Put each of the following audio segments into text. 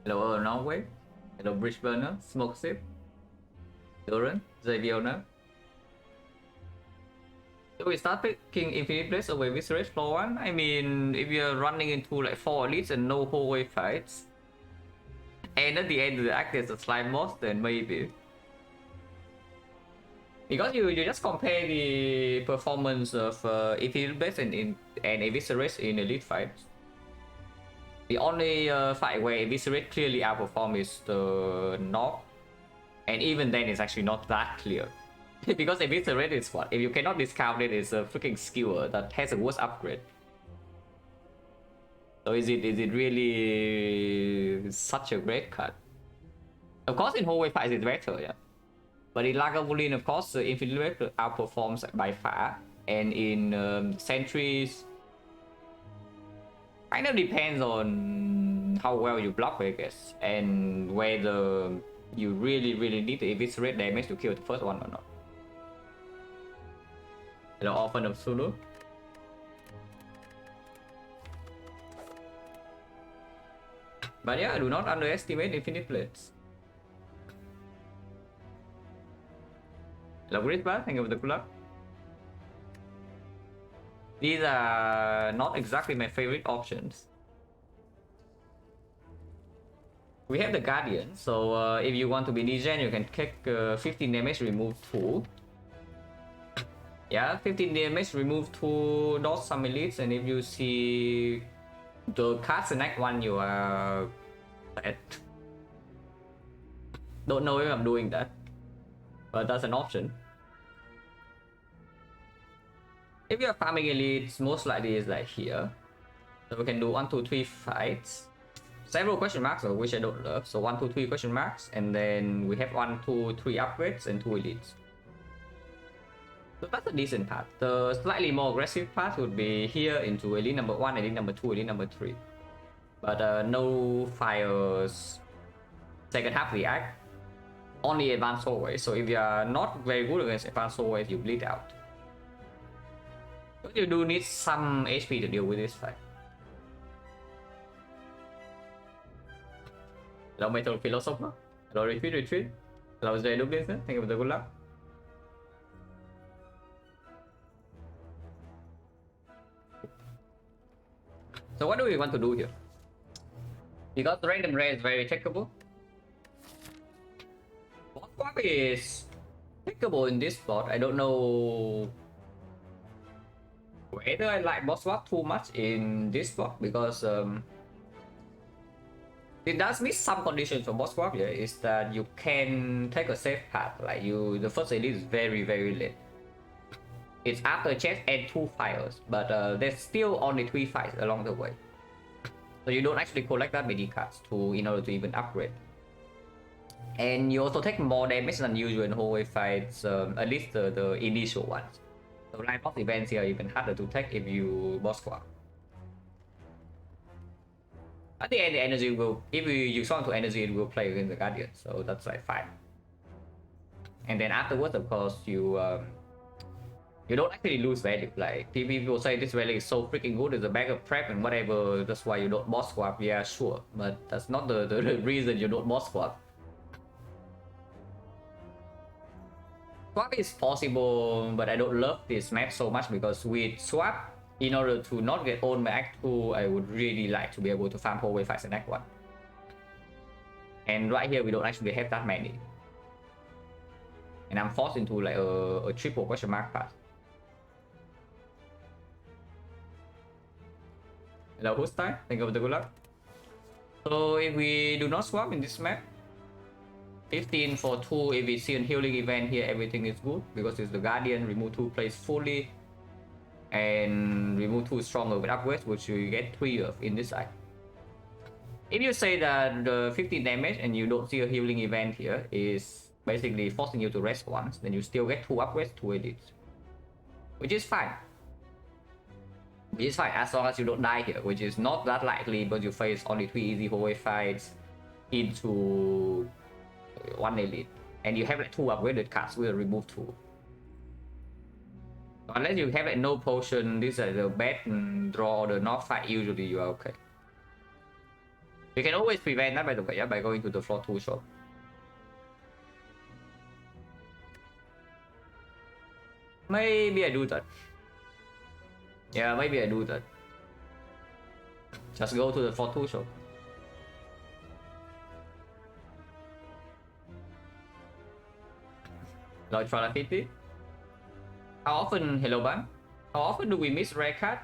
Hello Norway. Hello Bridge Burner, Smoke Sip, Duran, Xavier. So we start picking Infinite Blades away with Rage floor 1. I mean, if you're running into like 4 elites and no hallway fights, and at the end of the act there's a slime boss, then maybe. Because you just compare the performance of Infinite Blades and Eviscerate in elite fights. The only fight where Eviscerate clearly outperforms is the Knock, and even then it's actually not that clear. Because Eviscerate is what? If you cannot discount it, it's a freaking skewer that has a worse upgrade. So is it really such a great cut? Of course in hallway fights it's better, yeah. But in Lagavulin, of course, the Infinite Blade outperforms by far. And in sentries, kind of depends on how well you block, I guess, and whether you really need to eviscerate damage to kill the first one or not. Hello, Orphan of Sulu. But yeah, do not underestimate Infinite Blades. Hello, Grisba, thank you for the good luck. These are not exactly my favorite options. We have the Guardian, so if you want to be Degen, you can kick 15 damage, remove 2. Yeah, 15 damage, remove 2 dodge some elites, and if you see the cards in Act 1, you are dead. Don't know if I'm doing that, but that's an option. If you're farming elites, most likely is like here. So we can do 1, 2, 3 fights. Several question marks, which I don't love. So 1, 2, 3 question marks, and then we have 1, 2, 3 upgrades and 2 elites. So that's a decent path. The slightly more aggressive path would be here into elite number 1, elite number 2, elite number 3. But no fires second half of the act. Only advanced hallways. So if you are not very good against advanced hallways, you bleed out. But you do need some HP to deal with this fight. Hello Metal Philosopher. Hello Retreat. Hello Jay Dublin. Thank you for the good luck. So what do we want to do here? Because the random rare is very checkable. Boss swap is checkable in this spot. I don't know whether I like boss swap too much in this spot because it does miss some conditions for boss swap here. Is that you can take a safe path. Like the first elite is very late. It's after chest and 2 fires, but there's still only 3 fights along the way. So you don't actually collect that many cards in order to even upgrade. And you also take more damage than usual in hallway fights, at least the initial ones. So live boss events here are even harder to take if you boss swap. At the end, the energy will, if you use on to energy, it will play against the Guardian, so that's like fine. And then afterwards, of course, you don't actually lose value. Like people say this value is so freaking good, it's a bag of prep and whatever, that's why you don't boss swap. Yeah, sure, but that's not the reason you don't boss swap. Swap is possible, but I don't love this map so much because with swap, in order to not get owned by Act 2, I would really like to be able to farm hallway fights in Act 1. And right here, we don't actually have that many. And I'm forced into like a triple question mark path. Hello, who's time? Thank you for the good luck. So if we do not swap in this map, 15 for 2, if we see a healing event here, everything is good because it's the Guardian, remove 2 plays fully, and remove 2 stronger with upgrades, which you get 3 of in this side. If you say that the 15 damage and you don't see a healing event here is basically forcing you to rest once, then you still get 2 upgrades, 2 elites, which is fine. Which is fine as long as you don't die here, which is not that likely, but you face only 3 easy hallway fights into 1 elite, and you have like 2 upgraded cards with a remove 2. Unless you have like no potion, this is the bad draw or the not fight, usually you are okay. You can always prevent that, by the way, yeah, by going to the floor 2 shop. Maybe I do that. Yeah, maybe I do that. Just go to the floor 2 shop. Lord Trala 50. How often, hello Ban? How often do we miss rare card?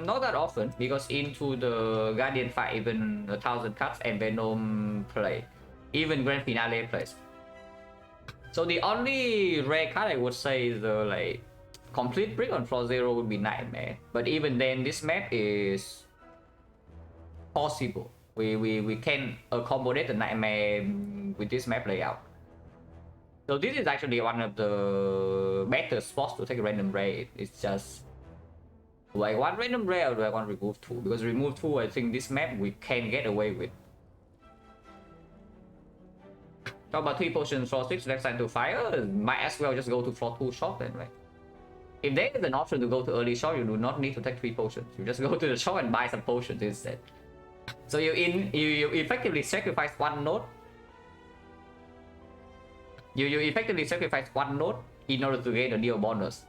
Not that often, because into the Guardian fight, even 1,000 cards and Venom play. Even Grand Finale plays. So the only rare card I would say is the like complete brick on floor 0 would be Nightmare. But even then, this map is possible. We can accommodate the Nightmare with this map layout. So this is actually one of the better spots to take a random rare. It's just, do I want random rare or do I want remove 2? Because remove 2, I think this map we can get away with. Talk about 3 potions, floor 6, left side to fire. Might as well just go to floor 2 shop then, right? If there is an option to go to early shop, you do not need to take 3 potions. You just go to the shop and buy some potions instead. So you effectively sacrifice 1 node. You effectively sacrifice 1 node in order to get a deal bonus.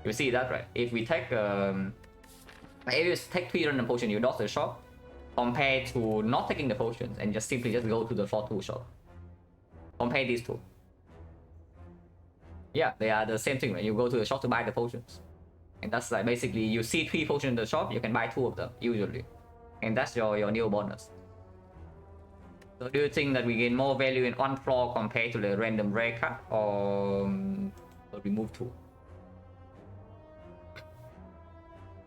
You see that, right? If we take if you take 3 random potions, you dodge the shop, compared to not taking the potions and just simply just go to the floor 2 shop. Compare these two. Yeah, they are the same thing, right? You go to the shop to buy the potions. And that's like basically you see 3 potions in the shop, you can buy 2 of them, usually. And that's your new bonus. So do you think that we gain more value in one floor compared to the random rare card, or remove 2?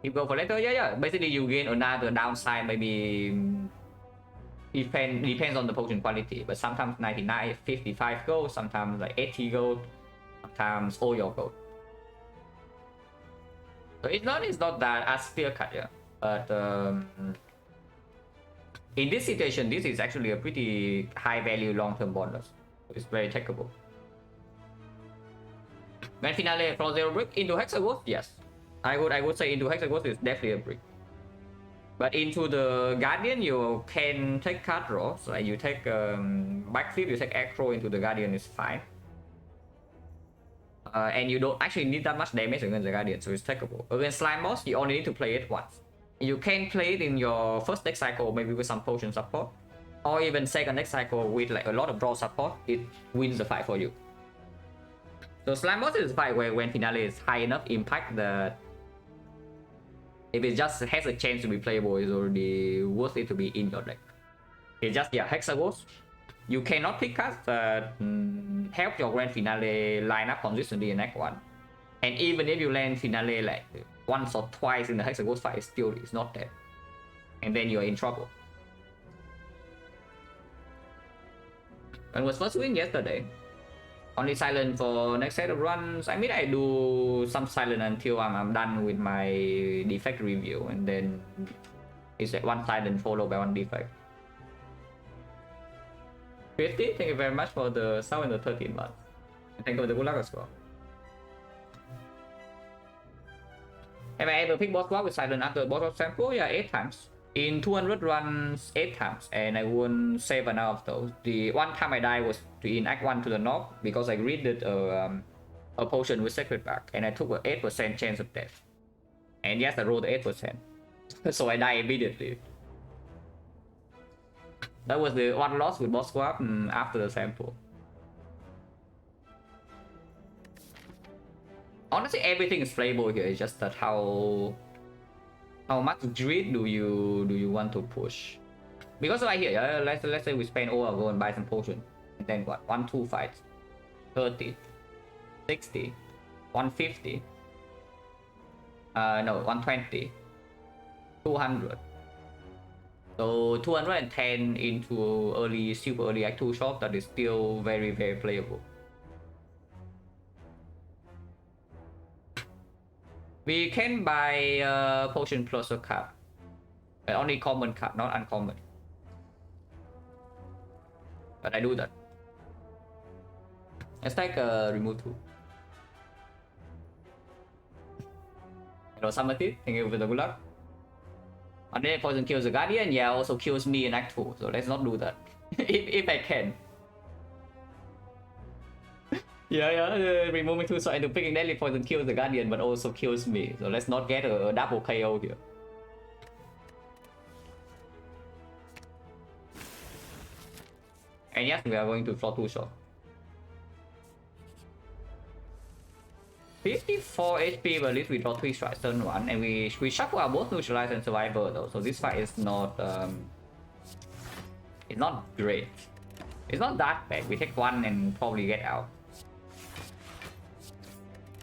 You go for later, yeah. Basically you gain another downside, maybe depends on the potion quality, but sometimes 99, 55 gold, sometimes like 80 gold, sometimes all your gold. So it's not that as clear cut, yeah. But in this situation, this is actually a pretty high value long-term bonus. It's very takeable. Grand Finale for 0 brick into Hexaghost, yes. I would say into Hexaghost is definitely a brick. But into the Guardian, you can take card draws. Like you take backflip, you take Acro into the Guardian is fine. And you don't actually need that much damage against the Guardian, so it's takeable. Against Slime Boss, you only need to play it once. You can play it in your first deck cycle, maybe with some potion support, or even second deck cycle with like a lot of draw support. It wins the fight for you. So Slime Boss is a fight where when Finale is high enough impact that if it just has a chance to be playable, it's already worth it to be in your deck. It's just, yeah, Hexaghost. You cannot pick cards that help your Grand Finale line up consistently in Act 1. And even if you land Finale like once or twice in the Hexaghost fight, it's not dead. And then you're in trouble. When was first win? Yesterday. Only silent for next set of runs. I mean, I do some silent until I'm done with my defect review, and then it's like 1 silent followed by 1 defect. 50, thank you very much for the 7 and the 13 months. And thank you for the good luck as well. Have I ever picked boss swap with silent after boss swap sample? Yeah, 8 times. In 200 runs, 8 times, and I won 7 out of those. The one time I died was in Act 1 to the north, because I greeted a potion with Sacred Bark, and I took an 8% chance of death. And yes, I rolled 8%. So I died immediately. That was the one loss with boss swap after the sample. Honestly, everything is playable here. It's just that how much greed do you want to push? Because right here, yeah, let's say we spend all our gold and buy some potion, and then what? 1, 2 fights, 30, 60, 150. No, 120, 200. So 210 into early, super early Act 2 shop, that is still very, very playable. We can buy potion plus a card, but only common card, not uncommon. But I do that. Let's take remove 2. Hello Summerty, thank you for the good luck. Undead poison kills the Guardian, yeah, also kills me in Act 2, so let's not do that. if I can. Yeah, removing 2 shots into picking deadly poison kills the Guardian, but also kills me, so let's not get a double KO here. And yes, we are going to draw 2 shots. 54 HP, but at least we draw 3 strikes turn 1, and we shuffle out both neutralize and survivor though, so this fight is not it's not great. It's not that bad. We take 1 and probably get out.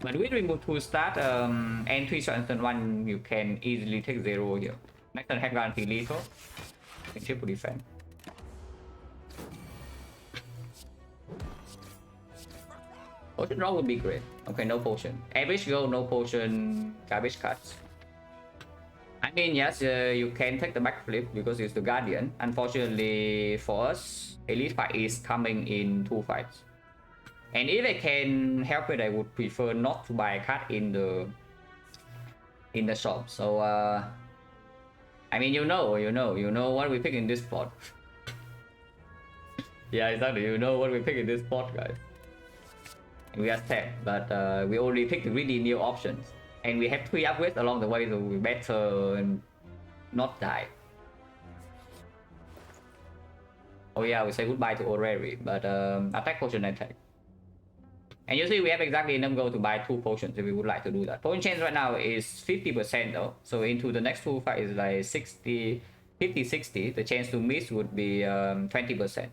But we remove 2 stat and 3 strikes turn 1, you can easily take 0 here. Next turn have guarantee lethal. And triple defense. Potion draw would be great. Okay, no potion. Average go, no potion, garbage cuts. I mean, yes, you can take the backflip because it's the Guardian. Unfortunately for us, Elite fight is coming in 2 fights. And if I can help it, I would prefer not to buy a card in the shop. So, I mean, you know what we pick in this spot. Yeah, exactly. You know what we pick in this spot, guys. We are set, but we only pick the really new options, and we have 3 upgrades along the way, so we better not die. Oh yeah, we say goodbye to Orrery, but attack potion attack. And you see we have exactly enough gold to buy 2 potions if we would like to do that. Potion chance right now is 50% though, so into the next 2 fights is like 50-60. The chance to miss would be 20%.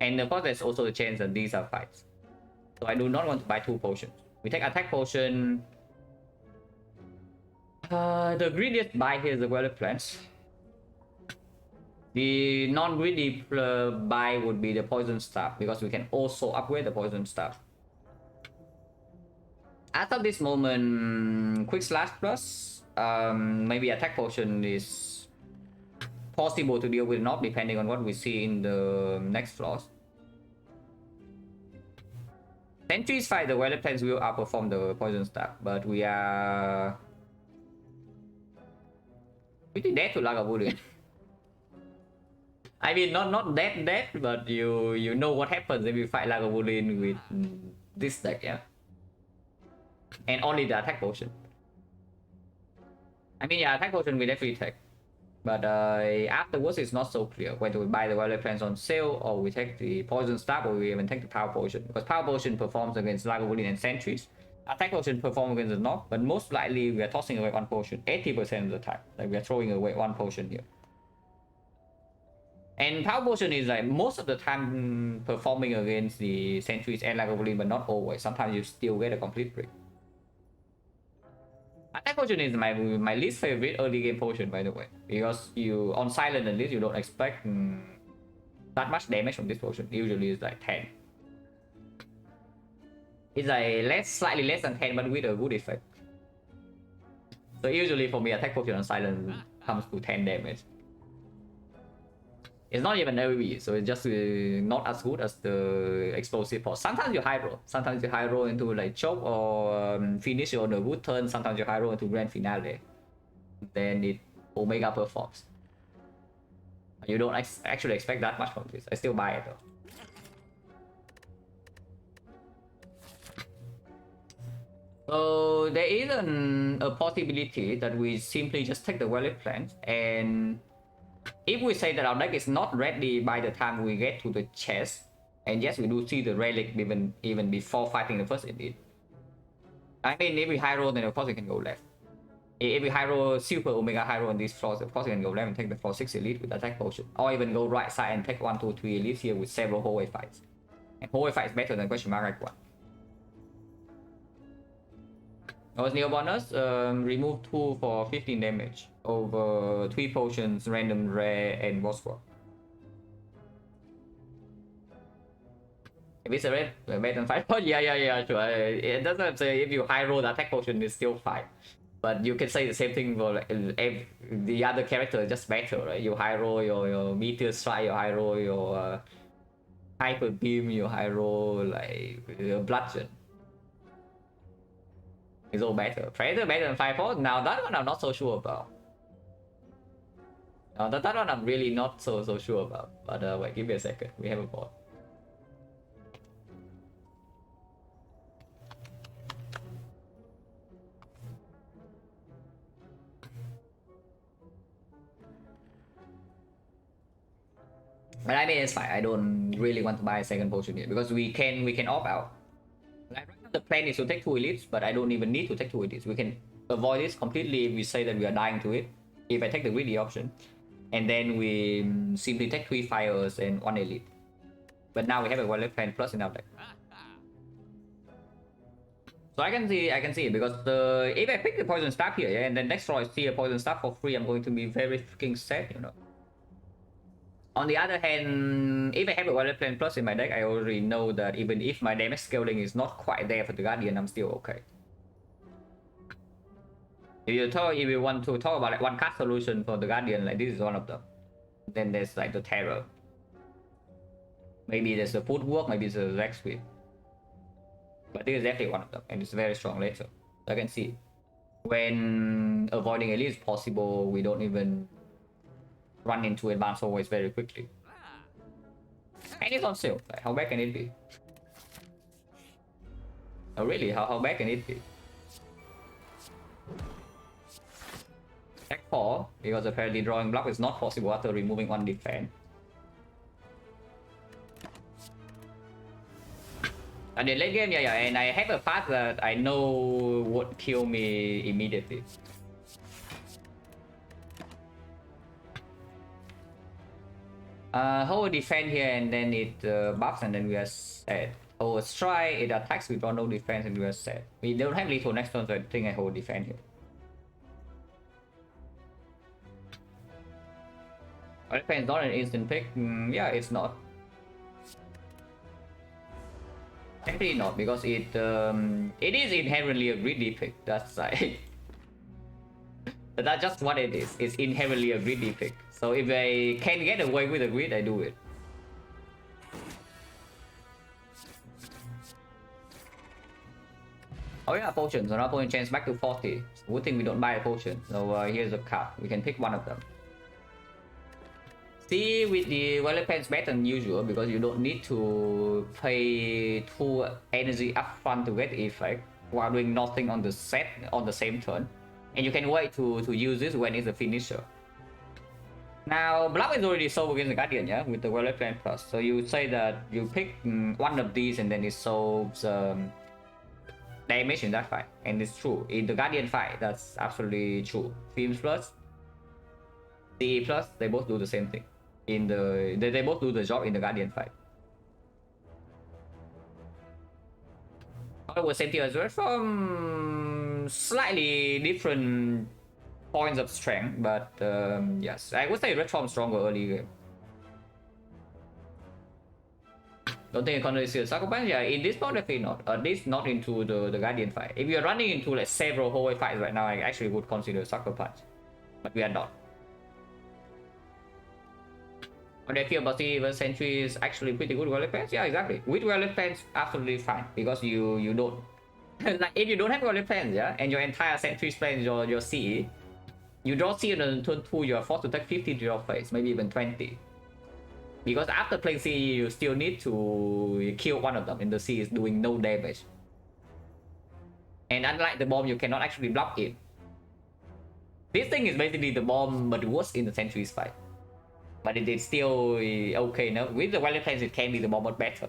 And of course there's also the chance that these are fights. So I do not want to buy 2 potions. We take attack potion. The greediest buy here is the Weather Plants. The non-greedy buy would be the Poison Staff, because we can also upgrade the Poison Staff. As of this moment, Quick Slash plus, maybe attack potion is possible to deal with, not depending on what we see in the next floors. Sentries fight the Weather Plants will outperform the Poison Staff, but we are pretty dead to Lagavulin. I mean, not dead, but you know what happens if you fight Lagavulin with this deck, yeah. And only the attack potion. I mean, yeah, attack potion we definitely take. But afterwards, it's not so clear whether we buy the Weather Plants on sale, or we take the Poison Staff, or we even take the Power Potion. Because Power Potion performs against Lagavulin and Sentries. Attack Potion performs against the Knock, but most likely we are tossing away 1 potion 80% of the time. Like we are throwing away 1 potion here. And Power Potion is like most of the time performing against the Sentries and Lagavulin, but not always. Sometimes you still get a complete break. Attack potion is my least favorite early game potion, by the way, because you on silent at least you don't expect that much damage from this potion. Usually it's like 10. It's like slightly less than 10, but with a good effect. So usually for me, attack potion on silent comes to 10 damage. It's not even AoE, so it's just not as good as the explosive pulse. Sometimes you high roll. Sometimes you high roll into like choke or finish on the wood turn. Sometimes you high roll into grand finale. Then it Omega performs. You don't actually expect that much from this. I still buy it though. So there is a possibility that we simply just take the Weather Plants, and if we say that our deck is not ready by the time we get to the chest, and yes, we do see the relic even before fighting the first elite. I mean, if we high roll, then of course we can go left. If we high roll super Omega high roll on these floors, of course we can go left and take the floor 6 elite with attack potion, or even go right side and take 1, 2, 3 elites here with several hallway fights. And hallway fight is better than question mark rank 1. Our new bonus, remove 2 for 15 damage over 3 potions, random, rare, and boss swap. If it's a red, better than 5 points, yeah, sure. It doesn't say if you high roll the attack potion is still 5. But you can say the same thing for like, the other character, just better, right? You high roll your meteor strike, you high roll your hyper beam, you high roll like your bludgeon. It's all better. Predator better than 5-4? Now that one I'm not so sure about. That one I'm really not so sure about. But wait, give me a second. We have a bot. But I mean, it's fine. I don't really want to buy a second potion here because we can opt out. Like right now the plan is to take 2 elites, but I don't even need to take 2 elites. We can avoid this completely if we say that we are dying to it. If I take the greedy option, and then we simply take 3 fires and 1 elite. But now we have a wallet plan plus in our deck. So I can see it because if I pick the poison staff here, yeah, and then next draw I see a poison staff for free, I'm going to be very freaking sad, you know. On the other hand, if I have a wallet plan plus in my deck, I already know that even if my damage scaling is not quite there for the Guardian, I'm still okay. If you want to talk about like one card solution for the Guardian, like this is one of them. Then there's like the Terror. Maybe there's a Footwork, maybe there's a Rex Sweep. But this is definitely one of them, and it's very strong later. So I can see when avoiding elite is possible, we don't even run into advanced always very quickly. And it's on sale. Like, how bad can it be? Oh really? How bad can it be? Deck 4, because apparently drawing block is not possible after removing 1 defense. And in late game, yeah, and I have a path that I know would kill me immediately. Hold defense here and then it buffs and then we are set. Hold strike, it attacks, we draw no defense and we are set. We don't have lethal next turn, so I think I hold defense here. Defense is not an instant pick. Yeah, it's not. Actually not, because it is inherently a greedy pick. That's like that's just what it is. It's inherently a greedy pick. So if I can get away with a greed, I do it. Oh yeah, potion. So now potion change back to 40. So good thing we don't buy a potion. So here's a card. We can pick one of them. See, with the wallet pens better than usual because you don't need to pay 2 energy upfront to get effect while doing nothing on the set on the same turn, and you can wait to use this when it's a finisher. Now block is already sold against the Guardian, yeah, with the wallet plan plus. So you say that you pick one of these and then it solves damage in that fight, and it's true in the Guardian fight. That's absolutely true. Films plus, CE plus, they both do the same thing. In the they both do the job in the Guardian fight. However, same tier as well from slightly different points of strength, but yes, I would say Red Form stronger early game. Don't think I can see a Sucker Punch? Yeah, in this point definitely not. At least not into the Guardian fight. If you're running into like several hallway fights right now, I actually would consider Sucker Punch, but we are not. But I feel about the Sentry is actually pretty good wallet pants. Yeah, exactly. With wallet pants, absolutely fine because you don't like if you don't have wallet pants, yeah, and your entire Sentry spends your CE, you draw CE on turn 2, you are forced to take 50 to your face, maybe even 20. Because after playing CE, you still need to kill one of them, and the CE is doing no damage. And unlike the bomb, you cannot actually block it. This thing is basically the bomb, but worse in the Sentry's fight. But it is still okay enough. With the wallet plans, it can be the bomb, but better.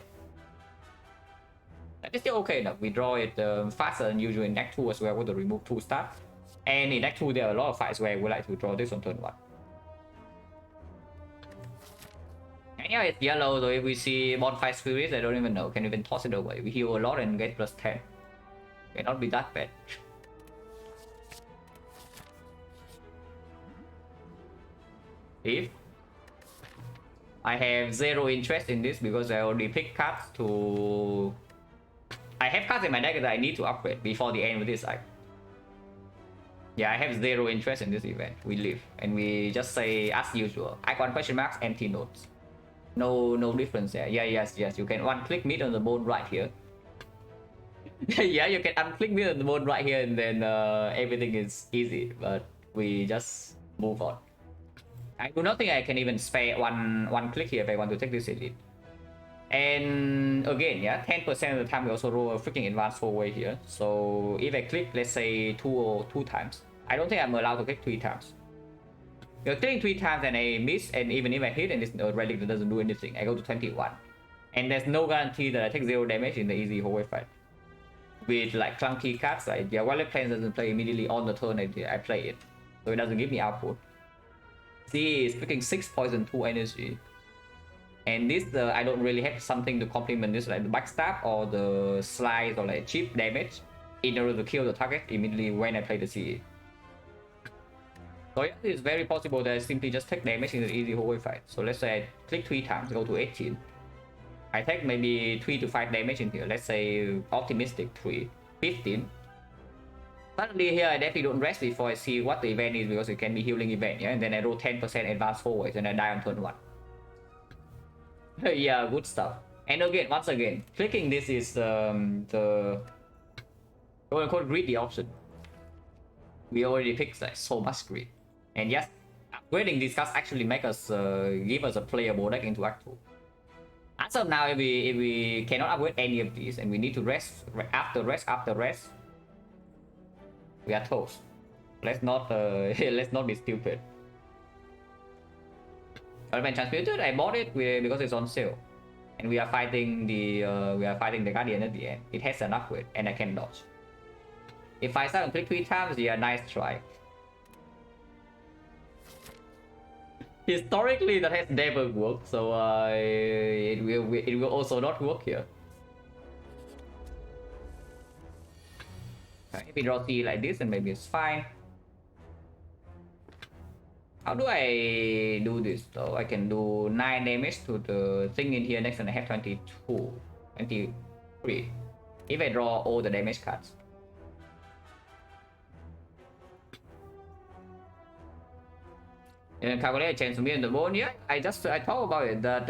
But it's still okay enough. We draw it faster than usual in deck 2 as well with the remove 2 stats. And in deck 2, there are a lot of fights where we like to draw this on turn 1. And yeah, it's yellow, so if we see Bonfire Spirits, I don't even know. Can even toss it away. We heal a lot and get plus 10. Cannot be that bad. If I have zero interest in this because I already picked cards to... I have cards in my deck that I need to upgrade before the end of this cycle. Yeah, I have zero interest in this event. We live and we just say as usual. Icon question marks, empty notes. No difference there. Yeah, yes. You can one-click mid on the board right here. Yeah, you can unclick mid on the board right here and then everything is easy. But we just move on. I do not think I can even spare one click here if I want to take this elite. And again, yeah, 10% of the time we also roll a freaking advanced four-way here. So if I click, let's say two times, I don't think I'm allowed to click 3 times. You're clicking 3 times and I miss, and even if I hit and it's a relic that doesn't do anything, I go to 21. And there's no guarantee that I take 0 damage in the easy hallway fight. With like clunky cards, like yeah, Violet Plains doesn't play immediately on the turn I play it. So it doesn't give me output. See, it's freaking 6 poison, 2 energy. And this, I don't really have something to complement this, like the backstab or the slice or like cheap damage in order to kill the target immediately when I play the CE. So yeah, it's very possible that I simply just take damage in the easy hallway fight. So let's say I click 3 times, go to 18. I take maybe 3 to 5 damage in here. Let's say optimistic 3, 15. Suddenly here I definitely don't rest before I see what the event is, because it can be healing event, yeah. And then I roll 10% advance forwards and I die on turn 1. Yeah, good stuff. And again, once again, clicking this is the quote-unquote greedy option. We already picked like so much greed, and yes, upgrading these cards actually make us give us a playable deck into Act 2. As of now, if we cannot upgrade any of these and we need to rest after rest, we are toast. Let's not let's not be stupid. When transmuted, I bought it because it's on sale, and we are fighting the Guardian at the end. It has an upgrade, and I can dodge. If I start and click 3 times, yeah, nice try. Historically, that has never worked, so it will also not work here. If we draw C like this, then maybe it's fine. How do I do this though? I can do 9 damage to the thing in here next, and I have 22, 23. If I draw all the damage cards. And calculate a chance to mirror the bone. Yeah, I talk about it that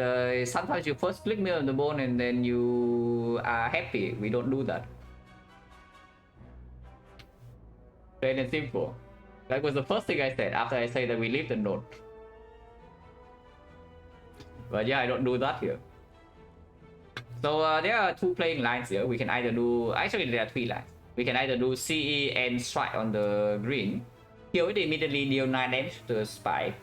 sometimes you first click mirror the bone and then you are happy. We don't do that. Plain and simple. That was the first thing I said after I say that we leave the node. But yeah, I don't do that here. So there are 2 playing lines here. We can either do, actually there are 3 lines. We can either do CE and strike on the green. Kill it immediately, deal 9 damage to the spike.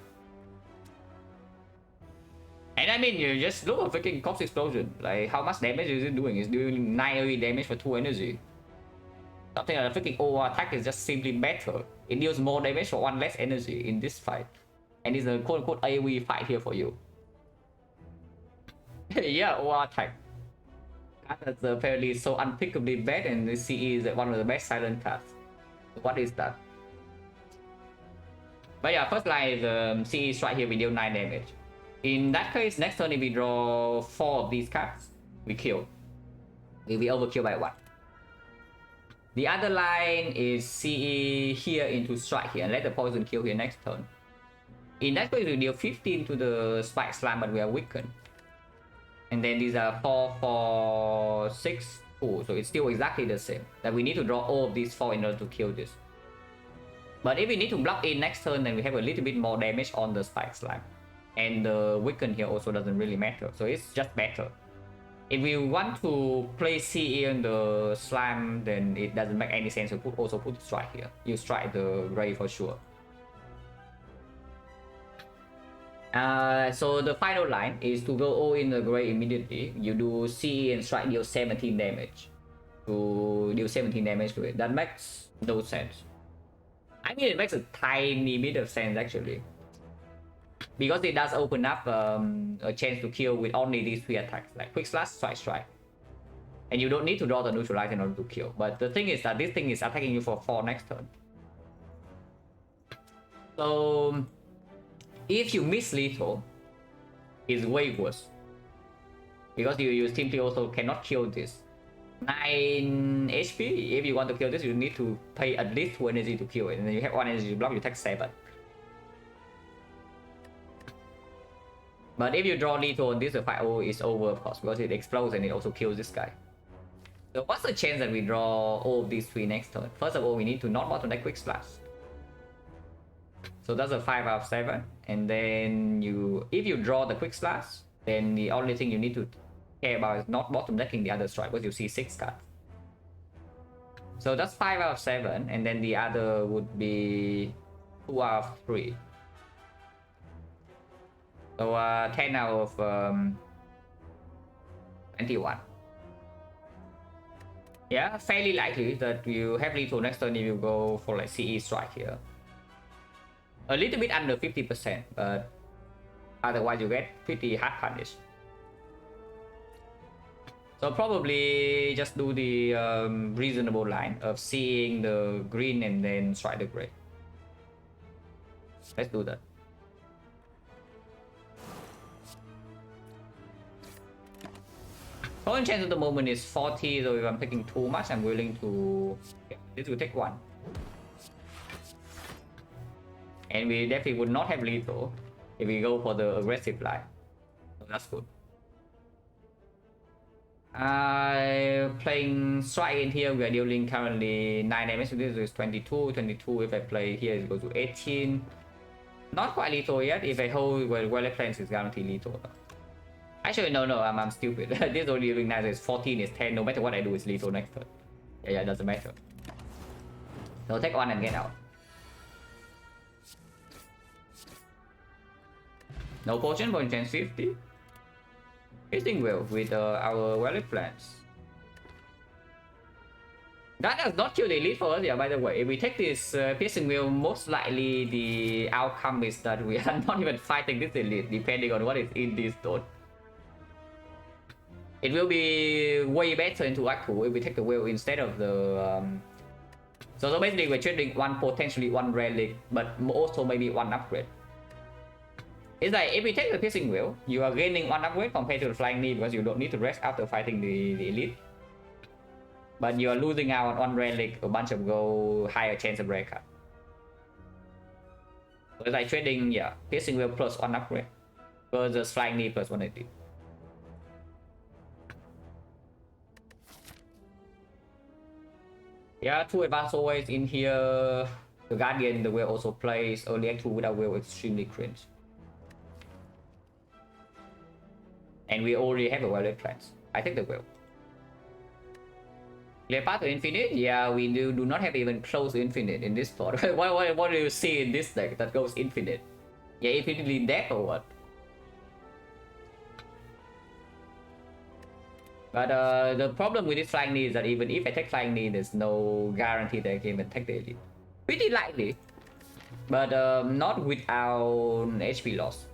And I mean, you just look at freaking Corpse Explosion. Like, how much damage is it doing? It's doing 9 AoE damage for 2 energy. Something like a freaking OR attack is just simply better. It deals more damage for 1 less energy in this fight. And it's a quote-unquote AoE fight here for you. Yeah, OR attack. That's apparently so unpickably bad, and the CE is one of the best silent cards. What is that? But yeah, first line is CE strike here, we deal 9 damage. In that case, next turn if we draw 4 of these cards, we kill. We overkill by 1. The other line is CE here into strike here and let the poison kill here next turn. In that case, we deal 15 to the spike slam, but we are weakened. And then these are 4, 4, 6, 2. So it's still exactly the same. That we need to draw all of these 4 in order to kill this. But if we need to block in next turn, then we have a little bit more damage on the spike slam. And the weaken here also doesn't really matter. So it's just better. If we want to play CE on the slam, then it doesn't make any sense to also put strike here. You strike the gray for sure. So the final line is to go all in the gray immediately. You do CE and strike, deal 17 damage. To deal 17 damage to it. That makes no sense. I mean, it makes a tiny bit of sense actually. Because it does open up a chance to kill with only these 3 attacks, like quick slash, strike. And you don't need to draw the neutralize in order to kill. But the thing is that this thing is attacking you for 4 next turn. So if you miss lethal, it's way worse. Because you simply also cannot kill this. 9 HP, if you want to kill this, you need to pay at least 2 energy to kill it. And then you have 1 energy to block, you take 7. But if you draw lethal on this, the fight is over, of course, because it explodes and it also kills this guy. So what's the chance that we draw all of these 3 next turn? First of all, we need to not bottleneck quick slash. So that's a 5 out of 7. And then if you draw the quick slash, then the only thing you need to care about is not bottom decking the other strike, because you see 6 cards. So that's 5 out of 7, and then the other would be 2 out of 3. So 10 out of 21. Yeah, fairly likely that you have lethal next turn if you go for like CE strike here. A little bit under 50%, but otherwise you get pretty hard punish. So probably just do the reasonable line of seeing the green and then strike the gray. Let's do that. Current chance at the moment is 40, so if I'm taking too much, I'm willing to... This will take 1. And we definitely would not have lethal if we go for the aggressive line. So that's good. Playing strike in here, we are dealing currently 9 damage. So this is 22. 22, if I play here, it goes to 18. Not quite lethal yet. If I hold well plans, it's guaranteed lethal. Actually, no, I'm stupid. This is only dealing 9, so it's 14, it's 10. No matter what I do, it's lethal next turn. Yeah, it doesn't matter. So take 1 and get out. No potion, point chance 50. Hitting well with our wallet plans. That does not kill the elite for us, yeah, by the way. If we take this piercing wheel, most likely the outcome is that we are not even fighting this elite, depending on what is in this stone. It will be way better into Act 2 if we take the wheel instead of the... So basically we're trading potentially one relic, but also maybe 1 upgrade. It's like if we take the piercing wheel, you are gaining 1 upgrade compared to the flying knee because you don't need to rest after fighting the elite. But you are losing out on 1 relic, a bunch of gold, higher chance of rare card. So it's like trading, yeah, piercing wheel plus 1 upgrade versus flying knee plus 180. Yeah, 2 advanced always in here. The Guardian, the wheel also plays. Early Act 2 without wheel, extremely cringe. And we already have a wallet plans. I take the wheel. Clear path to infinite? Yeah, we do not have even close to infinite in this spot. what do you see in this deck that goes infinite? Yeah, infinitely dead or what? But the problem with this flying knee is that even if I take flying knee, there's no guarantee that I can even take the elite. Pretty likely, but not without HP loss.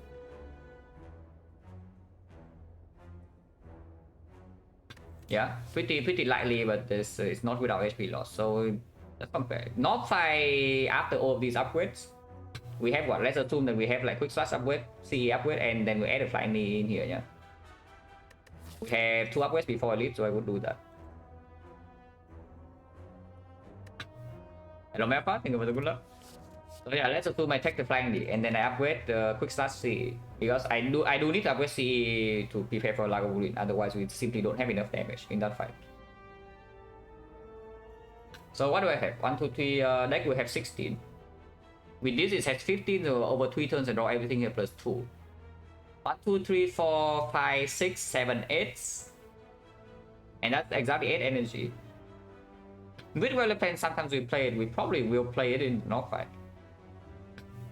Yeah, pretty likely, but this it's not without HP loss. So let's compare. Not fight after all of these upgrades. We have what? Let's assume that we have like quick slash upgrade, CE upgrade, and then we add a flying knee in here. Yeah. We have 2 upgrades before elite, so I would do that. Hello, Mappa. Thank you for the good luck. So yeah, let's assume I take the flying knee and then I upgrade the quick slash CE because I do need to upgrade CE to prepare for Lagavulin. Otherwise, we simply don't have enough damage in that fight. So what do I have? 1, 2, 3. Deck will have 16. With this, it has 15. So over 3 turns, I draw everything here plus 2. 1, 2, 3, 4, 5, 6, 7, 8. And that's exactly 8 energy. With Wallet Plan, sometimes we play it. We probably will play it in knock fight.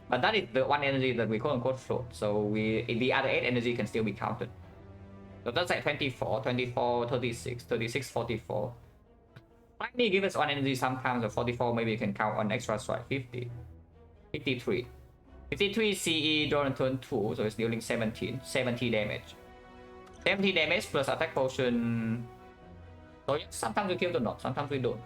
But that is the 1 energy that we quote unquote float. So the other 8 energy can still be counted. So that's like 24, 24, 36, 36, 44. Finally give us 1 energy sometimes, or 44 maybe you can count on extra strike. 50. 53. 53 CE drawn on turn 2, so it's dealing 17. 70 damage. 70 damage plus attack potion. So yes, sometimes we kill the knot, sometimes we don't.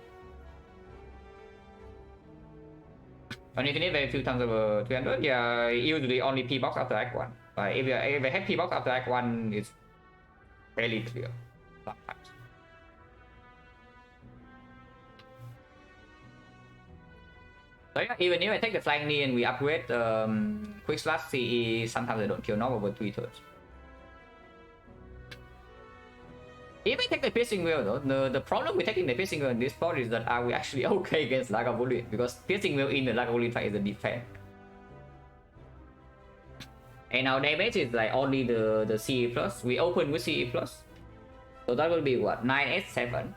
On infinite, very few times over 300. Yeah, usually only P box after Act 1. But if I have P box after Act 1, it's fairly clear. Sometimes. So yeah, even if I take the flying knee and we upgrade quick slash CE, sometimes I don't kill knock over 3 turns. If I take the piercing wheel though, the problem with taking the piercing wheel in this spot is that are we actually okay against Lagavulin? Because piercing wheel in the Lagavulin fight is a defense. And our damage is like only the CE plus. We open with CE plus. So that will be what? 9S7.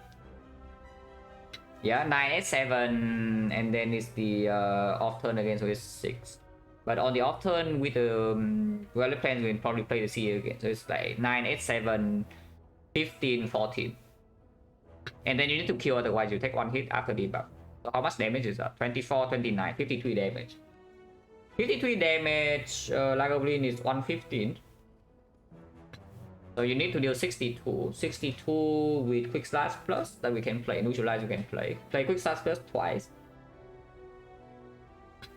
Yeah, 9S7, and then it's the off turn again, so it's 6. But on the off turn with the Valor plans, we'll probably play the CE again. So it's like 9S7, 15, 14. And then you need to kill, otherwise you take one hit after debuff. So how much damage is that? 24, 29, 53 damage. 53 damage, Lagavulin is 115. So you need to deal 62. 62 with Quick Slash plus that we can play. Neutralize you can play. Play Quick Slash plus twice.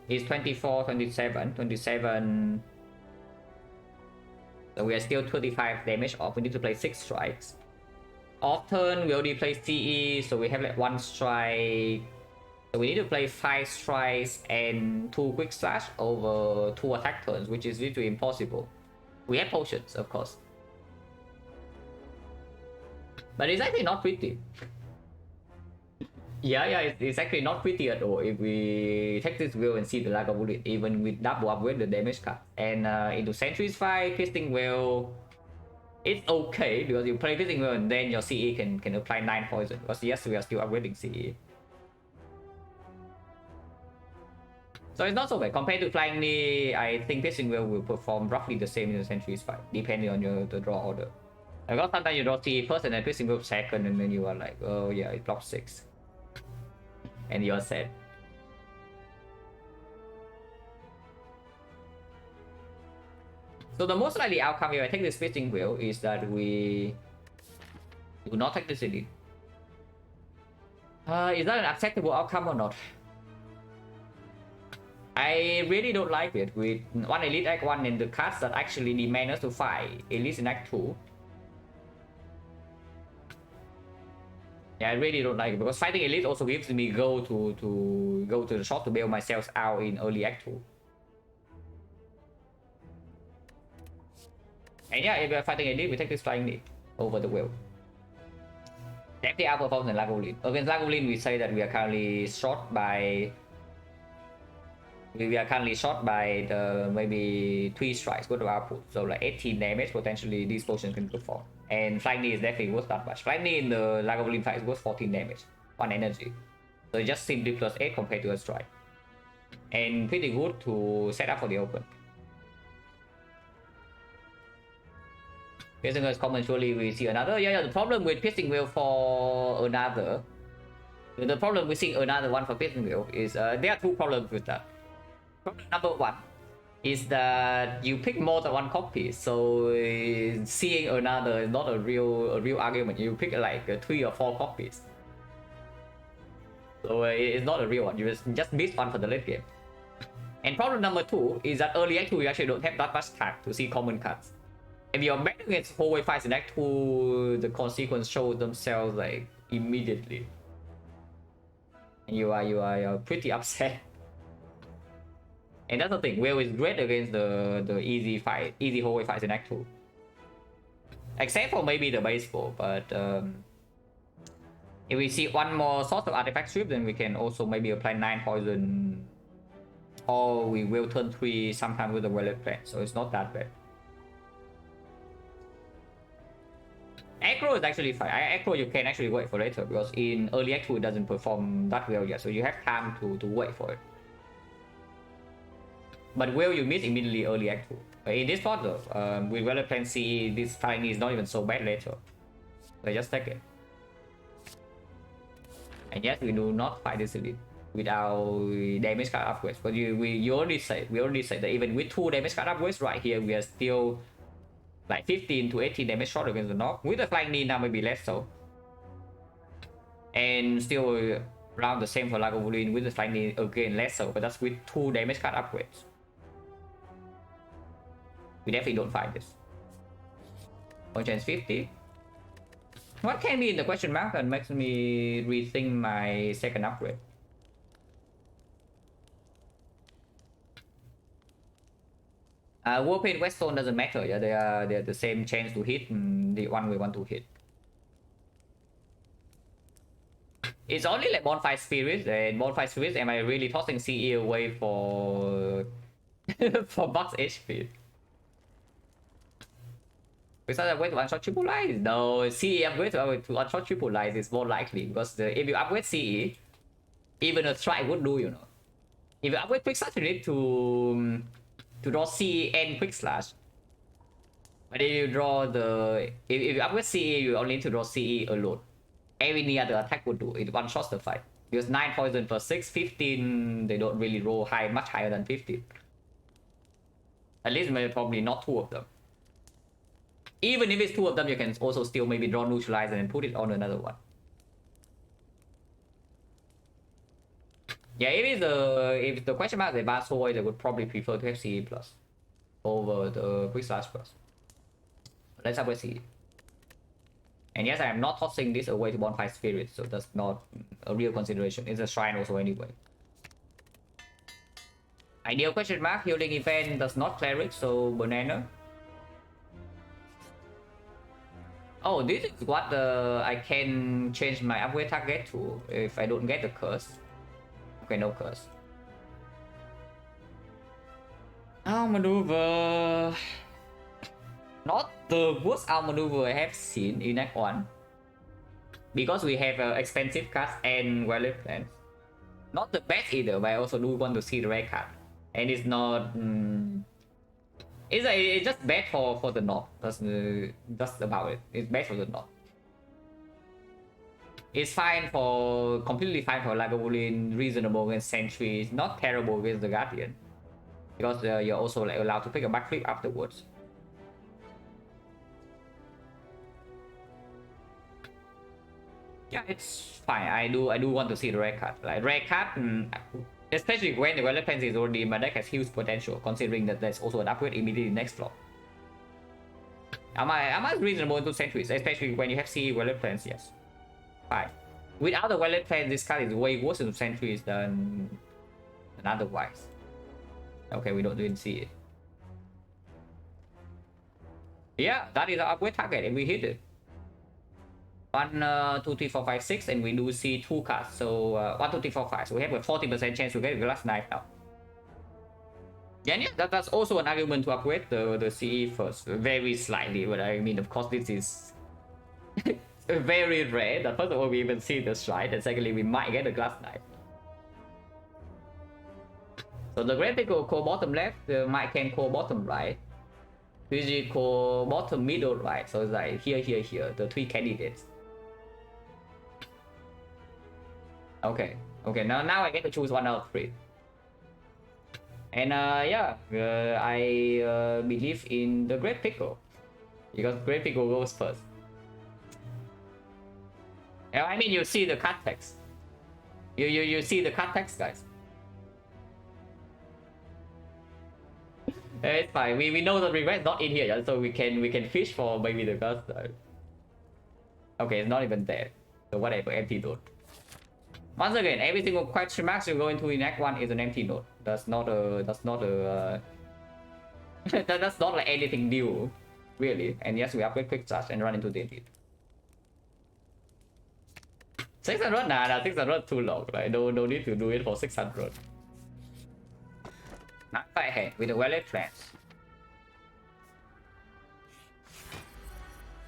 It's 24, 27, 27. So we are still 25 damage off. We need to play 6 strikes. Off turn, we already play CE, so we have like 1 strike. So we need to play 5 strikes and 2 Quick Slash over 2 attack turns, which is literally impossible. We have potions, of course. But it's actually not pretty. Yeah, it's actually not pretty at all if we take this wheel and see the Lagavulin, even with double up with the damage cut. And into Sentry's fight, Piercing Wheel, it's okay because you play Piercing Wheel and then your CE can apply 9 poison. Because yes, we are still upgrading CE. So it's not so bad. Compared to Flying Knee, I think Piercing Wheel will perform roughly the same in the Sentry's fight, depending on the draw order. Because sometimes you draw CE first and then Piercing Wheel second, and then you are like, oh yeah, it blocks 6. And you're sad. So the most likely outcome if I take this Piercing Wheel is that we do not take this elite. Is that an acceptable outcome or not? I really don't like it with 1 Elite Act 1 and the cards that actually demand us to fight Elite in Act 2. Yeah, I really don't like it because fighting Elite also gives me go to the shop to bail myself out in early Act 2. And yeah, if we are fighting Elite, we take this Flying Knee over the wheel. Definitely outperforms than Lagavulin. Against Lagavulin, we say that we are currently short by... We are currently short by the maybe 3 strikes worth of output. So like 18 damage potentially these potions can perform. And Flying Knee is definitely worth that much. Flying Knee in the Lagavulin fight is worth 14 damage. 1 energy. So just simply plus 8 compared to a strike. And pretty good to set up for the open. Piercing Wheel is common, surely we see another. Yeah, the problem with Piercing Wheel for another... The problem with seeing another one for Piercing Wheel is there are 2 problems with that. Problem number 1 is that you pick more than 1 copy, so seeing another is not a real argument. You pick like 3 or 4 copies, so it's not a real one. You just miss one for the late game. And problem number 2 is that early Act 2 you actually don't have that much time to see common cards. If you're betting against hallway fights in Act 2, the consequence shows themselves like immediately, and you are pretty upset. And that's the thing, Whale is great against the easy hallway fights in Act 2. Except for maybe the baseball, but if we see one more source of artifact strip, then we can also maybe apply 9 poison. Or we will turn 3 sometime with the wallet plan, so it's not that bad. Aggro is actually fine. Aggro you can actually wait for later, because in early Act 2 it doesn't perform that well yet, so you have time to wait for it. But will you miss immediately early Act 2? In this part though, with Valor Plan C, this Flying Knee is not even so bad later. So just take it. And yes, we do not fight this elite without damage card upgrades. But we already said that even with 2 damage card upgrades right here, we are still like 15 to 18 damage short against the knock. With the Flying Knee now maybe less so. And still around the same for Lagavulin with the Flying Knee again less so, but that's with 2 damage card upgrades. We definitely don't fight this. Point chance 50. What can be in the question mark and makes me rethink my second upgrade? Warpaint Weststone doesn't matter. Yeah, they're the same chance to hit and the one we want to hit. It's only like Bonfire Spirits, and Bonfire Spirits, am I really tossing CE away for for Bucks HP? Besides upgrade to one-shot triple light, no, CE upgrade to one-shot triple light is more likely because if you upgrade CE, even a strike would do, you know. If you upgrade quick slash, you need to draw CE and quick slash. But if you draw if you upgrade CE, you only need to draw CE alone. Any other attack would do. It one-shots the fight. Because 9 poison per 6, 15, they don't really roll high, much higher than 15. At least maybe probably not 2 of them. Even if it's 2 of them, you can also still maybe draw neutralize and then put it on another one. Yeah, if the question mark is advanced Hoi, they would probably prefer to have CE plus over the quick slash plus. Let's upgrade CE. And yes, I am not tossing this away to Bonfire Spirit, so that's not a real consideration. It's a shrine also anyway. Ideal question mark, healing event does not cleric, so banana. Oh, this is what I can change my upgrade target to if I don't get the curse. Okay, no curse. Our maneuver. Not the worst outmaneuver I have seen in Act 1. Because we have expensive cards and well-lit plans. Not the best either, but I also do want to see the rare card. And it's not... It's just bad for the knob. That's about it. It's bad for the knob. It's fine for... completely fine for Lagavulin, reasonable against Sentry. Not terrible against the Guardian. Because you're also like allowed to pick a backflip afterwards. Yeah, it's fine. I do want to see the rare card. Like rare card, especially when the Weather Plans is already in my deck, has huge potential, considering that there's also an upgrade immediately next flop. Am I reasonable into Sentries, especially when you have CE Weather Plans? Yes. Fine. Without the Weather Plans, this card is way worse into Sentries than otherwise. Okay, we don't even see it. Yeah, that is our upgrade target, and we hit it. 1, 2, 3, 4, 5, 6, and we do see 2 cards. So 1, 2, 3, 4, 5. So we have a 40% chance to get a glass knife now. And yeah, that's also an argument to upgrade the CE first, very slightly. But I mean, of course, this is very rare. That first of all, we even see the stride, and secondly, we might get a glass knife. So the Great Pickle core bottom left, the Mike can core bottom right, PG core bottom middle right. So it's like here, the 3 candidates. Okay, now I get to choose 1 out of 3. And yeah, I believe in the Great Pickle, because Great Pickle goes first. I mean, you see the card text. You see the card text, guys. It's fine. We know the regret's not in here, so we can fish for maybe the card. Okay, it's not even there. So whatever, empty note. Once again, every single question marks you go into in Act 1 is an empty note. That's not like anything new, really. And yes, we upgrade quick charge and run into the elite. 600? Nah, 600 too long. Like, no need to do it for 600. Not quite ahead with the well-laid plans.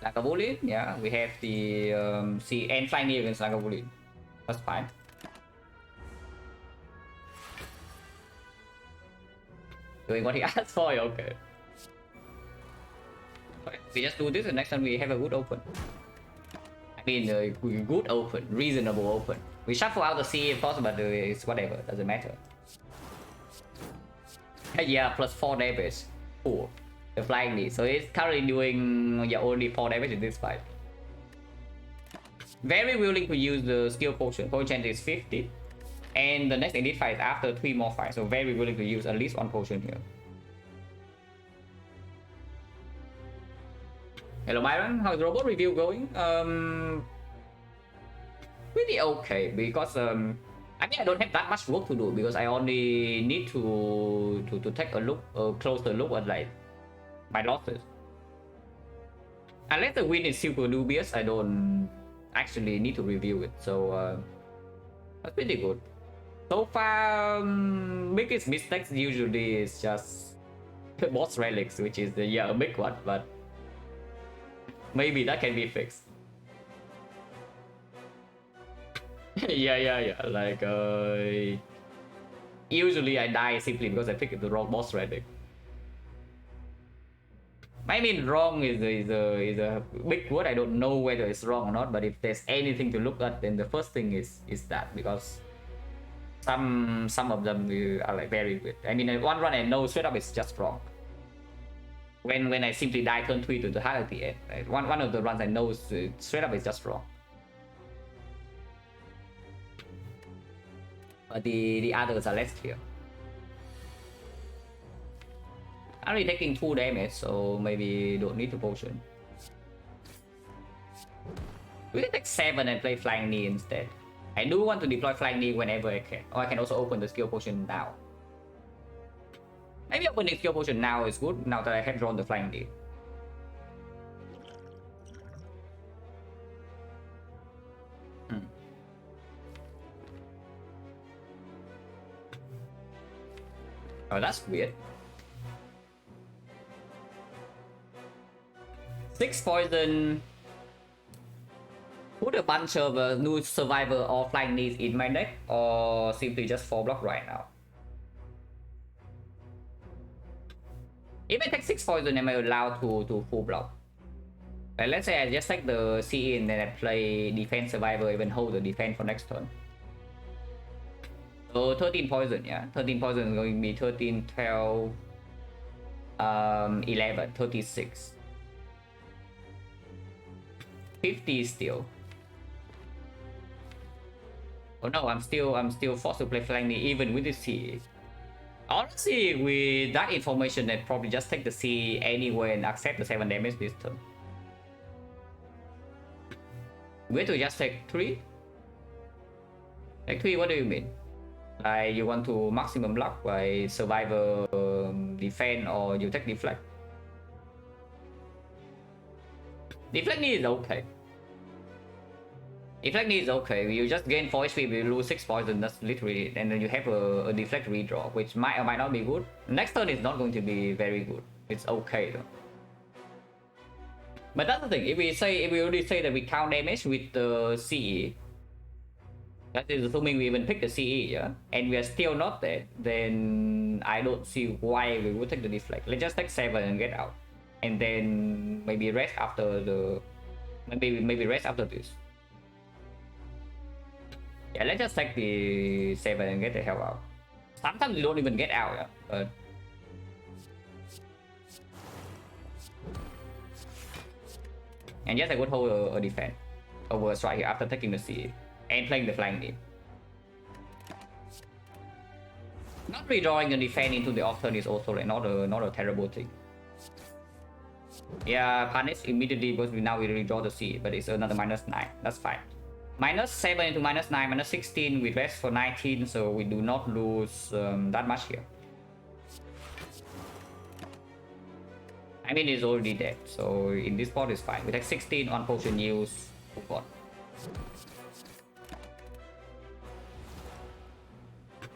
Lagavulin, yeah, we have the and flying knee against Lagavulin. That's fine. Doing what he asked for, okay. We just do this, and next time we have a good open. I mean, good open, reasonable open. We shuffle out the C, of course, but it's whatever, doesn't matter. Yeah, plus 4 damage. Cool. The flying knee. So it's currently doing only 4 damage in this fight. Very willing to use the skill potion. Potion chance is 50. And the next elite fight is after 3 more fights. So very willing to use at least 1 potion here. Hello Myron, how's the robot review going? Pretty okay, because I mean, I don't have that much work to do, because I only need to take a look, a closer look at like my losses. Unless the win is super dubious, I don't actually need to review it. So that's pretty good. So far, biggest mistakes usually is just boss relics, which is a big one, but Maybe that can be fixed. Yeah. Like usually I die simply because I picked the wrong boss rating. I mean, wrong is a big word. I don't know whether it's wrong or not. But if there's anything to look at, then the first thing is that, because some of them are like very good. I mean, one run I know straight up it's just wrong. When I simply die turn 3 to the heart at the end, right? One of the runs I know straight up is just wrong. But the others are less clear. I'm only taking 2 damage, so maybe don't need to potion. We can take 7 and play Flying Knee instead. I do want to deploy Flying Knee whenever I can. Or I can also open the skill potion now. Maybe opening skill potion now is good, now that I have drawn the Flying Knee. Oh, that's weird. 6 poison. Put a bunch of new survivor or flying knees in my deck, or simply just 4 block right now. If I take 6 poison, am I allowed to full block? Like, let's say I just take the CE and then I play defense survivor, even hold the defense for next turn. So 13 poison, yeah. 13 poison is going to be 13, 12, 11, 36. 50 still. Oh no, I'm still forced to play flying knee even with the CE. Honestly, with that information, I'd probably just take the CE anyway and accept the 7 damage this turn. Wait to just take 3? Take 3, what do you mean? Like, you want to maximum block by survivor defense, or you take deflect? Deflect knee is okay. Deflect knee is okay. You just gain 4 HP, you lose 6 poison, that's literally it. And then you have a deflect redraw, which might or might not be good. Next turn is not going to be very good. It's okay though. But that's the thing, if we already say that we count damage with the CE, that is assuming we even pick the CE, yeah? And we are still not there, then I don't see why we would take the deflect. Let's just take 7 and get out. And then maybe rest after the... Maybe rest after this. Yeah, let's just take the 7 and get the hell out. Sometimes you don't even get out, yeah? But... And yes, I would hold a defense over a strike here after taking the CE. And playing the flying knee. Not redrawing the defense into the off turn is also like not a terrible thing. Yeah, punish immediately because now we redraw the C, but it's another -9. That's fine. -7 into -9, -16. We rest for 19, so we do not lose that much here. I mean, it's already dead, so in this spot is fine. We take 16 on potion use. Move on.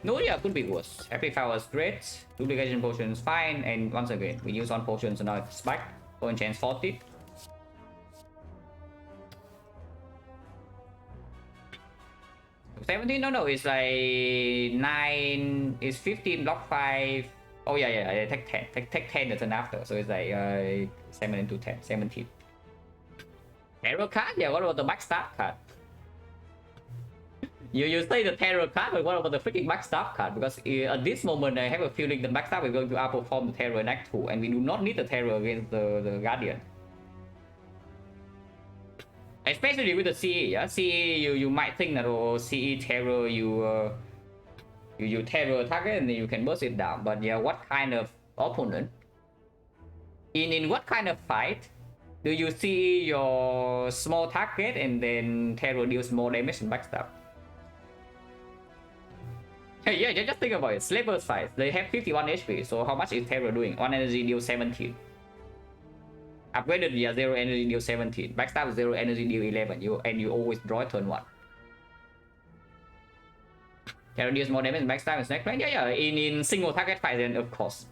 No, yeah, could be worse. Happy Flower is great. Duplication potion is fine. And once again, we use on potions, so now it's back. Point chance 40. No, it's like 9. It's 15, block 5. Oh, yeah, I take 10. Take 10 the turn after. So it's like 7 into 10, 17. Terror card? Yeah, what about the backstab card? You say the terror card, but what about the freaking backstab card? Because at this moment, I have a feeling the backstab is going to outperform the terror in Act 2, and we do not need the terror against the Guardian. Especially with the CE, yeah? CE, you might think that, oh, CE terror, you terror target and then you can burst it down. But yeah, what kind of opponent? In what kind of fight do you see your small target and then terror deals more damage and backstab? Hey, yeah, just think about it. Slavers fight, they have 51 HP, so how much is Terror doing? 1 energy deal 17. Upgraded, yeah, 0 energy deal 17. Backstab 0 energy deal 11. You always draw turn 1. Terror deals more damage, backstab is next, right? Yeah, in single target fight, then of course.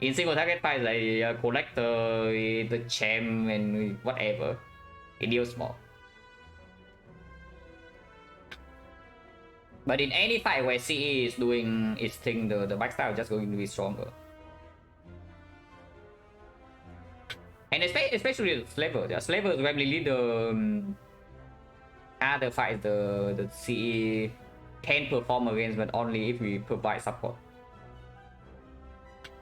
In single target fight, like collector, the gem and whatever, it deals more. But in any fight where CE is doing its thing, the backstab is just going to be stronger. And especially the Slaver. The Slaver is really the other fight the CE can perform against, but only if we provide support.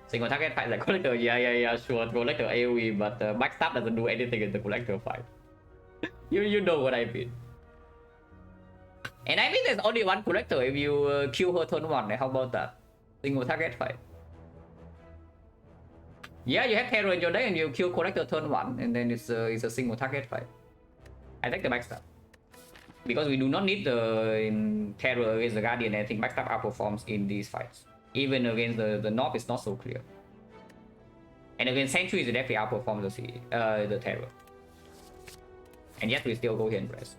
Single target fight like collector, yeah, sure, collector AoE, but backstab doesn't do anything in the collector fight. you know what I mean. And I mean there's only one collector if you kill her turn 1, how about that? Single target fight. Yeah, you have terror in your deck and you kill collector turn 1, and then it's a single target fight. I take the backstab. Because we do not need the terror against the Guardian, and I think backstab outperforms in these fights. Even against the North, it's not so clear. And against Sentry, it definitely outperforms the terror. And yet we still go here and press.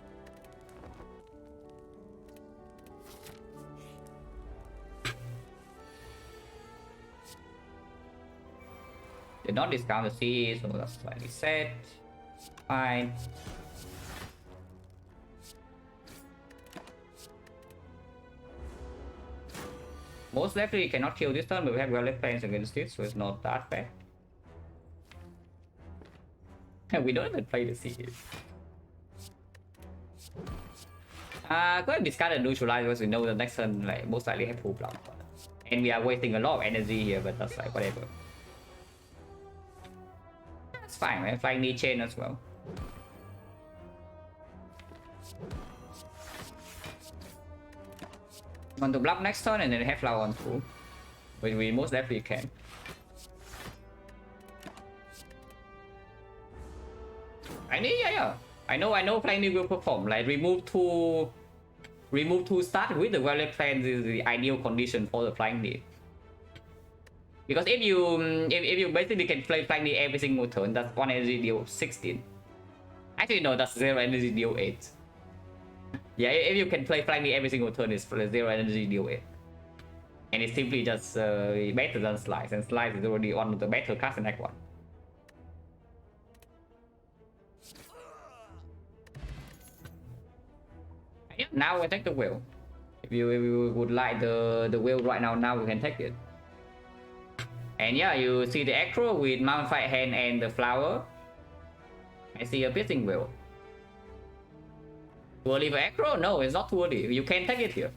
Did not discount the C, so that's slightly set. Fine. Most likely you cannot kill this turn, but we have well-left plans against it, so it's not that bad. We don't even play the C. Go ahead and discard and neutralize because we know the next turn like most likely have full block. And we are wasting a lot of energy here, but that's like whatever. That's fine, man. Flying knee chain as well. Want to block next turn and then have flower on full, which we most definitely can. Yeah. I know Flying Knee will perform. Like remove two start with the Violet Plans is the ideal condition for the Flying Knee. Because if you basically can play Flying Knee every single turn, that's 1 energy deal 16. Actually no, that's 0 energy deal 8. Yeah, if you can play Flying Knee every single turn, it's 0 energy deal 8. And it's simply just better than Slice, and Slice is already one of the better cards in Act 1. Yeah, now we take the wheel. If you would like the wheel right now we can take it. And yeah, you see the Acro with Mount-Fight Hand and the flower. I see a piercing wheel. Too early for Acro? No, it's not too early. You can take it here.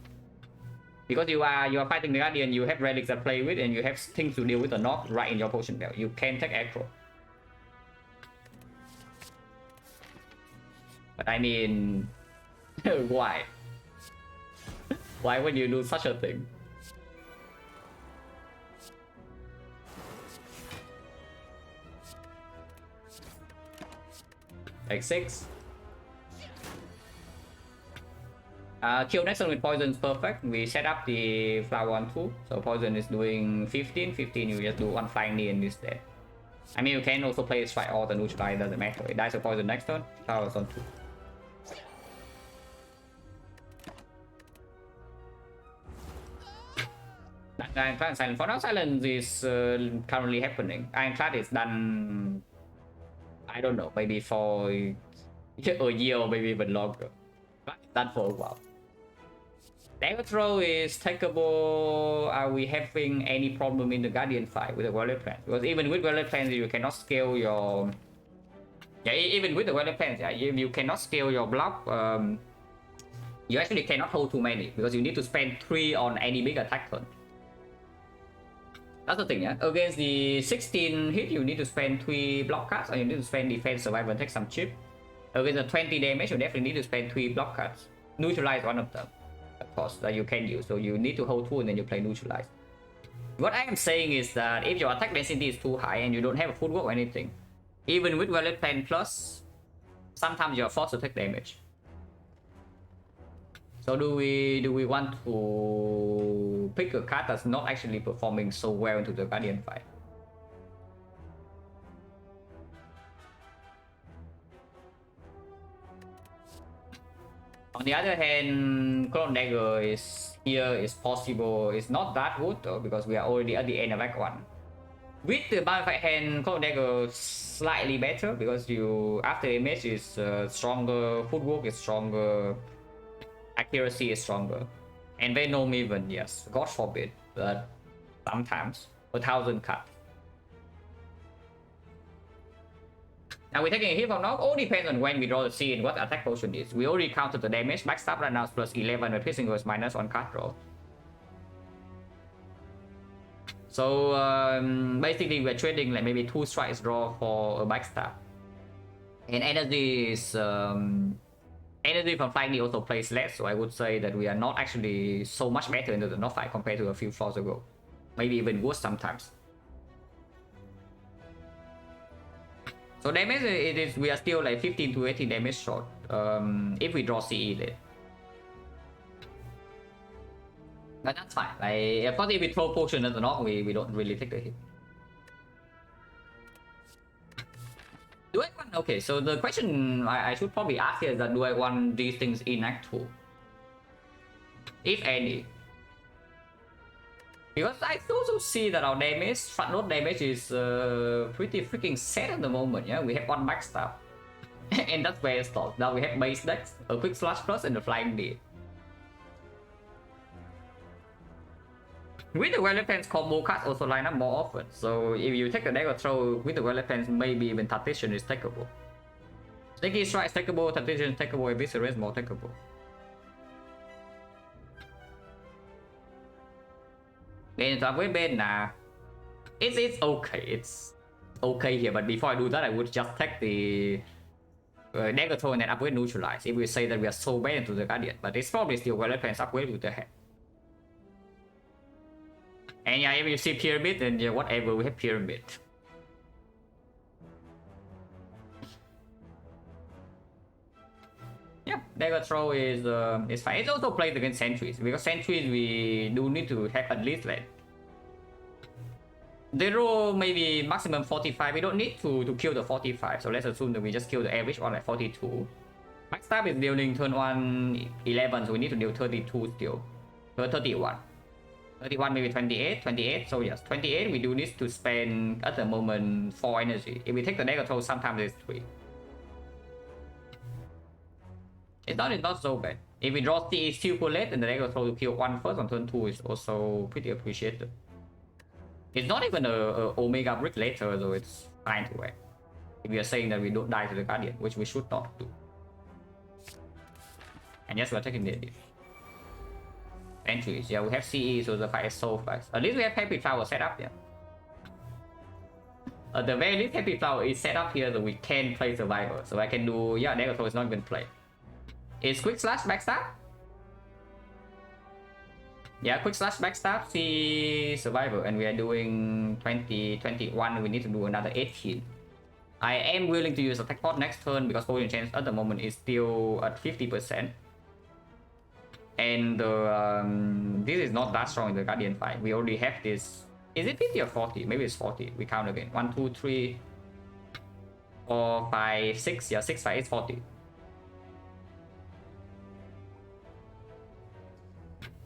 Because you are fighting the Guardian, you have relics to play with, and you have things to deal with the North right in your potion belt. You can take Acro. But I mean, why? Why would you do such a thing? Like 6. Kill next one with poison is perfect. We set up the flower on 2, so poison is doing 15. 15, you just do 1 flying knee and this dead. I mean, you can also play strike or the neutralize, doesn't matter. It dies of poison next turn, flowers on 2. Ironclad Silent. For now, Silence is currently happening. Ironclad is done, I don't know, maybe for a year or maybe even longer. But it's done for a while. Dagger Throw is takeable. Are we having any problem in the Guardian fight with the Violet Plans? Because even with Violet Plans, you cannot scale your... Yeah, even with the Violet Plans, yeah, you cannot scale your block. You actually cannot hold too many because you need to spend 3 on any big attack turn. That's the thing, yeah. Against the 16 hit, you need to spend 3 block cards, or you need to spend defense, survival, and take some chip. Against the 20 damage, you definitely need to spend 3 block cards. Neutralize one of them, of course, that you can use. So you need to hold 2 and then you play neutralize. What I am saying is that if your attack density is too high and you don't have a footwork or anything, even with Violet Plan Plus, sometimes you're forced to take damage. So do we want to pick a card that's not actually performing so well into the Guardian fight? On the other hand, Clone Dagger is possible. It's not that good though, because we are already at the end of Act 1. With the modified hand, Cloud Dagger slightly better because you after image is stronger, footwork is stronger, accuracy is stronger, and Venom even, yes, God forbid, but sometimes 1,000 cut. Now we're taking a hit from knock. All depends on when we draw the C and what attack potion is. We already counted the damage. Backstab right now is plus 11, but piercing goes minus on card draw. So basically we're trading like maybe 2 strikes draw for a backstab. And energy is energy from flying also plays less, so I would say that we are not actually so much better into the knock fight compared to a few floors ago. Maybe even worse sometimes. So damage it is we are still like 15 to 18 damage short if we draw CE late. But that's fine. Like of course if we throw potion at the knock, we don't really take the hit. Do I want okay, so the question I should probably ask here is that do I want these things in Act 2? If any. Because I also see that our damage, front load damage is pretty freaking set at the moment, yeah? We have one backstab. And that's where it stops. Now we have base decks, a quick slash plus and a flying D. With the weapons combo cards also line up more often. So if you take the dagger throw with the weapons, maybe even Tactician is takeable. Sneaky Strike is takeable, Tactician is takeable, Eviscerate is more takeable. Then to upgrade Ben, it's okay. It's okay here, but before I do that, I would just take the dagger throw and then upgrade neutralize. If we say that we are so bad into the Guardian, but it's probably still weapons upgrade with the head. And yeah, if you see pyramid, then yeah, whatever, we have pyramid. Yeah, dagger throw is fine. It also plays against sentries because sentries we do need to have at least like 0, maybe maximum 45. We don't need to kill the 45, so let's assume that we just kill the average one like 42. Backstab is dealing turn 1 11, so we need to deal 32 still. 31. 31 maybe 28, so yes, 28 we do need to spend at the moment 4 energy. If we take the dagger throw, sometimes it's 3. It's not so bad. If we draw CE super late, then the dagger throw to kill 1 first on turn 2 is also pretty appreciated. It's not even a Omega Brick later, so it's fine to wait. If we are saying that we don't die to the Guardian, which we should not do. And yes, we are taking the hit. Entries, yeah, we have CE, so the fight is so fast. At least we have Happy Flower set up, yeah. At the very least, Happy Flower is set up here so we can play Survivor. So I can do, yeah, dagger throw is not even played. Is quick slash backstab? Yeah, quick slash backstab, see Survivor, and we are doing 20, 21, we need to do another 18. I am willing to use attack pod next turn because potion chance at the moment is still at 50%. And this is not that strong in the Guardian fight. We already have this. Is it 50 or 40? Maybe it's 40. We count again. 1, 2, 3, 4, 5, 6. Yeah, 6, 5 is 40.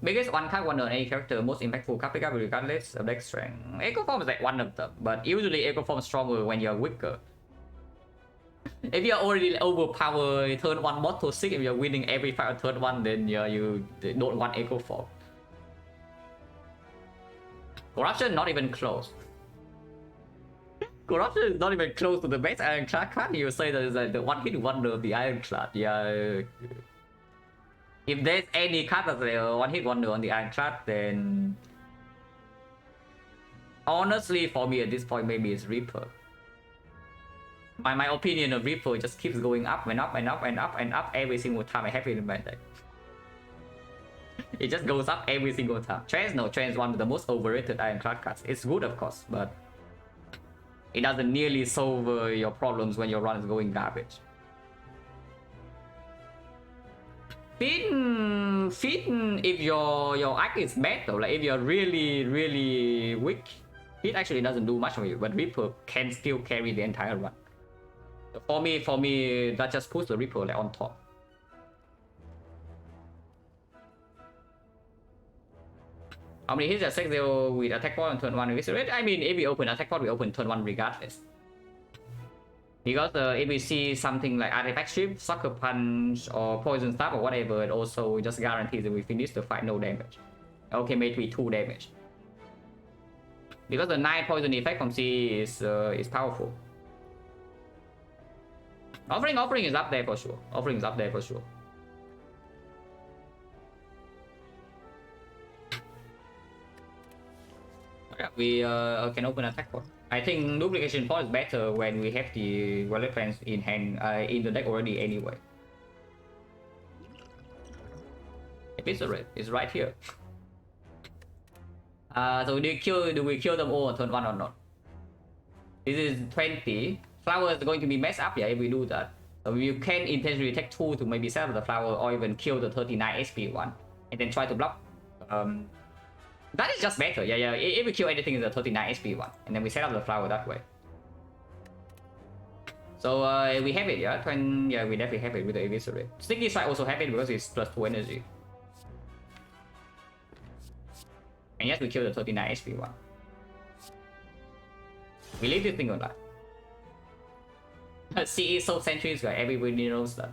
Biggest one card wonder on any character, most impactful card pickup regardless of deck strength. Echo Form is like one of them, but usually Echo Form is stronger when you're weaker. If you're already overpowered turn 1 bot to 6, if you're winning every fight on turn 1, then yeah, you don't want Echo Form. Corruption not even close. Corruption is not even close to the best Ironclad card. You say that is like the one hit wonder of the Ironclad. Yeah. If there's any card that's a one hit wonder on the Ironclad, then honestly for me at this point maybe it's Reaper. My opinion of Reaper just keeps going up and up and up and up and up every single time I have it in my deck. It just goes up every single time. Trance, no, Trance is one of the most overrated Ironclad cards. It's good of course, but it doesn't nearly solve your problems when your run is going garbage. Fit if your act is bad though, like if you're really weak, Fit actually doesn't do much for you, but Reaper can still carry the entire run. For me, that just puts the Reaper like on top. How many hits does ExecnaR with attack pod on turn 1 eviscerate? I mean, if we open attack pod, we open turn 1 regardless. Because if we see something like artifact strip, sucker punch, or poison stab or whatever, it also just guarantees that we finish the fight no damage. Okay, maybe 2 damage. Because the 9 poison effect from C is powerful. Offering is up there for sure. Offering is up there for sure. Yeah, we can open attack pod. I think duplication pod is better when we have the wallet plans in hand in the deck already anyway. Eviscerate is right here. So do we kill them all on turn 1 or not? This is 20. Flower is going to be messed up, yeah, if we do that. So you can intentionally take 2 to maybe set up the flower or even kill the 39 HP one and then try to block. That is just better, yeah. If we kill anything in the 39 HP one and then we set up the flower that way. So we have it, yeah. Yeah, we definitely have it with the Eviscerate. Sticky Strike also have it because it's +2 energy. And yes, we kill the 39 HP one. We leave this thing on that. CE so centuries, guys. Everybody knows that.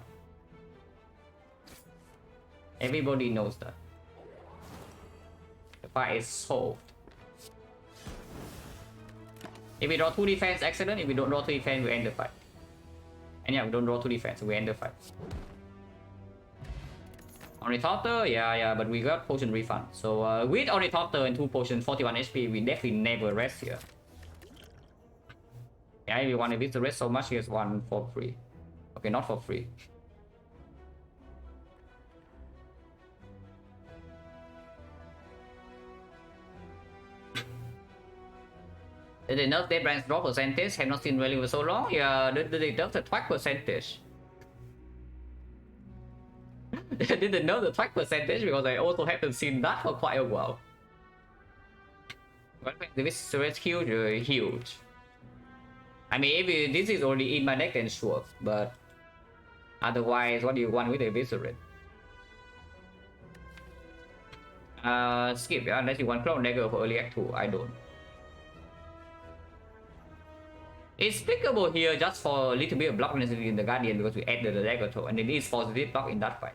Everybody knows that. The fight is solved. If we draw 2 defense, excellent. If we don't draw 2 defense, we end the fight. And yeah, we don't draw 2 defense, so we end the fight. Ornithopter, yeah, but we got potion refund. So with Ornithopter and 2 potions, 41 HP, we definitely never rest here. Yeah, if you want to beat the rest so much, here's one for free. Okay, not for free. Did they nerf dead branch draw percentage? Have not seen value for so long. Yeah, did they nerf the track percentage? Did they nerf the track percentage? Because I also haven't seen that for quite a while. This is huge, huge. I mean, if this is already in my deck, then sure. But otherwise, what do you want with the Eviscerate? Skip, yeah, unless you want Cloud Dagger for early act 2. I don't. It's pickable here just for a little bit of block necessity in the Guardian because we added the dagger to, and it is positive block in that fight.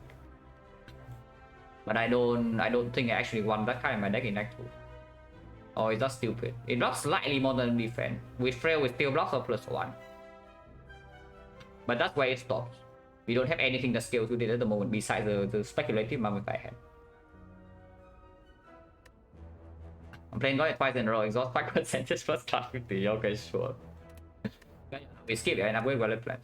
But I don't think I actually want that kind of my deck in act 2. Or is that stupid? It blocks slightly more than defense. With Frail, we still blocks a +1. But that's where it stops. We don't have anything that scales with it at the moment besides the speculative Mummify hand. I'm playing God twice in a row. Exhaust 5% first class 50. Okay, sure. We skip it and upgrade wallet plans.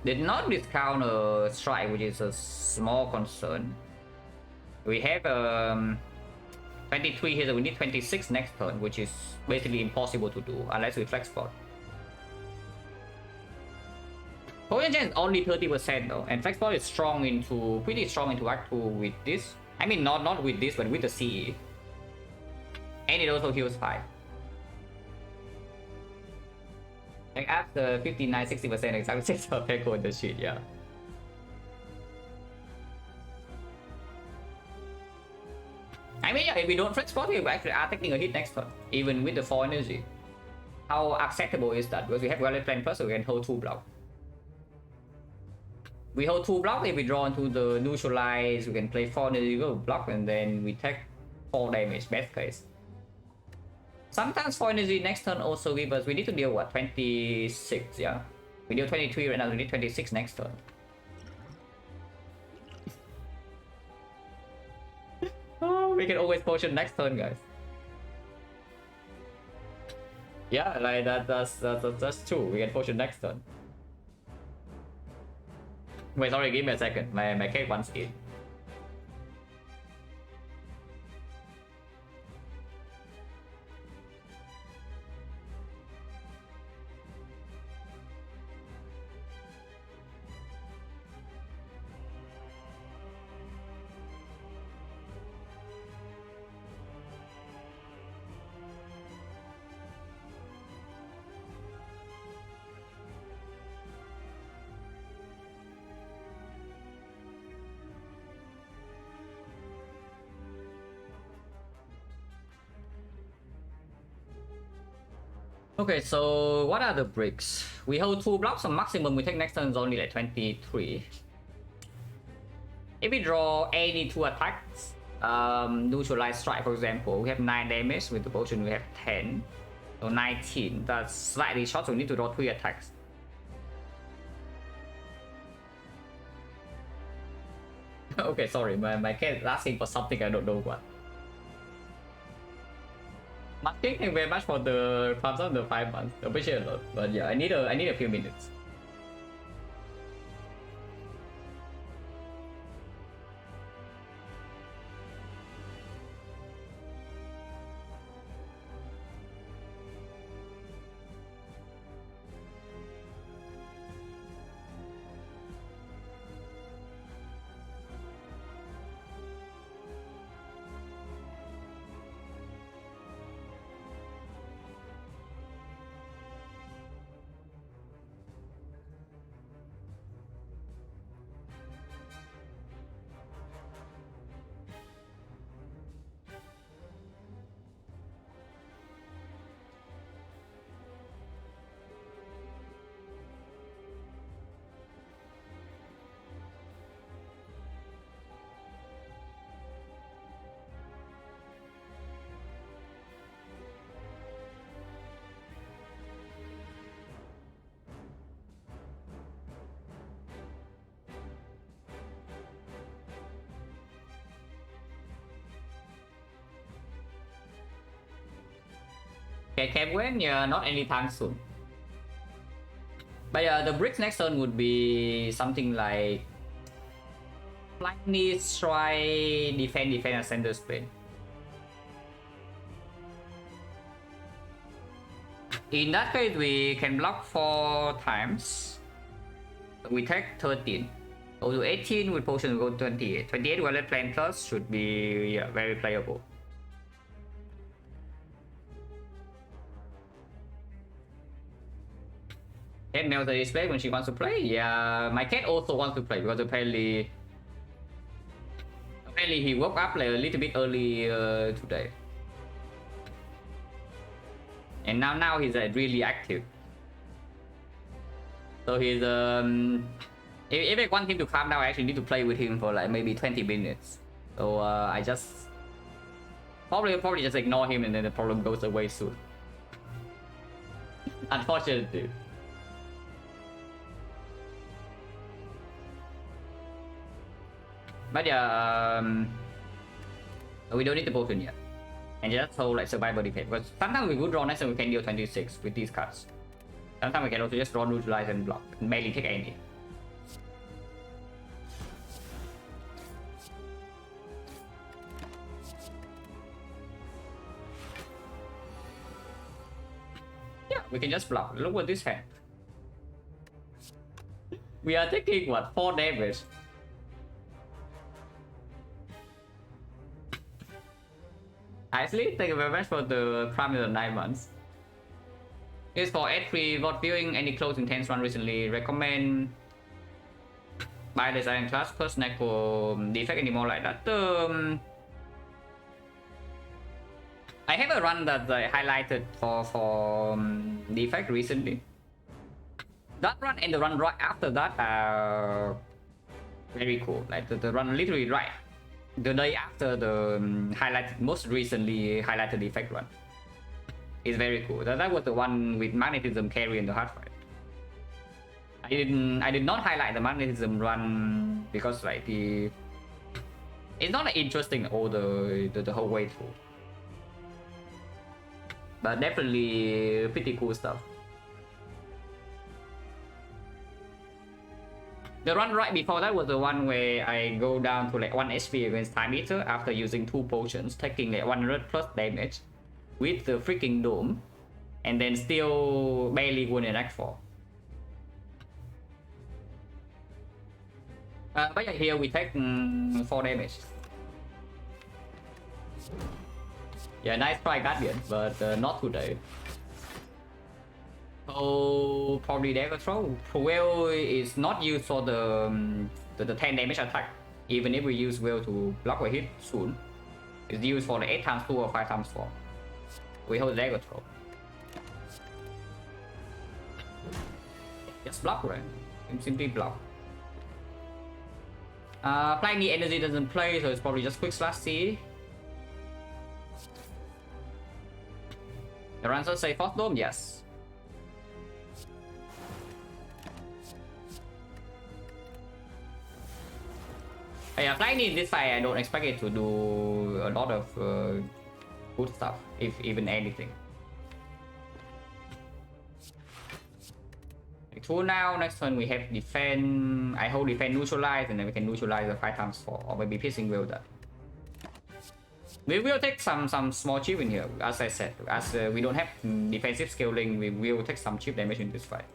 Did not discount a strike, which is a small concern. We have 23 here, so we need 26 next turn, which is basically impossible to do unless we flex spot. Poison Gen is only 30% though, and flex spot is pretty strong into Act 2 with this. I mean, not with this, but with the CE. And it also heals 5. Like after 59-60% exactly 6 of echo in the sheet, yeah. I mean, yeah, if we don't flex spot, we actually are taking a hit next turn, even with the 4 energy. How acceptable is that? Because we have Wallet Plan plus, so we can hold 2 block. We hold 2 block, if we draw into the neutralize, we can play 4 energy block, and then we take 4 damage, best case. Sometimes 4 energy next turn also give us, we need to deal what, 26, yeah? We deal 23 right now, we need 26 next turn. Oh, we can always potion next turn, guys. Yeah, like that's true, we can potion next turn. Wait, sorry, give me a second, my cake wants in. Okay, so what are the bricks? We hold 2 blocks, so maximum we take next turn is only like 23. If we draw any 2 attacks, neutralize strike for example, we have 9 damage, with the potion we have 10. So 19, that's slightly short, so we need to draw 3 attacks. Okay, sorry, my cat is asking for something I don't know what. Marking, thank you very much for the thumbs up the 5 months. Appreciate it a lot. But yeah, I need a few minutes. Okay, Kevin, yeah, not anytime soon. But yeah, the bricks next turn would be something like Lightning Strike, defend, and center sprint. In that case, we can block 4 times. We take 13. Go to 18 with potion, we go to 28. 28 Wallet Plan Plus should be, yeah, very playable. Cat melts the display when she wants to play. Yeah, my cat also wants to play because apparently he woke up like a little bit early today, and now he's really active. So he's if I want him to calm down, I actually need to play with him for like maybe 20 minutes. So I just probably just ignore him, and then the problem goes away soon. Unfortunately. But yeah, we don't need the potion yet. And just hold like survival defense. Because sometimes we would draw next and we can deal 26 with these cards. Sometimes we can also just draw neutralize and block. And barely take any. Yeah, we can just block. Look at this hand. We are taking what? 4 damage. Actually, thank you very much for the Prime in the 9 months. It's for S3 what viewing any close intense run recently. Recommend buy the Silent class plus Necro defect anymore like that. I have a run that I highlighted for defect recently. That run and the run right after that are very cool. Like the run literally right the day after the most recently highlighted effect run is very cool. That was the one with magnetism carry in the hard fight. I did not highlight the magnetism run because like it's not like interesting all the whole way through, but definitely pretty cool stuff. The run right before that was the one where I go down to like 1 HP against Time Eater after using 2 potions, taking like 100 plus damage with the freaking dome, and then still barely won an Act 4. But yeah, here we take 4 damage. Yeah, nice try Guardian, but not today. So probably Dagger Throw. Well, is not used for the 10 damage attack. Even if we use Will to block a hit soon, it's used for the 8 times 2 or 5 times 4. We hold Dagger Throw. Just block, right? Simply block. Pliny energy doesn't play, so it's probably just quick slash C. The answer say Force Dome, yes. Yeah, Pliny in this fight, I don't expect it to do a lot of good stuff, if even anything. Two now, next turn we have defend. I hold defend neutralize, and then we can neutralize the 5x4, or maybe piercing will that. We will take some small chip in here, as I said. As we don't have defensive scaling, we will take some chip damage in this fight.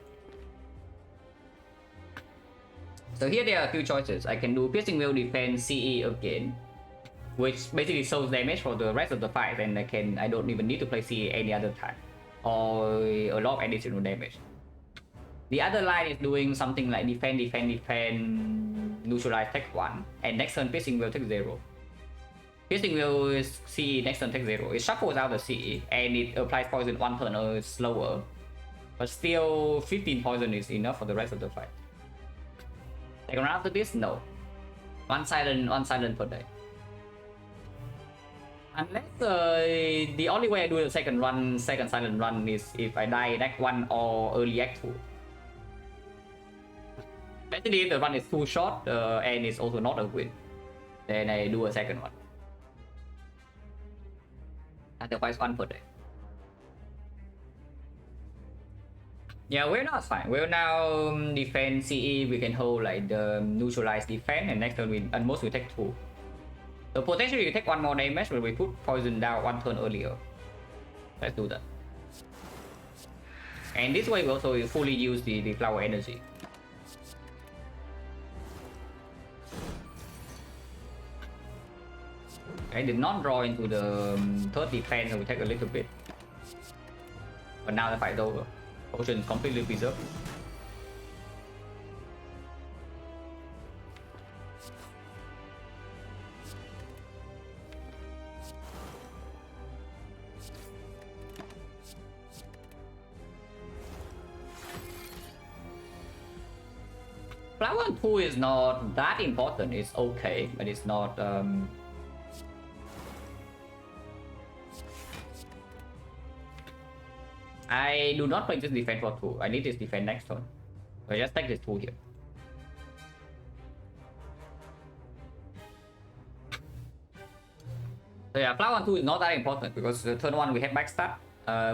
So here there are a few choices. I can do piercing will defend CE again, which basically shows damage for the rest of the fight, and I don't even need to play CE any other time, or a lot of additional damage. The other line is doing something like defend, neutralize, take 1, and next turn piercing will take 0. Piercing will is CE, next turn take 0. It shuffles out the CE, and it applies poison 1 turn slower. But still, 15 poison is enough for the rest of the fight. Second round after this, no. One silent per day. Unless the only way I do the second silent run is if I die in Act 1 or early Act 2. Especially if the run is too short and it's also not a win, then I do a second one. Otherwise, 1 per day. Yeah, we're not fine. We'll now defend CE. We can hold like the neutralize defense, and next turn we at most we take 2. So potentially we take 1 more damage when we put poison down 1 turn earlier. Let's do that. And this way we also fully use the flower energy. I did not draw into the third defense, so we take a little bit. But now the fight is over. Potion is completely preserved. Flower 2 is not that important. It's okay, but it's not I do not play this defense for 2. I need this defense next turn. So I just take this 2 here. So yeah, flower 2 is not that important because the turn 1 we have backstab.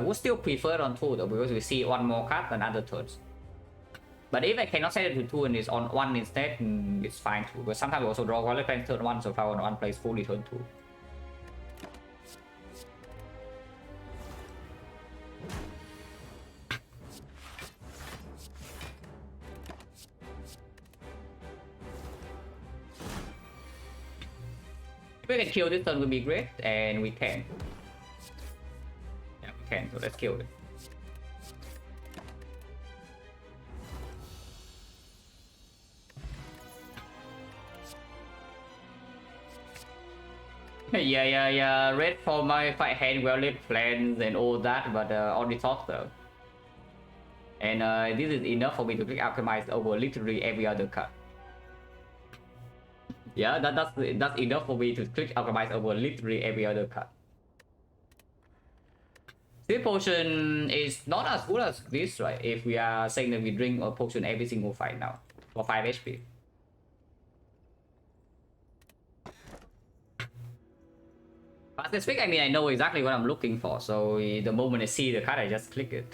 Would still prefer on 2 though, because we see 1 more card than other turns. But if I cannot set it to 2 and it's on 1 instead, it's fine too. But sometimes we also draw Wallet Plan turn 1, so flower 1 plays fully turn 2. If we can kill this turn would be great, and we can. Yeah, we can, so let's kill it. Yeah. Red for my fight hand, well-lit plans and all that, but only thought though. And this is enough for me to click Alchemize over literally every other card. Yeah, that's enough for me to click Alchemize over literally every other card. This potion is not as good as this, right? If we are saying that we drink a potion every single fight now for 5 HP. But this week, I mean, I know exactly what I'm looking for, so the moment I see the card, I just click it.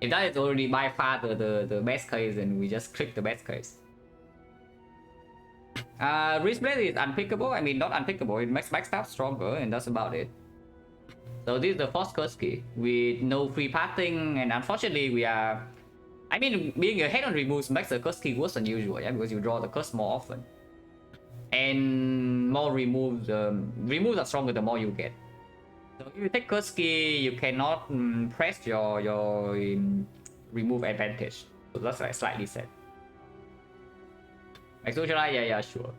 If that is already by far the best case, then we just click the best case. Wrist Blade is unpickable. I mean, not unpickable. It makes backstab stronger, and that's about it. So this is the first curse key with no free pathing, and unfortunately we are. I mean, being ahead on removes makes the curse key worse than usual, yeah, because you draw the curse more often, and more removes. Removes are stronger the more you get. So if you take curse key, you cannot press your remove advantage. So that's like slightly sad. Exotionalize, yeah, sure.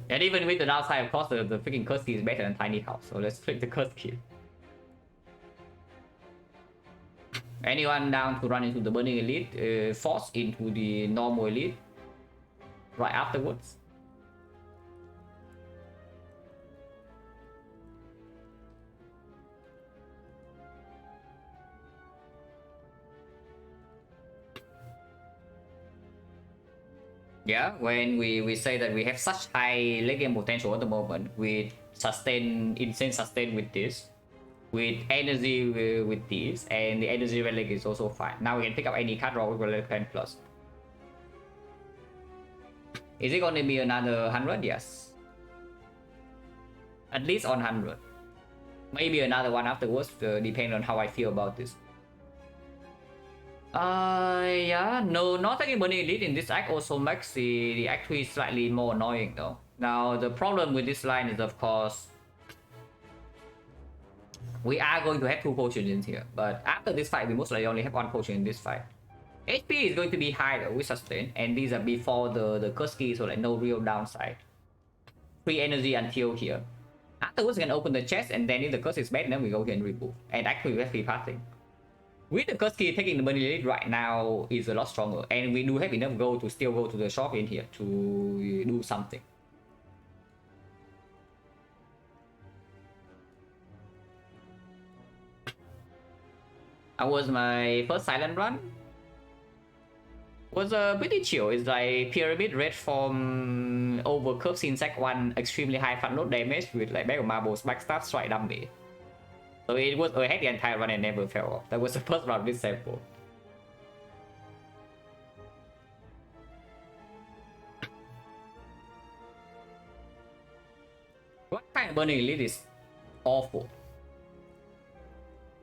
And even with the downside, of course, the freaking curse key is better than tiny house. So let's click the curse key. Anyone down to run into the burning elite, force into the normal elite right afterwards. Yeah, when we say that we have such high late game potential at the moment, with insane sustain with this, with energy with this, and the energy relic is also fine. Now we can pick up any card draw with relic pen plus. Is it going to be another 100? Yes. At least on 100. Maybe another one afterwards, depending on how I feel about this. Yeah, no, not taking burning elite in this act also makes the act 3 slightly more annoying though. Now, the problem with this line is, of course, we are going to have 2 potions in here, but after this fight, we most likely only have 1 potion in this fight. HP is going to be high though with sustain, and these are before the curse key, so like no real downside. Free energy until here. Afterwards, we can open the chest, and then if the curse is bad, then we go here and remove. And actually, we have free passing. With the curse key, taking the burning elite right now is a lot stronger, and we do have enough gold to still go to the shop in here to do something. That was my first silent run. Was pretty chill. It's like pyramid red form over curve in sec 1, extremely high front load damage with like bag of marbles, backstab, strike dummy. So it was ahead the entire run and never fell off. That was the first round with sample. What kind of burning elite is awful?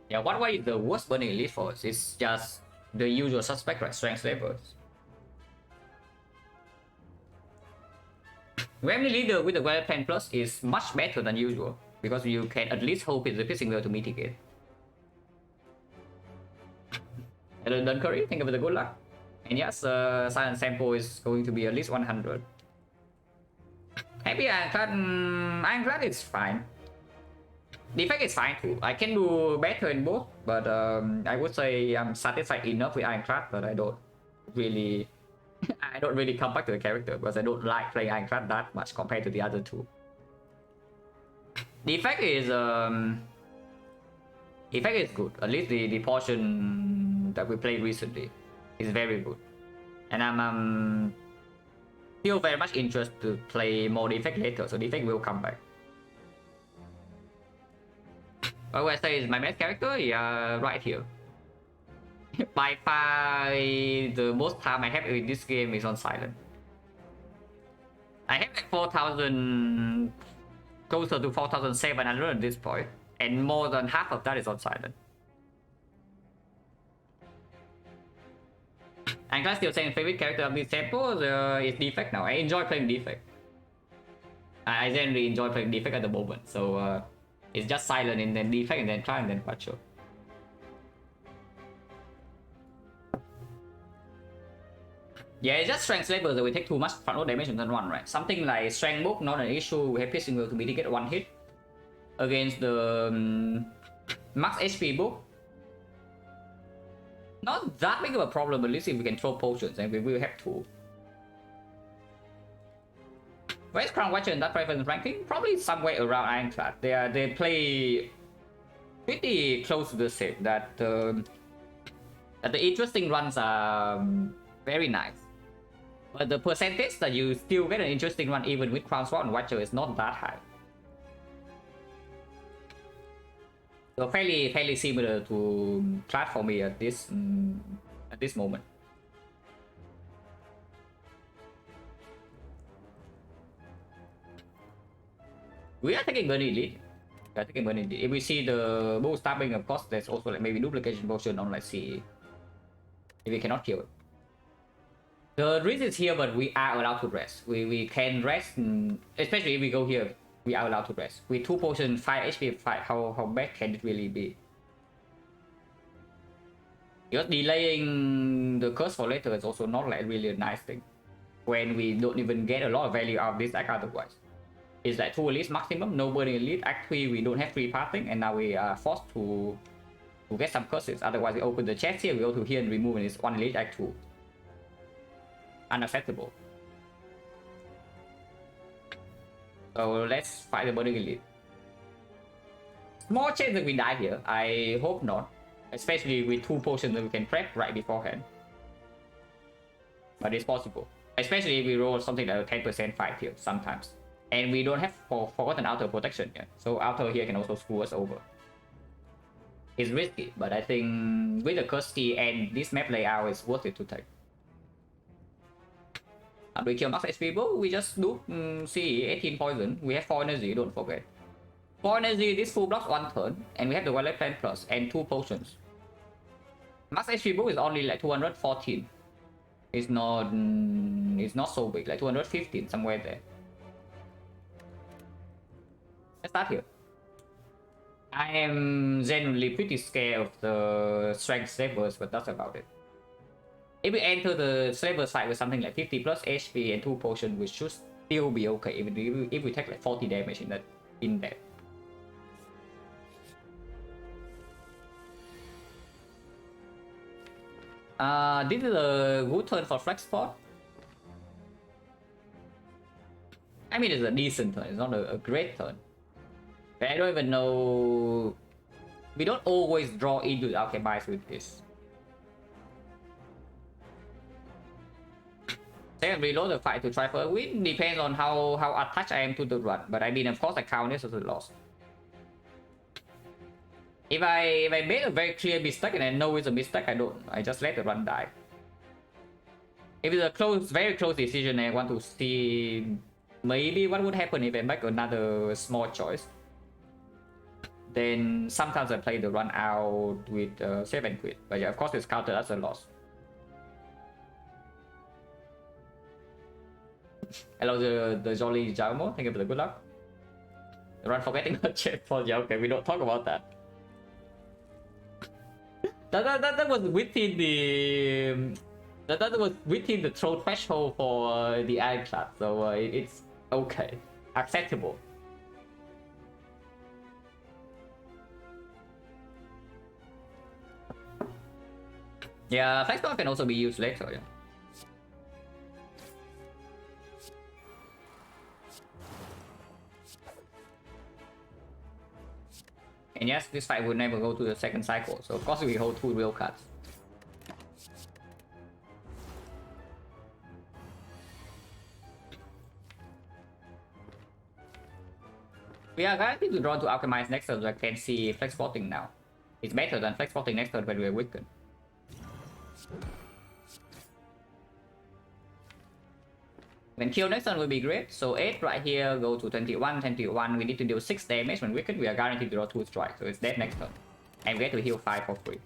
Yeah, what is the worst burning elite for us? It's just the usual suspect, right? Strength levels. Remedy leader with the Weather Pen Plus is much better than usual, because you can at least hope it's the piercing wheel to mitigate. Hello Duncurry, thank you for the good luck. And yes, silent sample is going to be at least 100. Happy Ironclad is fine. Defect is fine too. I can do better in both, but I would say I'm satisfied enough with Ironclad, but I don't really come back to the character because I don't like playing Ironclad that much compared to the other two. The effect is good. At least the portion that we played recently is very good, and I'm still very much interested to play more defect later. So defect will come back. What would I say is my best character? Yeah, right here. By far, the most time I have in this game is on silent. I have like 4,000, closer to 4,700 at this point, and more than half of that is on silent. I'm glad still saying favorite character of this sample is defect now. I enjoy playing defect. I generally enjoy playing defect at the moment, so it's just silent and then defect and then try and then Quattro. Yeah, it's just strength levels that we take too much front load damage in turn 1, right? Something like strength book, not an issue. We have piercing will to mitigate 1 hit against the max HP book. Not that big of a problem, at least if we can throw potions, and we will have to. Where's Crown Watcher in that preference ranking? Probably somewhere around Ironclad. They play pretty close to the same. That the interesting runs are very nice. But the percentage that you still get an interesting run even with Crown Sword and Watcher is not that high. So fairly similar to Clad for me at this moment. We are taking Burning Elite. We are taking Burning Elite. If we see the bull stabbing, of course, there's also like maybe duplication potion on, let's see if we cannot kill it. The risk is here, but we are allowed to rest. We can rest, especially if we go here. We are allowed to rest. With 2 potions, 5 HP, 5. How bad can it really be? Because delaying the curse for later is also not like really a nice thing, when we don't even get a lot of value out of this act otherwise. It's like 2 elites maximum, no burning elite. Act 3 we don't have free passing, and now we are forced to to get some curses. Otherwise, we open the chest here, we go to here and remove, and it's 1 elite act 2. Unacceptable. So let's fight the burning elite. Small chance that we die here. I hope not. Especially with 2 potions that we can prep right beforehand. But it's possible. Especially if we roll something like a 10% fight here sometimes. And we don't have forgotten outer protection yet. So outer here can also screw us over. It's risky, but I think with the Kirsty and this map layout is worth it to take. We kill max HP people, we just do see 18 poison. We have 4 energy, don't forget. 4 energy, this full blocks 1 turn, and we have the Violet Plant Plus and 2 potions. Max HP book is only like 214. It's not so big, like 215 somewhere there. Let's start here. I am genuinely pretty scared of the strength savers, but that's about it. If we enter the slaver side with something like 50 plus HP and 2 potions, we should still be okay if we take like 40 damage in that. This is a good turn for flex spot. I mean, it's a decent turn, it's not a great turn. But I don't even know. We don't always draw into the alchemize with this. Second, reload the fight to try for a win. Depends on how attached I am to the run. But I mean, of course, I count this as a loss. If I make a very clear mistake and I know it's a mistake, I just let the run die. If it's a very close decision, I want to see maybe what would happen if I make another small choice. Then sometimes I play the run out with 7 quid. But yeah, of course it's counted as a loss. Hello, the Jolly Jaumo. Thank you for the good luck. The run forgetting a chat for yeah, okay, we don't talk about that. That was within the that was within the troll threshold for the iron class, so it's okay, acceptable. Yeah, flex can also be used later. Yeah. And yes, this fight will never go to the second cycle, so of course we hold 2 real cards. We are guaranteed to draw to alchemize next turn, so I can see flex spotting now. It's better than flex spotting next turn when we are weakened. When kill next turn will be great. So 8 right here, go to 21, 21. We need to deal 6 damage. When weakened, we are guaranteed to draw 2 strikes. So it's dead next turn. And we get to heal 5 for free.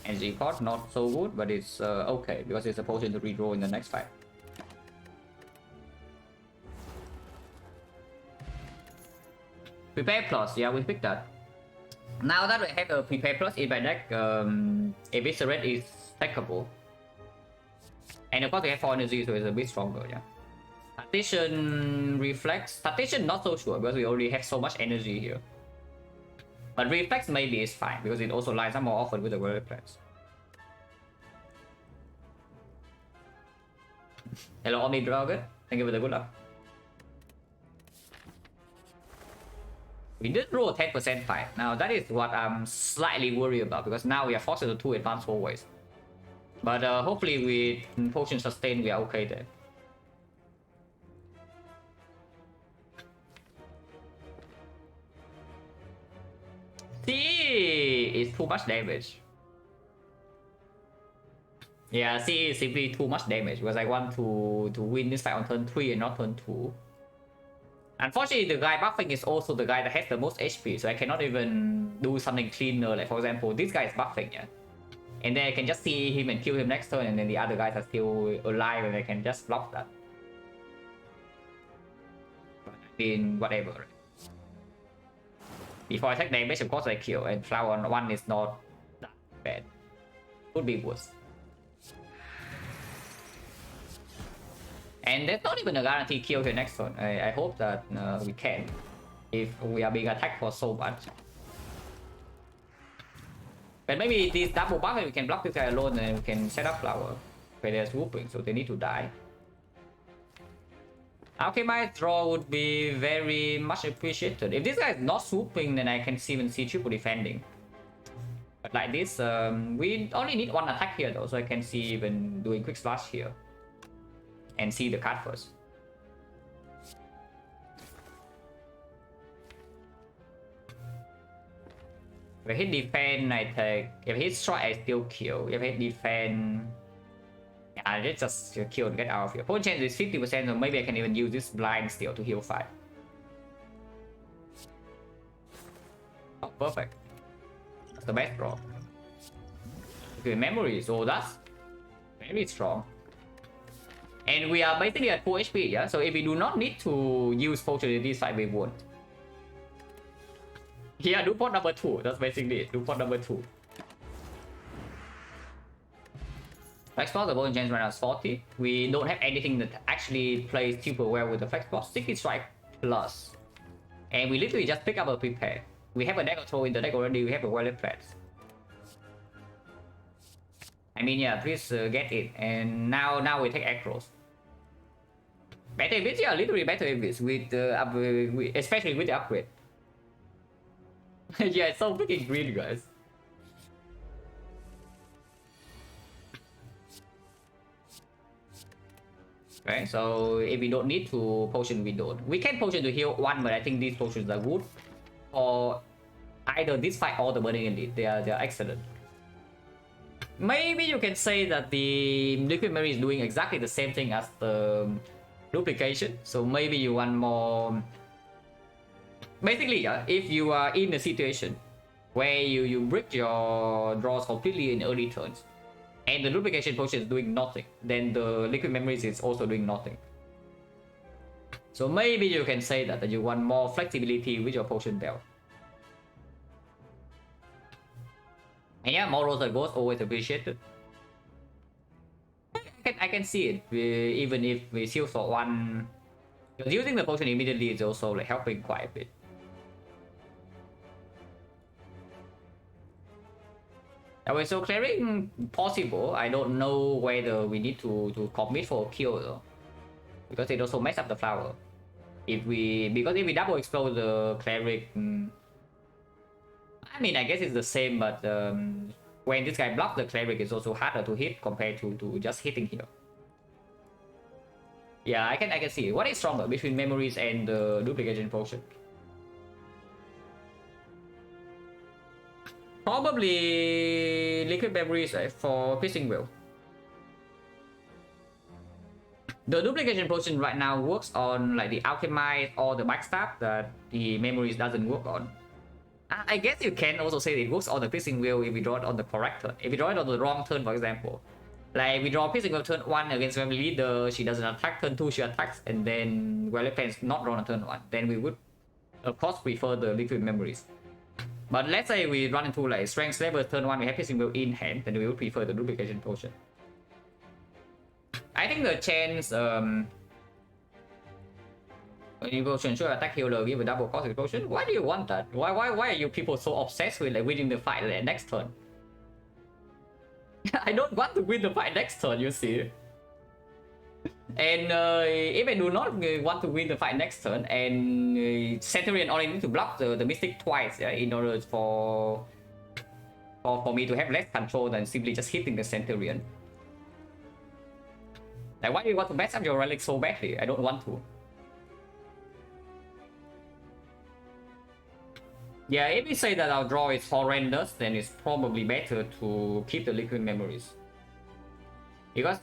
Energy cost, not so good, but it's okay, because it's a potion to redraw in the next fight. Prepare plus, yeah, we picked that. Now that we have a prepare plus in my deck, Eviscerate is stackable. And of course we have 4 energy, so it's a bit stronger, yeah. Tactician, Reflex. Tactician not so sure, because we already have so much energy here. But Reflex maybe is fine, because it also lines up more often with the Warrior Plans. Hello Omni Dragon, thank you for the good luck. We did roll a 10% fight. Now that is what I'm slightly worried about, because now we are forced to 2 advanced hallways. But hopefully with potion sustain we are okay there. C is too much damage. Yeah, C is simply too much damage, because I want to win this fight on turn 3 and not turn 2. Unfortunately, the guy buffing is also the guy that has the most HP, so I cannot even do something cleaner. Like, for example, this guy is buffing, yeah? And then I can just see him and kill him next turn, and then the other guys are still alive, and I can just block that. But I mean, whatever. Before I take damage, of course I kill, and flower on 1 is not that bad. Could be worse. And there's not even a guaranteed kill here next turn. I hope that we can. if we are being attacked for so much. But maybe this double buff we can block this guy alone and we can set up flower. Where they're swooping, so they need to die. Okay, my draw would be very much appreciated. If this guy is not swooping, then I can even see triple defending. But like this, we only need one attack here though, so I can see even doing quick slash here. And see the card first. If I hit defend, I take. If I hit strike, I still kill. If I hit defend, I just kill and get out of here. Point chance is 50%, so maybe I can even use this blind still to heal 5. Oh, perfect. That's the best draw. Okay, memory, so that's very strong. And we are basically at full HP, yeah? So if we do not need to use potion in this fight, we won't. Yeah, do pot number 2. That's basically it. Do pot number 2. Flex Force, the bone chance right now is 40. We don't have anything that actually plays super well with the Flex Force. 60 strike plus. And we literally just pick up a prepare. We have a deck control in the deck already. We have a wallet threat. I mean, yeah, please get it. And now we take acros. Better if yeah, literally better if it's with the especially with the upgrade. Yeah, it's so freaking green, guys. Okay, so if we don't need to potion, we don't. We can potion to heal 1, but I think these potions are good. Or either this fight or the Burning Elite. They are excellent. Maybe you can say that the Liquid Memory is doing exactly the same thing as the duplication. So maybe you want more. Basically, yeah, if you are in a situation where you break your draws completely in early turns, and the duplication potion is doing nothing, then the Liquid Memories is also doing nothing. So maybe you can say that you want more flexibility with your potion belt. And yeah, more rolls and goals always appreciated. I can see it, even if we seal for 1. Because using the potion immediately is also like helping quite a bit. Okay, so clearing possible. I don't know whether we need to commit for a kill though, because it also mess up the flower. Because if we double explode the cleric, I mean, I guess it's the same, but when this guy blocks the cleric, it's also harder to hit compared to just hitting here. Yeah, I can see what is stronger between memories and the duplication potion. Probably Liquid Memories for Piercing Will. The duplication potion right now works on like the Alchemite or the Backstab that the Memories doesn't work on. I guess you can also say it works on the Piercing Will if we draw it on the correct turn. If we draw it on the wrong turn, for example. Like we draw Piercing Will turn 1 against Family Leader, she doesn't attack, turn 2 she attacks, and then Weapons not drawn on turn 1. Then we would of course prefer the Liquid Memories. But let's say we run into like Strength Slaver turn 1, we have Piercing Will in hand, then we would prefer the duplication potion. I think the chance potion should attack healer give a double cost explosion. Why do you want that? Why are you people so obsessed with like winning the fight like, next turn? I don't want to win the fight next turn, you see. And if I do not want to win the fight next turn, and Centurion only need to block the Mystic twice, yeah, in order for me to have less control than simply just hitting the Centurion. Like, why do you want to mess up your relic so badly? I don't want to. Yeah, if we say that our draw is horrendous, then it's probably better to keep the Liquid Memories. Because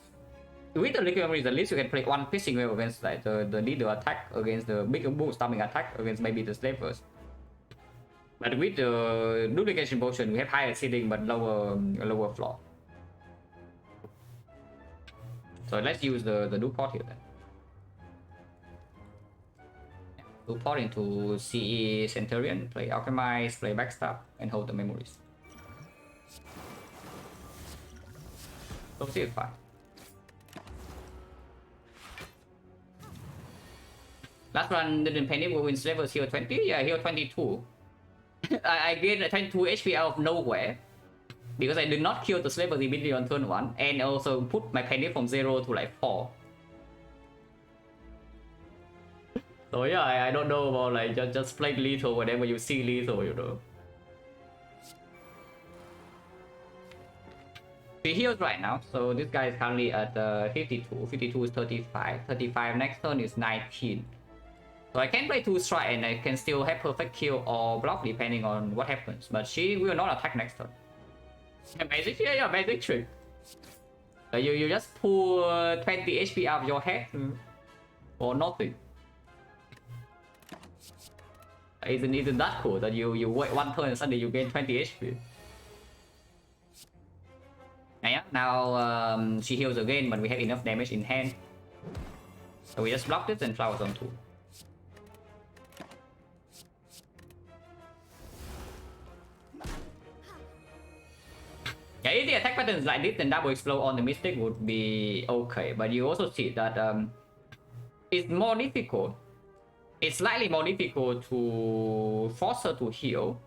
with the Liquid Memories, at least you can play one Piercing Wave against like the leader attack, against the bigger boom stabbing attack, against maybe the slavers. But with the duplication potion, we have higher ceiling but lower floor. So let's use the Duport here then. Duport into CE Centurion, play Alchemize, play Backstab, and hold the Memories. So see it's fine. Last run didn't panic when win levels heal 20. Yeah, heal 22. I gained a 22 HP out of nowhere because I did not kill the Slaver immediately on turn 1 and also put my panic from 0 to like 4. So yeah, I don't know about like just play lethal whenever you see lethal, you know. He heals right now, so this guy is currently at 52. 52 is 35. 35 next turn is 19. So I can play 2 strike and I can still have perfect kill or block depending on what happens. But she will not attack next turn. Basic, yeah, basic trick. You just pull 20 HP out of your head for nothing. Isn't that cool that you wait 1 turn and suddenly you gain 20 HP? And yeah, now she heals again, but we have enough damage in hand. So we just block this and flowers on 2. Yeah, if the attack patterns like this, then double explode on the Mystic would be okay. But you also see that it's more difficult. It's slightly more difficult to force her to heal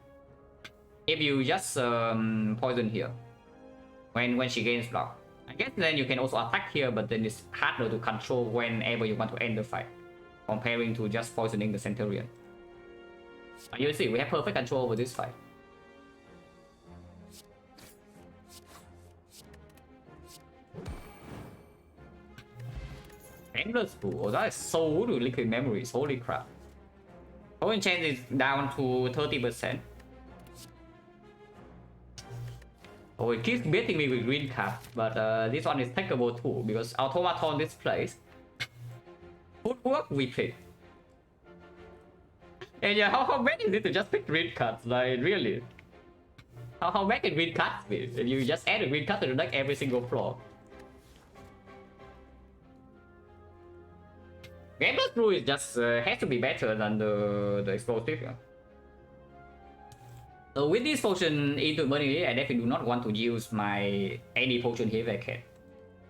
if you just poison here when she gains block. I guess then you can also attack here, but then it's harder to control whenever you want to end the fight, comparing to just poisoning the Centurion. But you see, we have perfect control over this fight. Endless pool. Oh, that is so good with liquid memories. Holy crap. Poison chance is down to 30%. Oh, it keeps beating me with green card, but this one is takeable too because automaton displays. Footwork we pick. And yeah, how bad is it to just pick green cards? Like really? How bad can green cards be? If you just add a green card to the deck every single floor. Gameless Brew is just has to be better than the explosive. Yeah. So with this potion into money, I definitely do not want to use my any potion here if I can.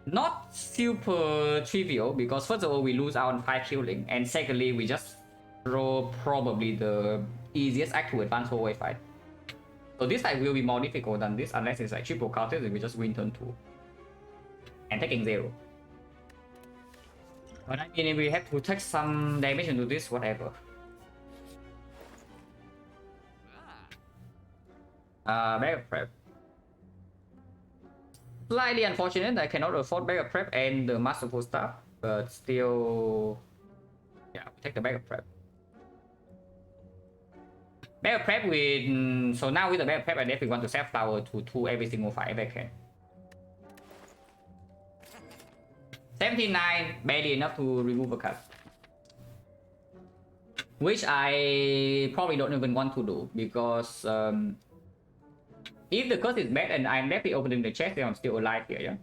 Not super trivial because first of all we lose out on 5 healing, and secondly we just throw probably the easiest act to advance whole fight. So this fight will be more difficult than this unless it's like triple counters and we just win turn 2 and taking 0. But I mean, if we have to take some damage into this, whatever. Bag prep. Slightly unfortunate, I cannot afford bag prep and the masterful staff, but still, yeah, we'll take the bag prep. Bag prep with so now with the bag prep, I definitely want to set flower to 2 every single fight if I can. 79, barely enough to remove a card. Which I probably don't even want to do because if the curse is bad and I'm definitely opening the chest and I'm still alive here, yeah?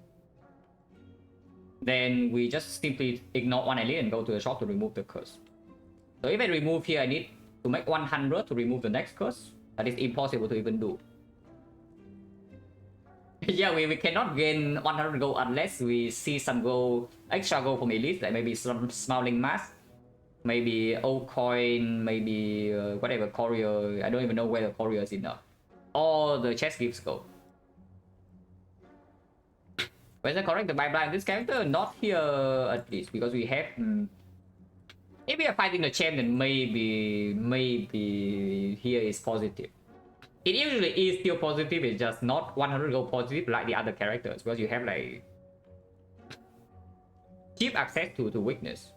Then we just simply ignore 1 elite and go to the shop to remove the curse. So if I remove here, I need to make 100 to remove the next curse. That is impossible to even do. Yeah, we cannot gain 100 gold unless we see some gold, extra gold from elite, like maybe some smiling mask, maybe old coin, maybe whatever, courier. I don't even know whether courier is enough. Or the chest gives gold. Was I correct? The pipeline this character not here at least because we have. If we are fighting the champ, then maybe here is positive. It usually is still positive, it's just not 100 gold positive like the other characters because you have like cheap access to weakness.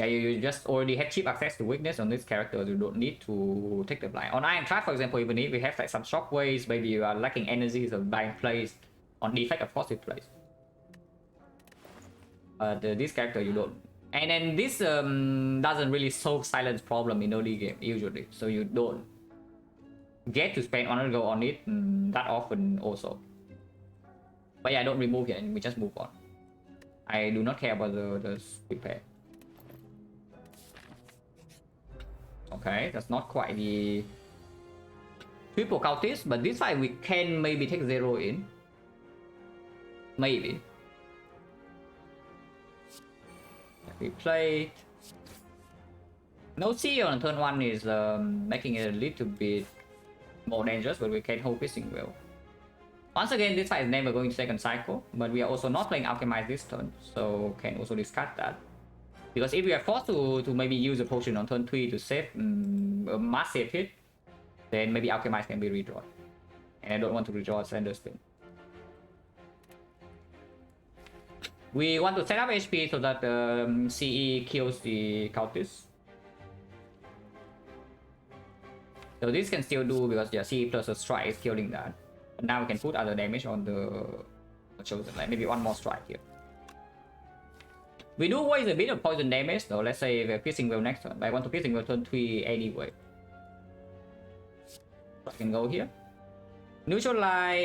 Yeah, you just already have cheap access to weakness on this character, you don't need to take the blind. On Iron Trap, for example, even if we have like some shockwaves, maybe you are lacking energy, so blind plays. On defect, of course, it plays. But this character you don't. And then this doesn't really solve silence problem in early game usually, so you don't get to spend 100 gold on it that often also. But yeah, don't remove it and we just move on. I do not care about the repair. Okay, that's not quite the triple cultist, but this fight we can maybe take 0 in. Maybe. We played. No C on turn 1 is making it a little bit more dangerous, but we can hold Piercing Will. Once again, this fight is never going to second cycle, but we are also not playing Alchemize this turn, so can also discard that. Because if we are forced to maybe use a potion on turn 3 to save a massive hit, then maybe Alchemize can be redrawn. And I don't want to redraw Sanderspin. We want to set up HP so that CE kills the cultist. So this can still do because yeah, CE plus a strike is killing that. But now we can put other damage on the chosen, like maybe one more strike here. We do waste a bit of poison damage though. Let's say we're piercing well next turn. But I want to piercing well turn 3 anyway. So I can go here. Neutralize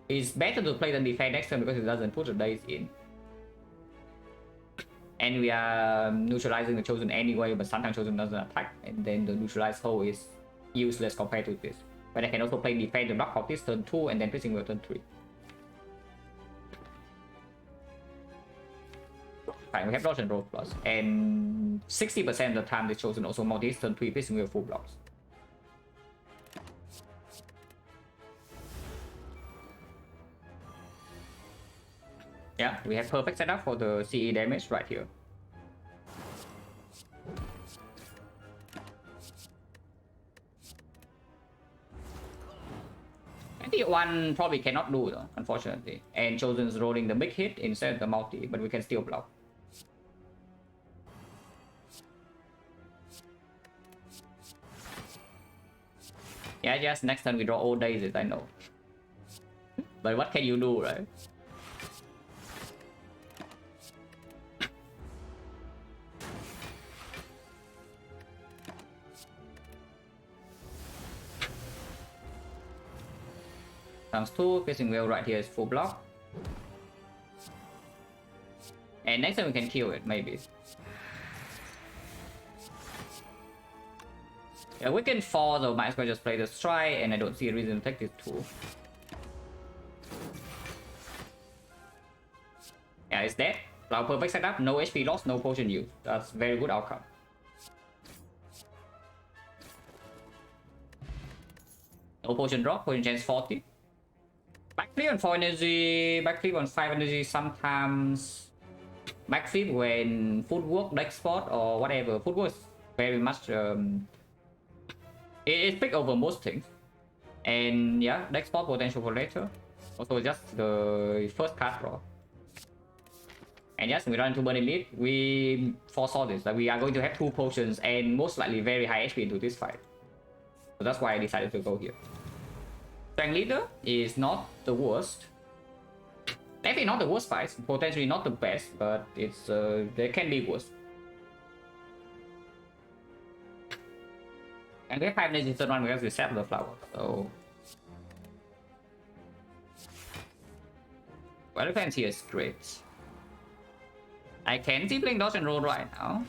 is better to play than defend next turn because it doesn't put the dice in. And we are neutralizing the chosen anyway, but sometimes chosen doesn't attack, and then the neutralized hole is useless compared to this. But I can also play defend the block of this turn 2 and then piercing well turn 3. Fine, we have dodge and roll plus, and 60% of the time the chosen also multi turn 3 piercing well full blocks. Yeah, we have perfect setup for the CE damage right here. I think one probably cannot do though, unfortunately. And Chosen's rolling the big hit instead of the multi, but we can still block. Yeah, just next turn we draw all daisies, I know. But what can you do, right? Times 2, piercing well right here is full block. And next time we can kill it, maybe. Yeah, we can fall, so might as well just play the strike, and I don't see a reason to take this 2. Yeah, it's dead. Our perfect setup, no HP loss, no potion use. That's very good outcome. No potion drop, potion chance 40. Backflip on 4 energy, backflip on 5 energy, sometimes backflip when footwork, deck spot or whatever. Footwork is very much it's pick over most things. And yeah, deck spot potential for later. Also just the first card draw. And yes, we run into Burning Lead, we foresaw this, that we are going to have 2 potions and most likely very high HP into this fight. So that's why I decided to go here. Strength Leader is not the worst. Definitely not the worst fight, potentially not the best, but it's there can be worse. And we have 5 energy turn 1 because we set the flower, so... Well, defense here is great. I can see playing dodge and roll right now.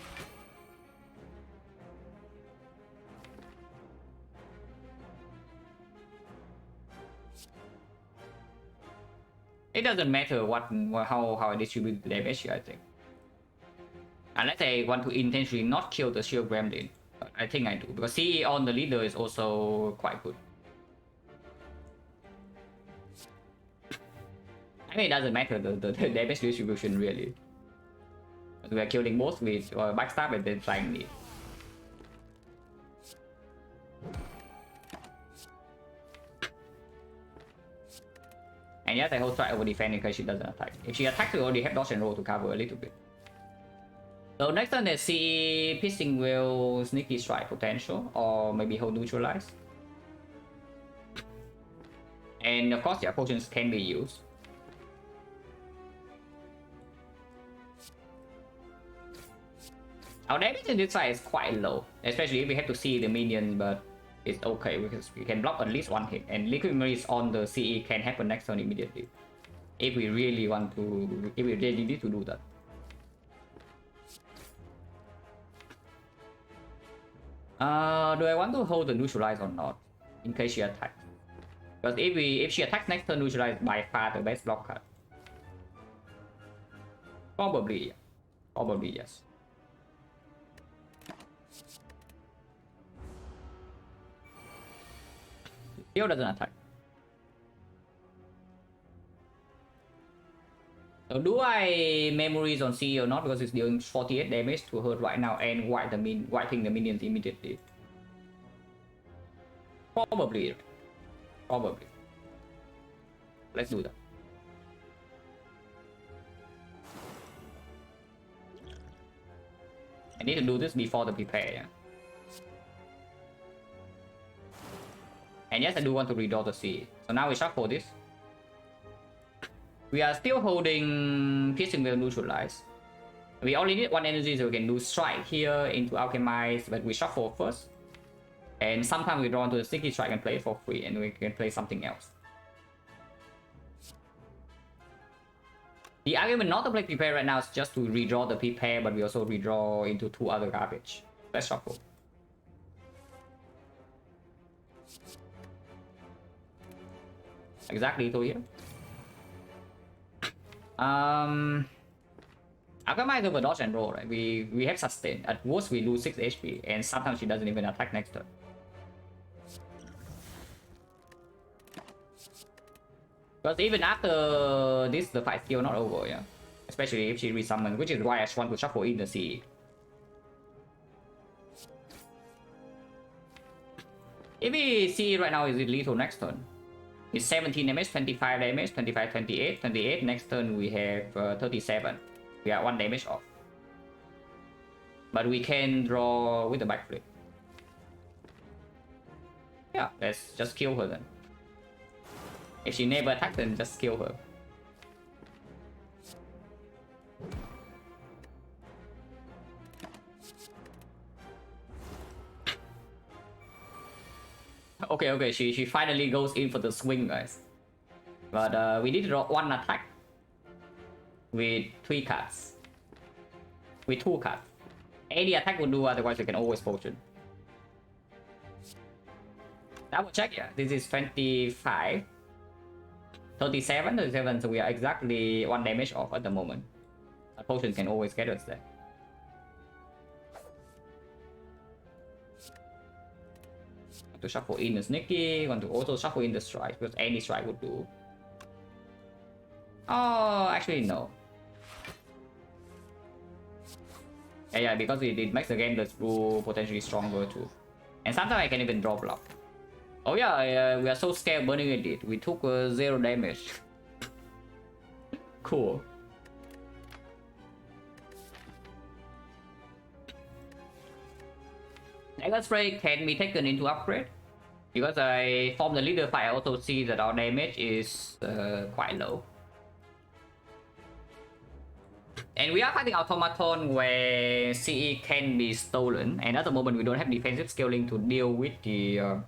It doesn't matter how I distribute the damage here, I think. Unless I want to intentionally not kill the shield gremlin. But I think I do, because CE on the leader is also quite good. I mean, it doesn't matter the damage distribution really. We are killing both with backstab and then flying lead. And yes, I hold strike over defend in case she doesn't attack. If she attacks, we already have dodge and roll to cover a little bit. So next turn, let's see piercing will sneaky strike potential, or maybe hold neutralize. And of course, yeah, potions can be used. Our damage in this fight is quite low, especially if we have to see the minions, but it's okay because we can block at least 1 hit, and Liquid Memories on the CE can happen next turn immediately. If we really want to, if we really need to do that. Do I want to hold the neutralize or not, in case she attacks? Because if she attacks next turn, neutralize by far the best block card. Probably, probably yes. Still doesn't attack. So do I memories on C or not, because it's dealing 48 damage to her right now and whiting the minions immediately? Probably. Probably. Let's do that. I need to do this before the prepare, yeah. And yes, I do want to redraw the C. So now we shuffle this. We are still holding Piercing Veil Neutralize. We only need 1 energy, so we can do Strike here into Alchemize, but we shuffle first. And sometimes we draw into the Sticky Strike and play it for free, and we can play something else. The argument not to play Prepare right now is just to redraw the Prepare, but we also redraw into 2 other garbage. Let's shuffle. Exactly to here. Alchemize over dodge and roll, right? We have sustain. At worst we lose 6 HP, and sometimes she doesn't even attack next turn. Because even after this, the fight still not over, yeah. Especially if she resummons, which is why I just want to shuffle in the CE. If we see right now, is it lethal next turn? It's 17 damage, 25 damage, 25, 28, 28. Next turn we have 37. We are 1 damage off. But we can draw with the backflip. Yeah, let's just kill her then. If she never attacks, then just kill her. Okay, she finally goes in for the swing, guys. But we need to draw 1 attack with 3 cards. With 2 cards. Any attack will do, otherwise we can always potion. Double check, yeah. This is 25. 37, 37, so we are exactly 1 damage off at the moment. A potion can always get us there. To shuffle in the sneaky, want to also shuffle in the strike, because any strike would do. Oh, actually no. Yeah, because it makes the game the screw potentially stronger too. And sometimes I can even draw block. Oh yeah, we are so scared burning it. We took 0 damage. Cool. Dagger Spray can be taken into upgrade. Because I form the leader fight, I also see that our damage is quite low. And we are fighting Automaton where CE can be stolen, and at the moment we don't have defensive scaling to deal with the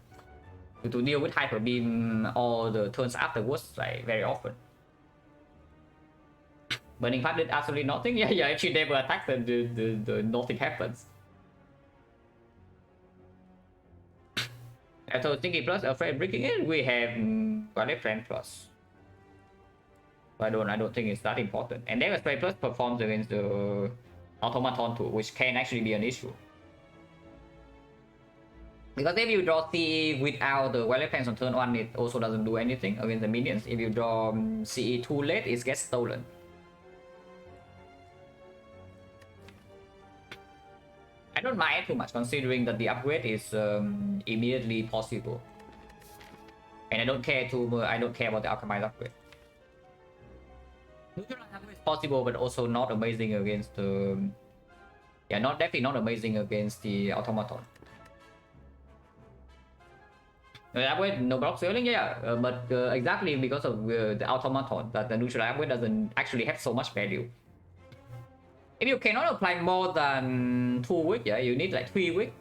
to deal with Hyper Beam or the turns afterwards, like very often. Burning Path did absolutely nothing. Yeah, if she never attacks, then the nothing happens. So Stinky plus Afraid breaking in, we have Ballet Plan plus. I don't think it's that important. And Dagger Spray plus performs against the Automaton too, which can actually be an issue. Because if you draw CE without the Ballet Plans on turn 1, it also doesn't do anything against the minions. If you draw CE too late, it gets stolen. I don't mind too much, considering that the upgrade is immediately possible, and I don't care about the Alchemized upgrade. Neutralize upgrade is possible, but also not amazing against the definitely not amazing against the Automaton. The upgrade no block scaling, yeah, but exactly because of the Automaton that the Neutralize upgrade doesn't actually have so much value. If you cannot apply more than 2 weeks, yeah, you need like 3 weeks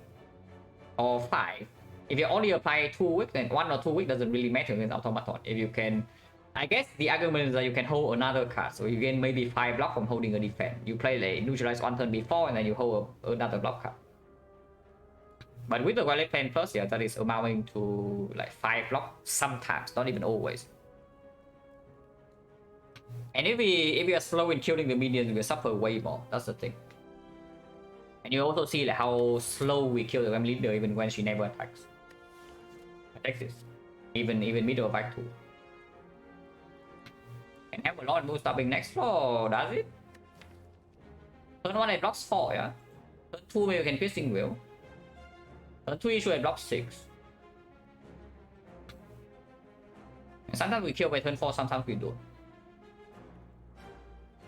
or 5. If you only apply 2 weeks, then 1 or 2 weeks doesn't really matter against Automaton. If you can, I guess the argument is that you can hold another card, so you gain maybe 5 block from holding a defense. You play like Neutralize 1 turn before, and then you hold another block card. But with the Violet Plan plus, yeah, that is amounting to like 5 block sometimes, not even always. And if we are slow in killing the minions, we suffer way more. That's the thing. And you also see like how slow we kill the Gem Leader even when she never attacks. Attack this. Even middle back too. And have a lot of moves stopping next floor, does it? Turn 1 it blocks 4, yeah? Turn 2 maybe we can piercing will. Turn 3 should have blocked 6. And sometimes we kill by turn 4, sometimes we don't.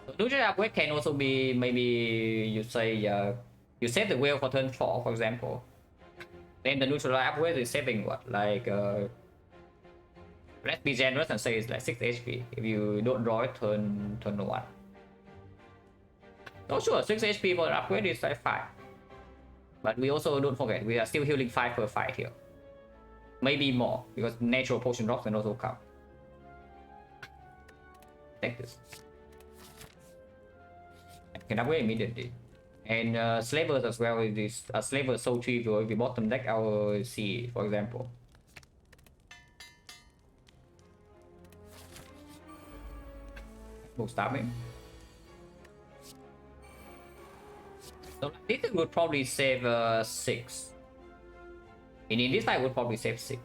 So neutral upgrade can also be maybe you say you save the wheel for turn 4 for example. Then the neutral upgrade is saving what? Like let's be generous and say it's like 6 HP if you don't draw it turn 1. Not sure, 6 HP for the upgrade is like 5. But we also don't forget, we are still healing 5 per fight here. Maybe more, because natural potion drops can also come. Take this. I can upgrade immediately. And slavers as well, with this slaver so trivial if we bottom deck our C, for example. Move starving. So this would probably save 6. And in this side would probably save 6.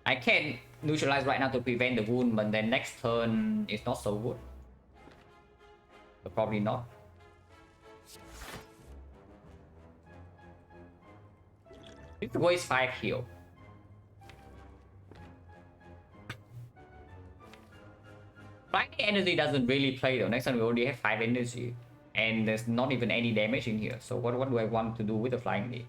I can neutralize right now to prevent the wound, but then next turn it's not so good. But probably not. This waste 5 heal. Flying energy doesn't really play though. Next time we already have 5 energy. And there's not even any damage in here. So what do I want to do with the flying knee?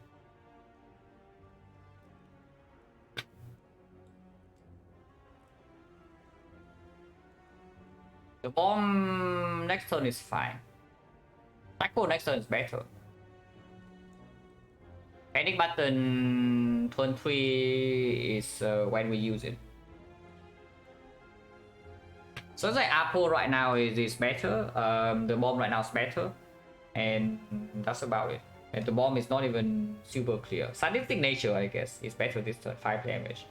The bomb next turn is fine. Tackle next turn is better. Panic button turn 3 is when we use it. So the apple right now is better. The bomb right now is better. And that's about it. And the bomb is not even super clear. Sadistic nature, I guess, is better this turn, 5 damage.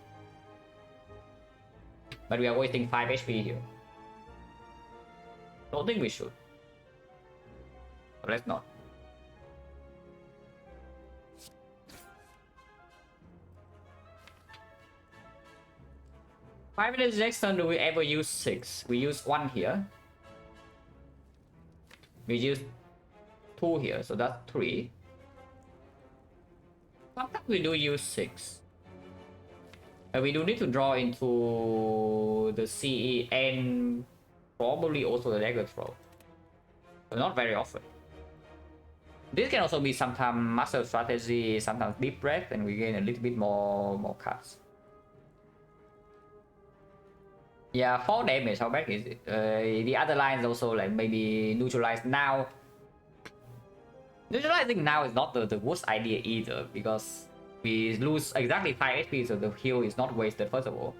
But we are wasting 5 HP here. Don't think we should. But let's not. Five minutes next turn, do we ever use 6? We use 1 here. We use 2 here, so that's 3. Sometimes we do use 6. We do need to draw into the CE and probably also the dagger throw. But not very often. This can also be sometimes muscle strategy, sometimes deep breath, and we gain a little bit more cuts. Yeah, 4 damage, how bad is it? The other lines also like maybe neutralize now. Neutralizing now is not the worst idea either, because we lose exactly 5 HP, so the heal is not wasted first of all.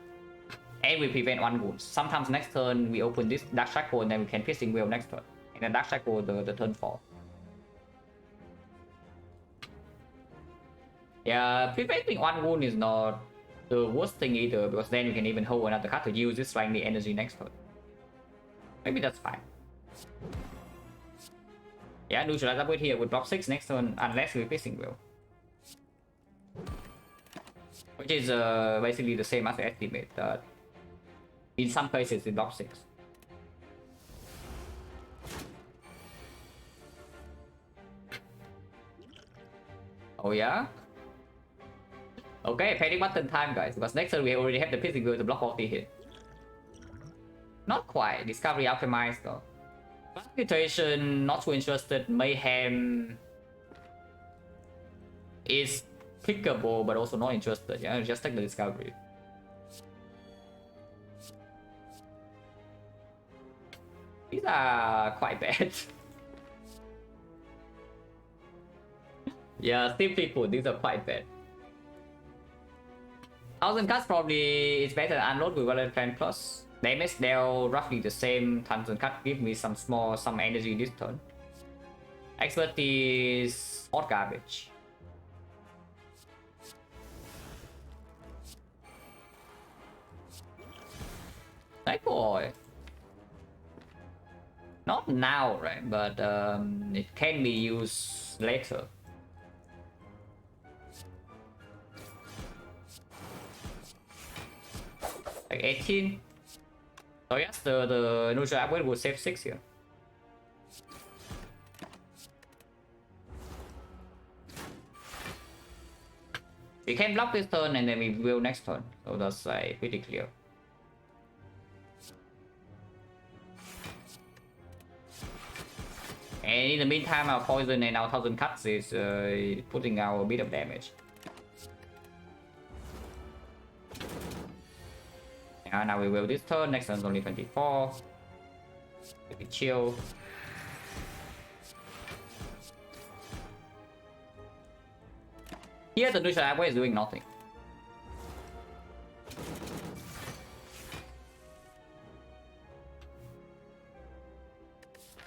And we prevent 1 wound. Sometimes next turn we open this Dark Shackle and then we can piercing wheel next turn. And then Dark Shackle the turn 4. Yeah, preventing 1 wound is not the worst thing either, because then we can even hold another card to use this slightly energy next turn. Maybe that's fine. Yeah, neutralize upgrade here with block 6 next turn unless we piercing wheel. Which is basically the same as the estimate. In some cases it block 6. Oh yeah? Okay, panic button time guys, because next turn we already have the piercing wheel to block 40 hit. Not quite, discovery optimized though. Mutation, not too interested, mayhem is pickable but also not interested. Yeah, just take the discovery. These are quite bad. Yeah, simply put, these are quite bad. 1000 cuts probably is better than unload with Valorant Plan Plus. Damage dealt roughly the same. 1000 cut give me some energy this turn. Expertise hot garbage. Psycho Oil. Not now, right? But it can be used later. Like 18. So yes, the neutral upgrade will save 6 here. We can block this turn and then we will next turn. So that's like pretty clear. And in the meantime, our poison and our 1000 cuts is putting out a bit of damage. And now we will this turn. Next turn is only 24. Pretty chill. Here the neutral upgrade is doing nothing.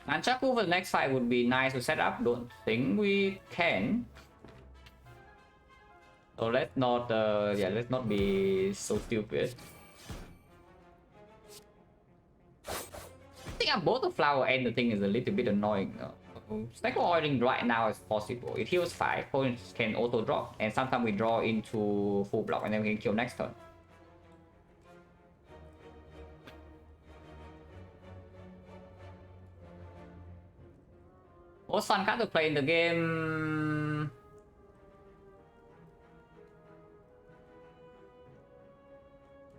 And Chaku for the next fight would be nice to set up. Don't think we can. So let's not let's not be so stupid. I think both the flower and the thing is a little bit annoying. Psycho Oiling right now is possible. It heals 5, points can auto drop, and sometimes we draw into full block and then we can kill next turn. Most fun card to play in the game.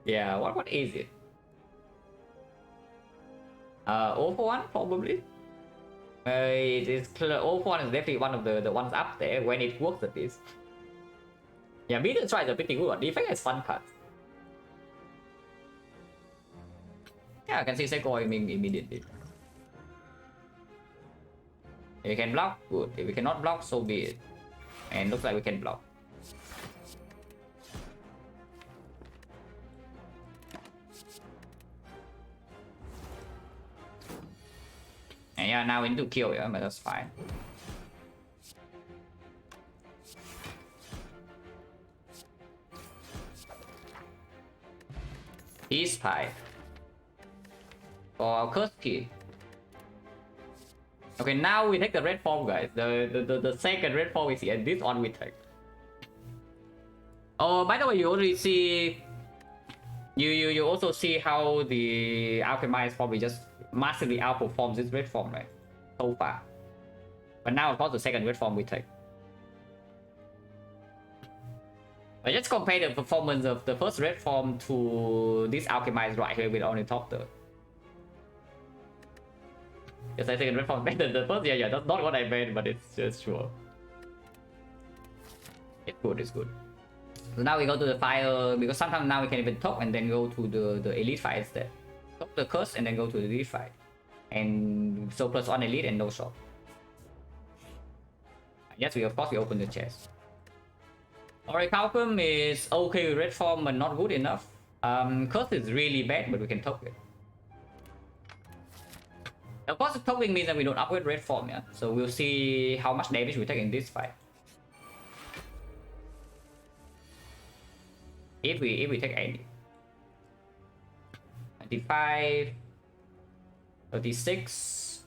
Yeah, what is it? 041 probably. It is clear. 041 is definitely one of the ones up there when it works at least. Yeah, meter tries are pretty good. Defense is fun cards. Yeah, I can see Psycho aiming immediately. If we can block, good. If we cannot block, so be it. And looks like we can block. And yeah, now we need to kill, yeah, but that's fine. East Pie. For our curse key. Okay, now we take the red form, guys. The second red form is here, and this one we take. Oh, by the way, you already see. You also see how the Alchemist probably just massively outperforms this red form, right? So far. But now, of course, the second red form we take. I just compare the performance of the first red form to this Alchemist right here with only top third. Yes, I think red form better than the first. Yeah, that's not what I meant, but it's just sure. It's good, it's good. So now we go to the fire, because sometimes now we can even talk and then go to the elite fight instead. Talk the curse and then go to the elite fight. And so plus on elite and no shot. Yes, we of course we open the chest. Alright, Calcum is okay with red form but not good enough. Curse is really bad, but we can talk it. Of course, talking means that we don't upgrade red form, yeah. So we'll see how much damage we take in this fight. If we take any. 95, 36,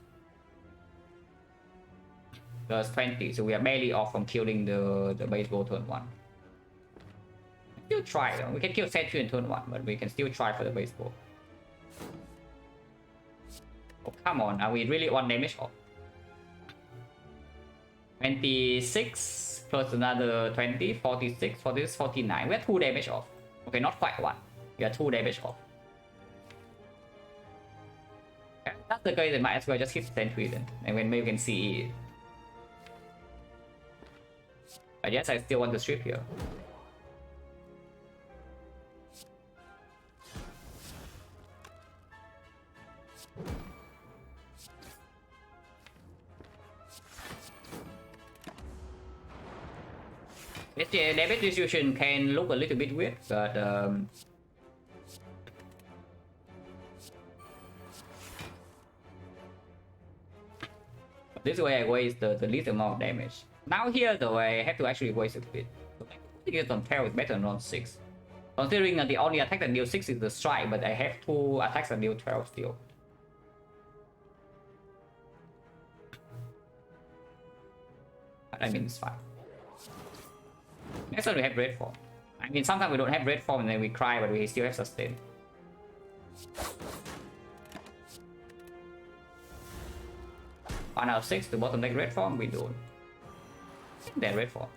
plus 20. So we are barely off from killing the baseball turn 1. Still try though. We can kill Sentry in turn 1, but we can still try for the baseball. Oh, come on, are we really 1 damage off? 26 plus another 20, 46, 46, 49. We're 2 damage off. Okay, not quite 1. We are 2 damage off. Okay, that's the case, then might as well just hit Sentry then. And when maybe we can see it. But yes, I still want to strip here. This damage distribution can look a little bit weird, but this way I waste the least amount of damage. Now here though, I have to actually waste a bit. So I think it's on 12 is better than on 6. Considering that the only attack that deals 6 is the strike, but I have 2 attacks that deal 12 still. But I mean, it's fine. Next one we have red form. I mean, sometimes we don't have red form and then we cry, but we still have sustain. 1 out of 6 to bottom deck red form, we don't. Then red form.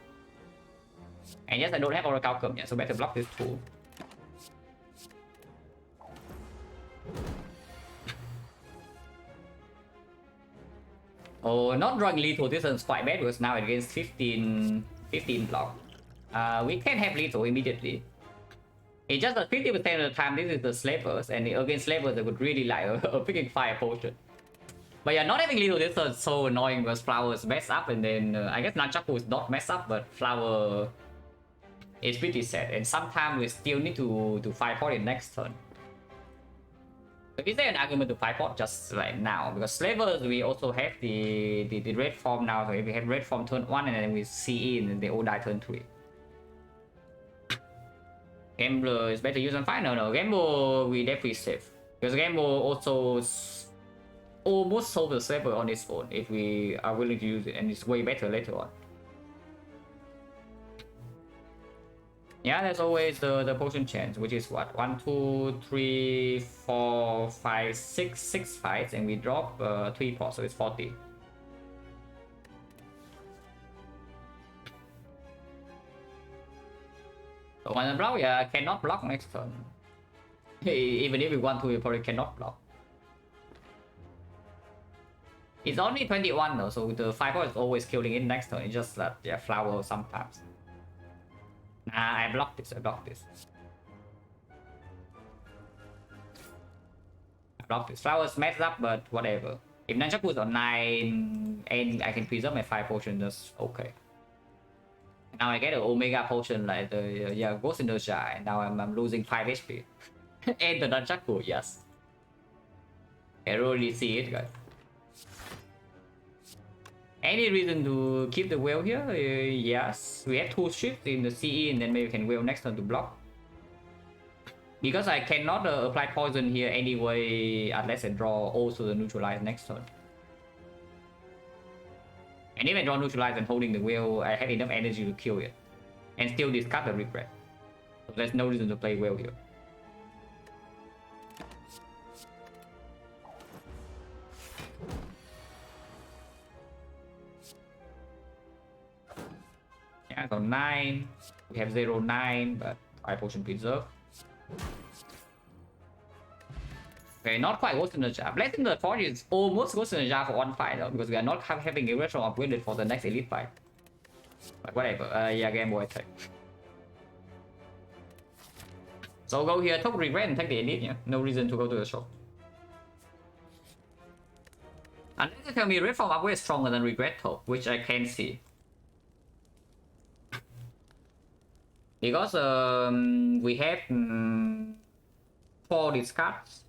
And yes, I don't have Oracle Calcum yet, so better block this too. Oh, not drawing lethal, this is quite bad because now against 15 block. We can have lethal immediately. It's just that 50% of the time this is the slavers, and against slavers I would really like a freaking fire potion. But yeah, not having lethal this is so annoying because flowers mess up, and then I guess Nunchaku is not mess up, but flower is pretty sad, and sometimes we still need to fight for it next turn. But is there an argument to fight for just like now? Because slavers we also have the red form now, so if we have red form turn 1 and then we see in and they all die turn 3. Gambler is better use on fire? No, Gamble we definitely save. Because Gamble also almost solve the slaver on its own if we are willing to use it, and it's way better later on. Yeah, there's always the potion chance, which is what? 1, 2, 3, 4, 5, 6 fights, and we drop 3 pots, so it's 40. So when block, yeah, cannot block next turn. Even if we want to, we probably cannot block. It's only 21 though, so the 5 is always killing it next turn. It's just that, yeah, flower sometimes. Nah, I blocked this. I blocked this. Flowers messed up, but whatever. If Nunchaku is on 9 and I can preserve my 5 potion, that's okay. Now I get an Omega potion like the Ghost in the Jar, and now I'm losing 5 HP. And the Nunchaku, yes. I really see it, guys. Any reason to keep the whale here? Yes. We have 2 shifts in the CE, and then maybe we can whale next turn to block. Because I cannot apply poison here anyway, unless I draw also the neutralize next turn. And if I draw neutralize and holding the whale, I have enough energy to kill it. And still discard the regret. So there's no reason to play whale here. Yeah, so 9. We have 0, 9, but 5 potion preserve. Okay, not quite Ghost in the Jar. Blessing the Forge is almost Ghost in the Jar for 1 fight though, because we are not having a retro upgraded for the next elite fight. But whatever, yeah, Game Boy attack. So go here, take regret and take the elite, yeah? No reason to go to the shop. Unless you tell me red form upgrade is stronger than regret top, which I can see. Because we have 4 discards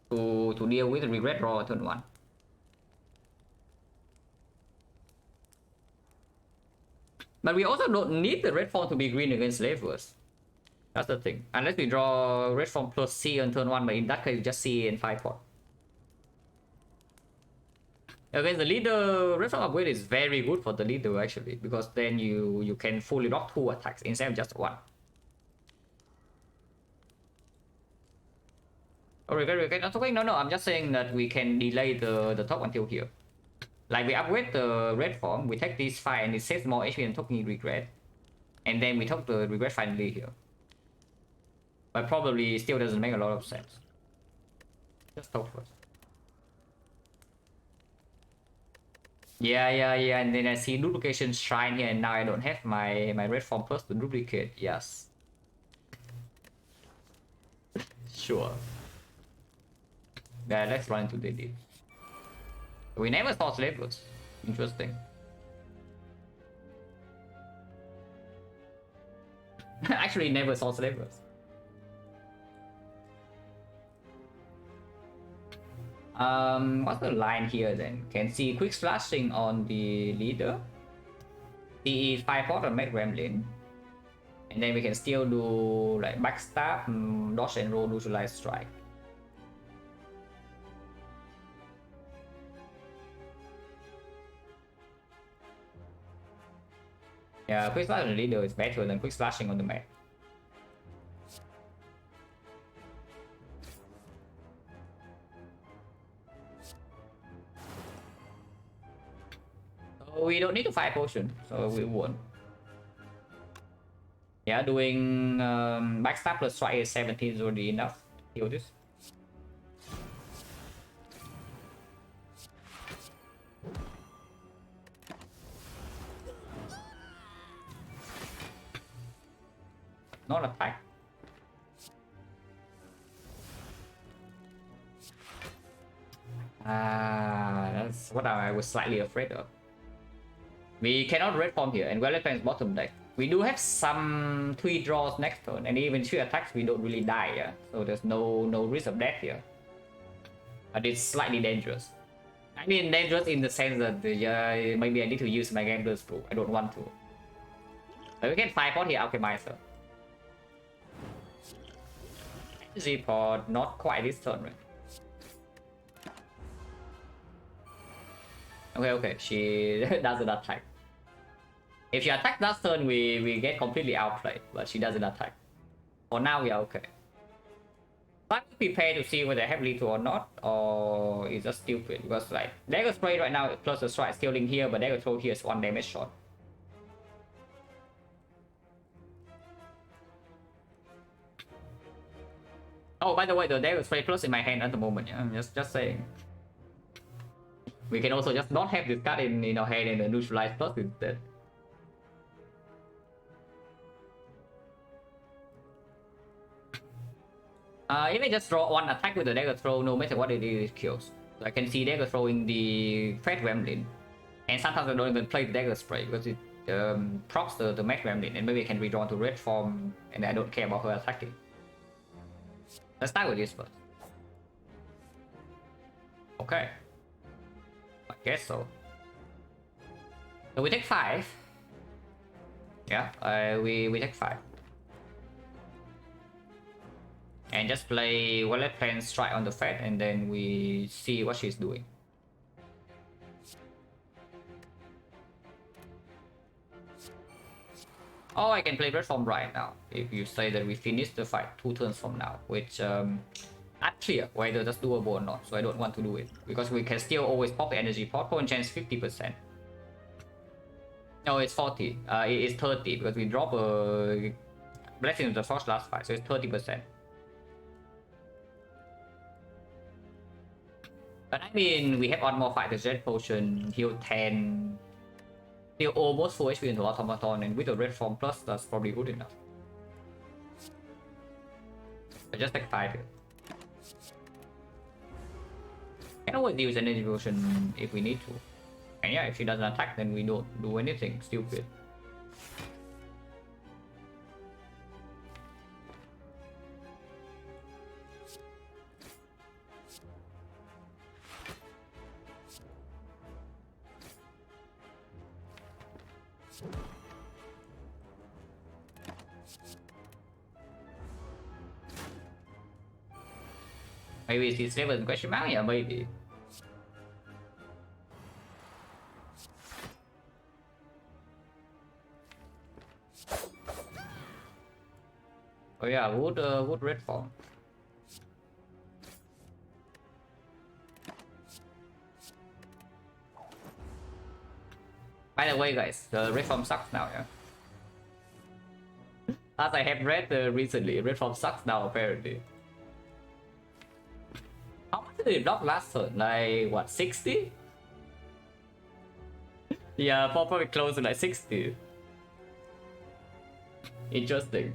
to deal with regret draw turn 1. But we also don't need the red form to be green against slavers. That's the thing. Unless we draw red form plus C on turn 1, but in that case just C and 5 pot. Against the leader, red form upgrade is very good for the leader actually, because then you can fully block 2 attacks instead of just 1. Oh, regret, that's okay. No, I'm just saying that we can delay the top until here. Like we upgrade the red form, we take this 5 and it saves more HP than taking regret. And then we took the regret finally here. But probably still doesn't make a lot of sense. Just talk first. Yeah, and then I see duplication shrine here, and now I don't have my red form plus to duplicate. Yes. Sure. Yeah, let's run into the deal. We never saw slavers. Interesting. Actually, never saw slavers. What's the line here then? Can see quick slashing on the leader. The 5 pot on Mad Gremlin. And then we can still do like backstab, dodge and roll, neutralize strike. Yeah, quick slash on the leader is better than quick slashing on the map. So we don't need to fight potion, so we won't. Yeah, doing backstab plus strike is 17 is already enough. Heal this. Not attack. That's what I was slightly afraid of. We cannot red form here, and Weatherpan's bottom deck. We do have some 3 draws next turn, and even 3 attacks we don't really die, yeah? So there's no risk of death here. But it's slightly dangerous. I mean dangerous in the sense that maybe I need to use my gambler's rule. I don't want to. But we can 5 pot here, Alchemizer. Z-Pod, not quite this turn, right? Okay, she doesn't attack. If she attacks last turn, we get completely outplayed, but she doesn't attack. For now, we are okay. I'm prepared to see whether I have lethal or not, or it's just stupid, because like, Dagger Spray right now, plus the strike scaling here, but Dagger Throw here is 1 damage shot. Oh, by the way, the Dagger Spray plus in my hand at the moment, yeah? I'm just saying. We can also just not have this card in our hand and the neutralize plus instead. If I just draw 1 attack with the Dagger Throw, no matter what it is, it kills. So I can see Dagger throwing the Fat Gremlin. And sometimes I don't even play the Dagger Spray because it procs the Mad Gremlin, and maybe I can redraw to red form and I don't care about her attacking. Let's start with this first. Okay. I guess so. So we take 5. Yeah, we take 5. And just play Wallet Plan Strike on the Fed, and then we see what she's doing. Oh, I can play Red Form right now. If you say that we finish the fight 2 turns from now, which not clear whether that's doable or not, so I don't want to do it. Because we can still always pop the energy pot, point chance 50%. No, it's 40. It's 30 because we drop a Blessing of the Force last fight, so it's 30%. But I mean, we have one more fight, the Jet Potion, heal 10, heal almost full HP into Automaton, and with the Red Form Plus, that's probably good enough. I just take 5 here. Can always use an Energy Potion if we need to. And yeah, if she doesn't attack, then we don't do anything stupid. Maybe it's 7 question mark? Yeah, maybe. Oh yeah, wood red form. By the way, guys, the red form sucks now, yeah. As I have read recently, red form sucks now apparently. How much did it block last turn? Like what, 60? Yeah, probably close to like 60. Interesting.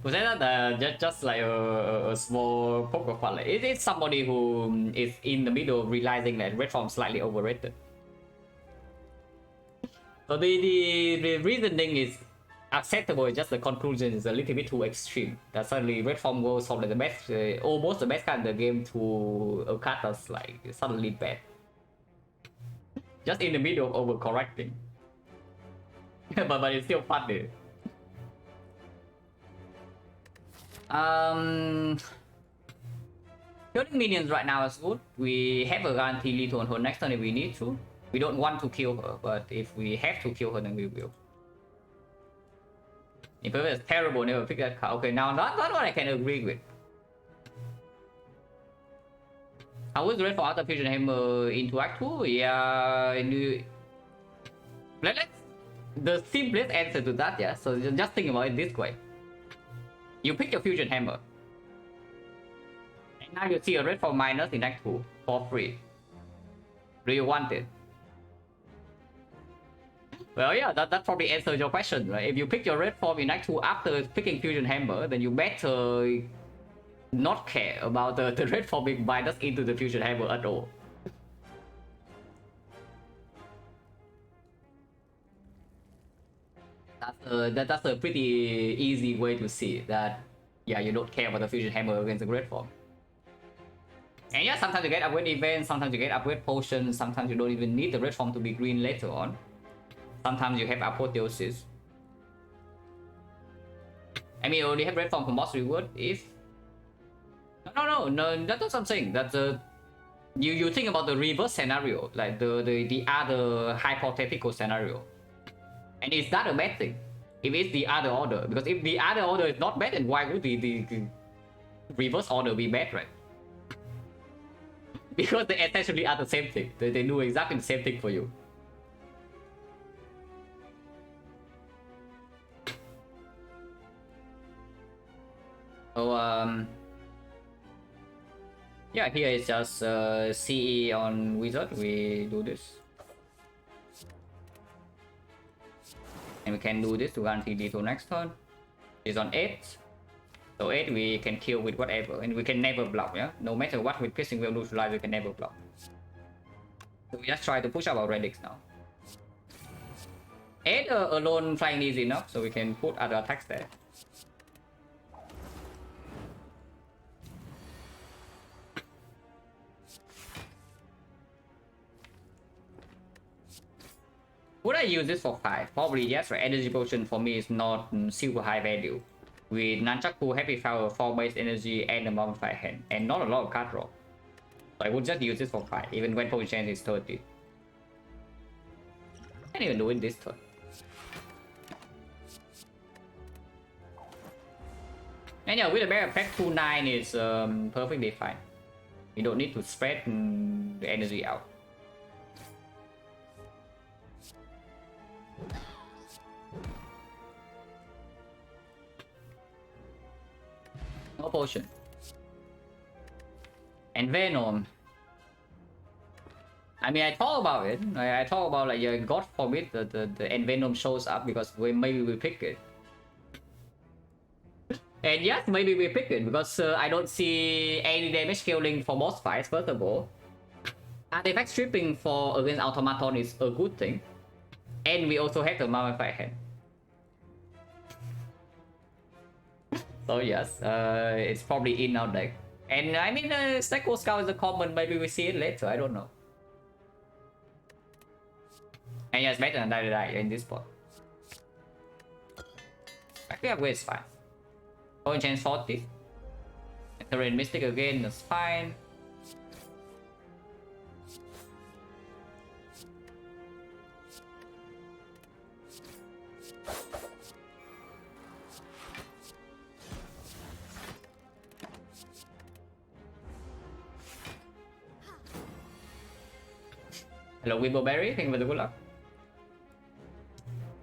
Was that just like a small poker fun? Like, it is somebody who is in the middle of realizing that red form slightly overrated. So the reasoning is acceptable, just the conclusion is a little bit too extreme. That suddenly red form goes from like the best, almost the best card in the game to a card that's like suddenly bad. Just in the middle of overcorrecting. but it's still funny. Killing minions right now is good. We have a guarantee lethal on her next turn if we need to. We don't want to kill her, but if we have to kill her, then we will. If it's terrible, never pick that card. Okay, now that's what I can agree with. I was ready for Outer Fusion Hammer into Act 2. Yeah, let's the simplest answer to that, yeah. So just think about it this way. You pick your Fusion Hammer. And now you see a red for minus in Act 2 for free. Do you want it? Well, yeah, that probably answers your question, right? If you pick your red form in Act 2 after picking Fusion Hammer, then you better not care about the red form being minus into the Fusion Hammer at all. That's a pretty easy way to see that, yeah, you don't care about the Fusion Hammer against the red form. And yeah, sometimes you get upgrade events, sometimes you get upgrade potions, sometimes you don't even need the red form to be green later on. Sometimes you have apotheosis. I mean, you only have red form for boss reward if... No, that's not what I'm saying. That's you think about the reverse scenario, like the other hypothetical scenario. And is that a bad thing? If it's the other order, because if the other order is not bad, then why would the reverse order be bad, right? Because they essentially are the same thing. They do exactly the same thing for you. So yeah, here is just CE on wizard. We do this, and we can do this to guarantee lethal next turn. It's on 8, so 8 we can kill with whatever, and we can never block. Yeah, no matter what, with piercing will neutralize, we can never block. So we just try to push up our relics now. 8 alone flying is enough, so we can put other attacks there. Would I use this for 5? Probably yes, right? Energy potion for me is not super high value. With Nunchaku, Happy Flower, 4 base energy, and a modified hand, and not a lot of card draw. So I would just use this for 5, even when potion chance is 30. Can't even do it this turn. And yeah, with the bear effect 2-9 is perfectly fine. You don't need to spread the energy out. No potion. And Venom. I mean, I thought about it. I thought about, like, yeah, God forbid the Venom shows up, because maybe we pick it. And yes, maybe we pick it because I don't see any damage scaling for boss fights, first of all. Artifact stripping for against automaton is a good thing. And we also have the modified hand. So yes, it's probably in our deck. And I mean, Snecko Scout is a common, maybe we see it later, I don't know. And yes, better than die in this spot. Actually, upgrade is fine. Point chance 40. Terrain Mystic again, that's fine. Hello, Wibbleberry, thank you for the good luck.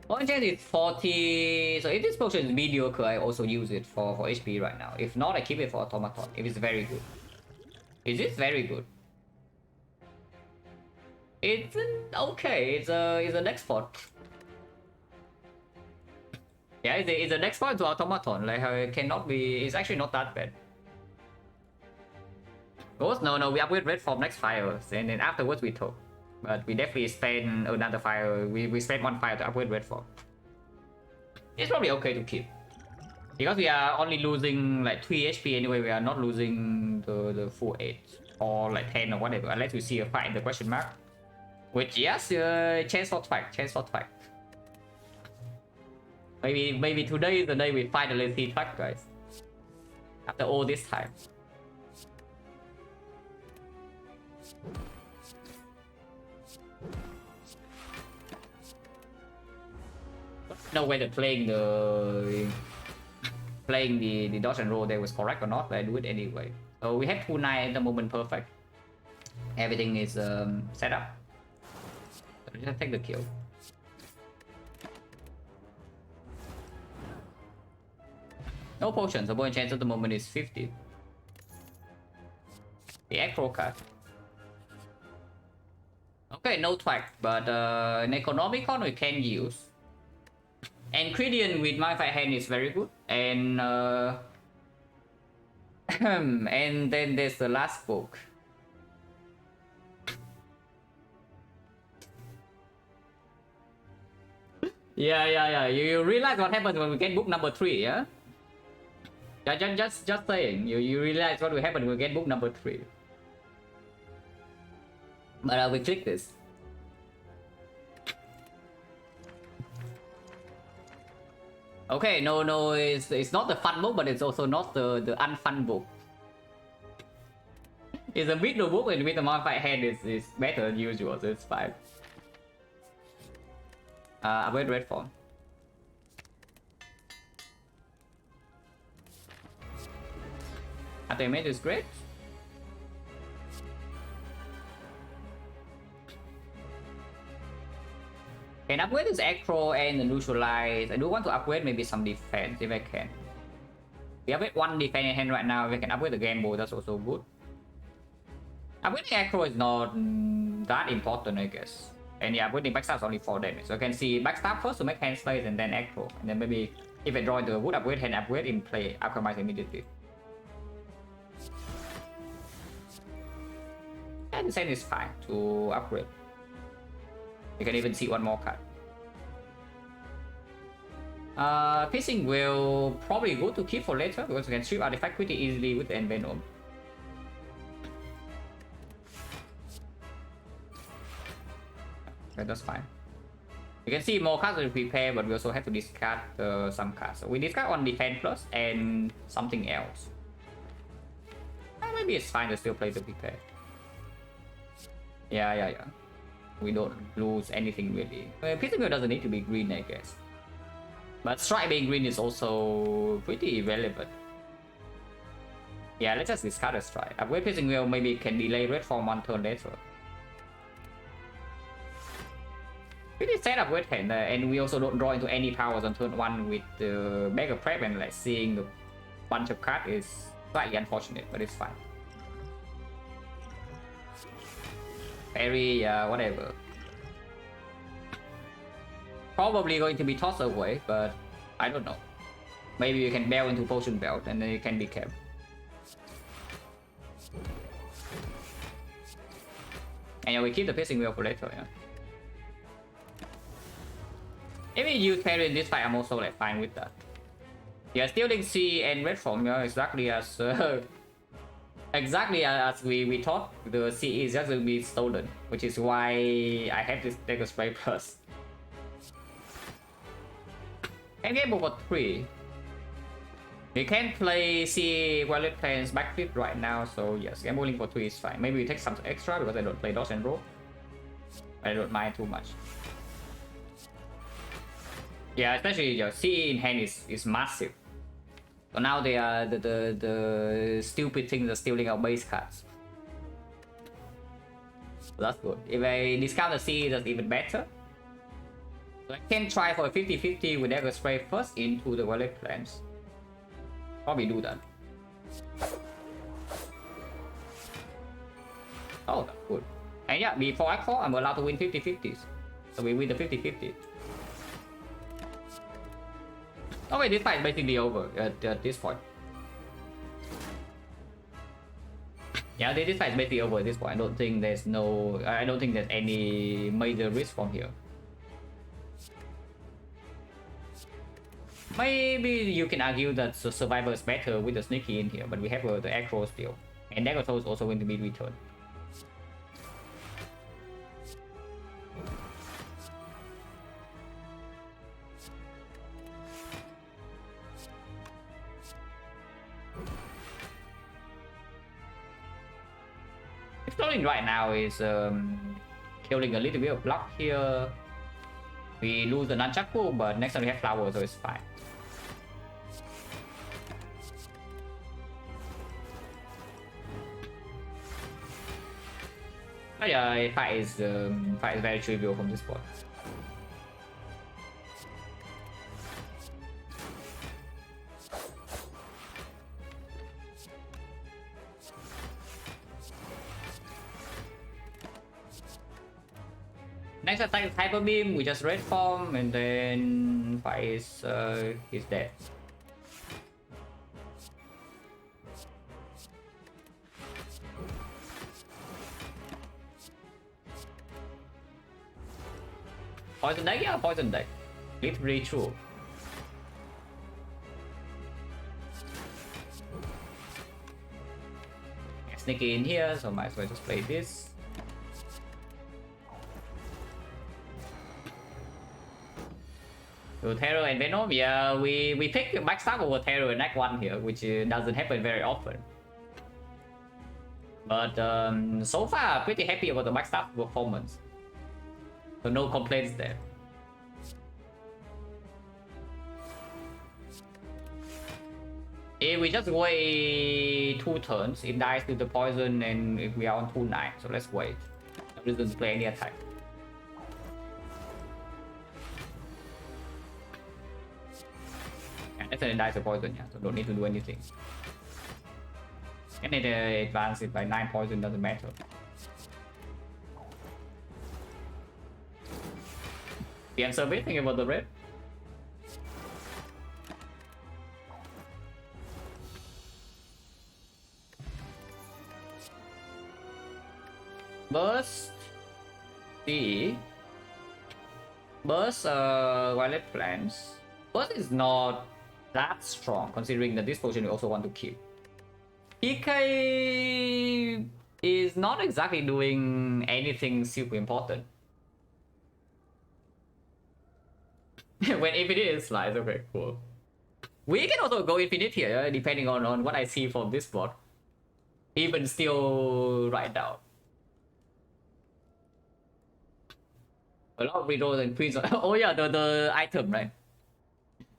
Point chance is 40. So if this potion is mediocre, I also use it for HP right now. If not, I keep it for automaton. If it's very good. Is this very good? It's okay. It's a next spot. Yeah, it's a next spot to automaton. Like, it cannot be. It's actually not that bad. Ghost? No, we upgrade red form next fire, and then afterwards we took. But we definitely spend another fire. We spent 1 fire to upgrade red form. It's probably okay to keep. Because we are only losing like 3 HP anyway, we are not losing the full 8. Or like 10 or whatever. Unless we see a fight in the question mark. Which yes, chance for track, chance for track. Maybe today is the day we finally see track, guys. After all this time. No way that playing the dodge and roll there was correct or not, but I do it anyway. So we have 2-9 at the moment, perfect. Everything is set up. So just take the kill. No potions, so point chance at the moment is 50. The acro card. Okay, no track, but an economical we can use. Ingredient with my fight hand is very good, and and then there's the last book. Yeah. You realize what happens when we get book number 3, yeah? Just saying. You realize what will happen when we get book number 3. But we click this. Okay, no, it's not the fun book, but it's also not the unfun book. It's a middle book, and with the modified hand is better than usual, so it's fine. Avoid red form. Ultimate is great. Can upgrade this acro and the neutralize. I do want to upgrade maybe some defense if I can. We have 1 defense in hand right now. We can upgrade the gamble, that's also good. Upgrading acro is not that important, I guess. And yeah, upgrading backstab is only 4 damage. So I can see backstab first to make hand space and then acro. And then maybe if I draw into a wood upgrade, hand upgrade in play, alchemize immediately. And the same is fine to upgrade. You can even see 1 more card. Piercing will probably go to keep for later because you can strip artifact pretty easily with Envenom. Okay, that's fine. You can see more cards to prepare, but we also have to discard some cards. So we discard 1 defense plus and something else. Maybe it's fine to still play the prepare. Yeah. We don't lose anything really. Piercing Wheel doesn't need to be green, I guess. But Strike being green is also pretty irrelevant. Yeah, let's just discard a Strike. Upgrade Piercing Wheel maybe can delay red form 1 turn later. Pretty set up with hand, and we also don't draw into any powers on turn 1 with the Mega Prep, and like seeing a bunch of cards is slightly unfortunate, but it's fine. Very, whatever. Probably going to be tossed away, but I don't know. Maybe you can bail into Potion Belt and then you can be kept. And yeah, we keep the Piercing Wheel for later, yeah. If we use parry in this fight, I'm also like fine with that. Yeah, Stealing C and Red Form, yeah, exactly as we thought. The C is just going to be stolen, which is why I have to take a Spray Plus. And game over 3. We can't play C Wallet Plans backflip right now, so yes, gambling for 3 is fine. Maybe we take some extra because I don't play dodge and roll. I don't mind too much. Yeah, especially your C in hand is massive. So now they are the stupid things are stealing our base cards. So that's good. If I discount the C, that's even better. So I can try for a 50-50 with Dagger Spray first into the Wallet Plans. Probably do that. Oh, that's good. And yeah, before I call, I'm allowed to win 50-50s. So we win the 50-50. Oh wait, this fight is basically over at this point. Yeah, this fight is basically over at this point. I don't think there's any major risk from here. Maybe you can argue that the survivor is better with the sneaky in here, but we have the acro still. And Dagger is also going to be returned. Exploring right now is killing a little bit of block here. We lose the nunchaku, but next time we have flower, so it's fine. But yeah, fight is very trivial from this point. Next attack is Hyper Beam, we just red form, and then fight is dead. Poison deck? Yeah, poison deck. Literally true. Sneak in here, so might as well just play this. So Terror and Venom, yeah, we pick Backstab over Terror in Act 1 here, which doesn't happen very often. But so far, pretty happy about the Backstab performance. So no complaints there. If we just wait 2 turns, it dies to the poison and if we are on 2-9, so let's wait. No reason to play any attack. And that's an dies to poison, yeah, so don't need to do anything. And it advance it by 9 poison, doesn't matter. The answer bit, think about the red. Burst Violet Plants. Burst is not that strong considering that this potion we also want to keep. PK is not exactly doing anything super important. When Infinite slides, okay, cool. We can also go Infinite here, depending on what I see from this board. Even still right now. A lot of reroll and queens. Oh yeah, the item, right?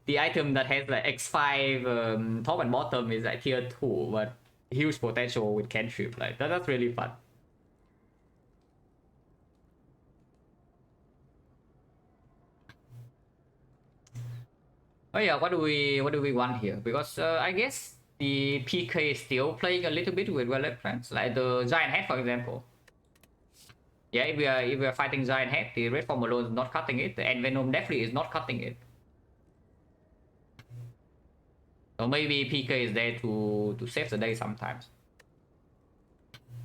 The item that has like X5 top and bottom is like tier 2, but huge potential with cantrip. Like that's really fun. Oh yeah, what do we want here? Because I guess the PK is still playing a little bit with Violet Plants, like the Giant Head, for example. Yeah, if we are fighting Giant Head, the red form alone is not cutting it. The Venom definitely is not cutting it. So maybe PK is there to save the day sometimes.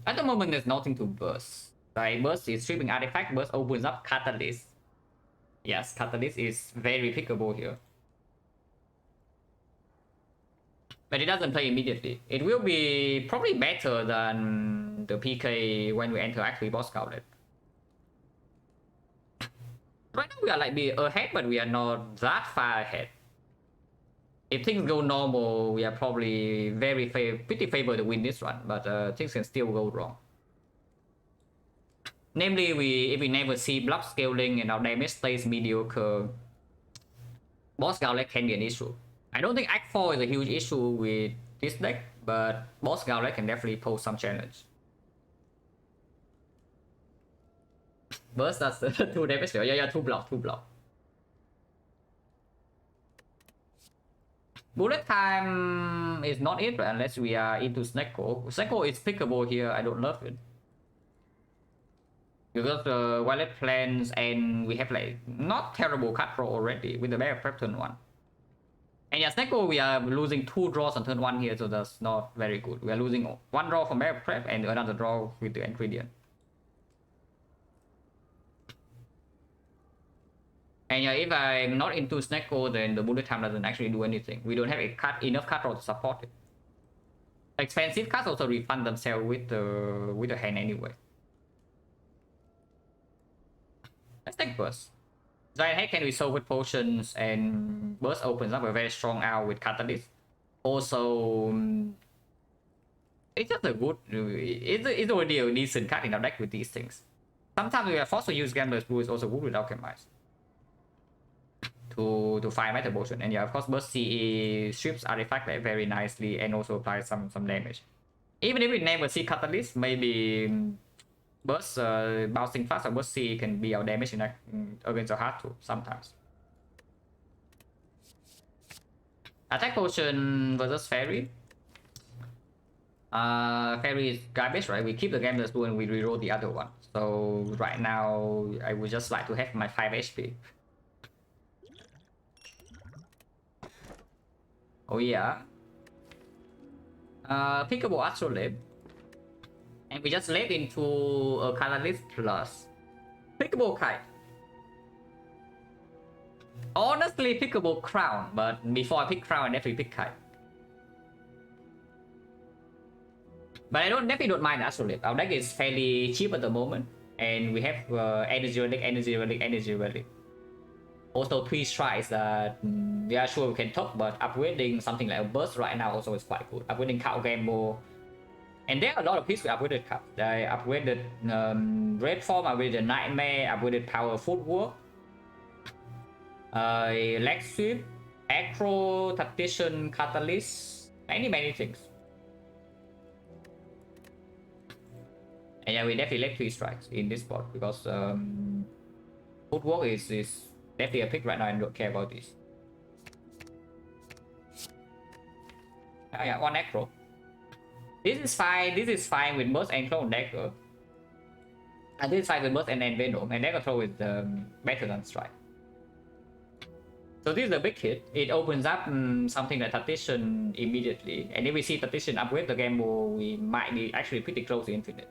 At the moment, there's nothing to burst. Like burst is stripping artifact. Burst opens up Catalyst. Yes, Catalyst is very pickable here. But it doesn't play immediately. It will be probably better than the PK when we enter Act 3 Boss Gauntlet. Right now we are like ahead, but we are not that far ahead. If things go normal, we are probably pretty favored to win this one, but things can still go wrong. Namely, if we never see block scaling and our damage stays mediocre, Boss Gauntlet can be an issue. I don't think Act 4 is a huge issue with this deck, but Boss Gauntlet can definitely pose some challenge. Burst does 2 damage. Yeah, 2 block. Bullet time is not it unless we are into Snecko. Snecko is pickable here, I don't love it. Because the Violet Plants and we have like not terrible card draw already with the Bear Prep turn 1. And yeah, Snecko we are losing 2 draws on turn 1 here, so that's not very good. We are losing 1 draw from Bear Prep and another draw with the ingredient. And yeah, if I'm not into Snecko, then the bullet time doesn't actually do anything. We don't have enough card draw to support it. Expensive cards also refund themselves with the hand anyway. Let's take Burst. Giant Head can resolve with potions, and Burst opens up a very strong out with Catalyst. Also, It's just a good, it's already a decent card in our deck with these things. Sometimes we are forced to use Gambler's Brew is also good with Alchemize to find Meta Potion. And yeah, of course, Burst CE strips artifact very nicely and also applies some damage. Even if we never see Catalyst, maybe Burst bouncing fast or Burst CE can be our damage in against our hard too sometimes. Attack Potion versus Fairy. Fairy is garbage, right? We keep the Gambler's Brew and we reroll the other one. So right now, I would just like to have my 5 HP. Oh yeah. Pickable Astrolabe. And we just led into a Catalyst plus Pickable Kite. Honestly, Pickable Crown, but before I pick Crown, I definitely pick Kite. But I definitely don't mind Astrolabe. Our deck is fairly cheap at the moment. And we have Energy Relic, Energy Relic, Energy Relic. Also 3 strikes that we are sure we can top, but upgrading something like a Burst right now also is quite good. Upgrading Cow Gamble. And there are a lot of pieces we upgraded cards. I upgraded Red Form, upgraded Nightmare, upgraded Power Footwork, Leg Sweep, Acro, Tactician, Catalyst, many things. And yeah, we definitely left 3 strikes in this spot because Footwork is definitely a pick right now and don't care about this. Yeah, 1 Acro. This is fine with Burst and Clone Dagger. And this is fine with Burst and Venom. And Dagger Throw is better than Strike. So this is a big hit. It opens up something like Tactician immediately. And if we see Tactician upgrade the gamble, we might be actually pretty close to infinite.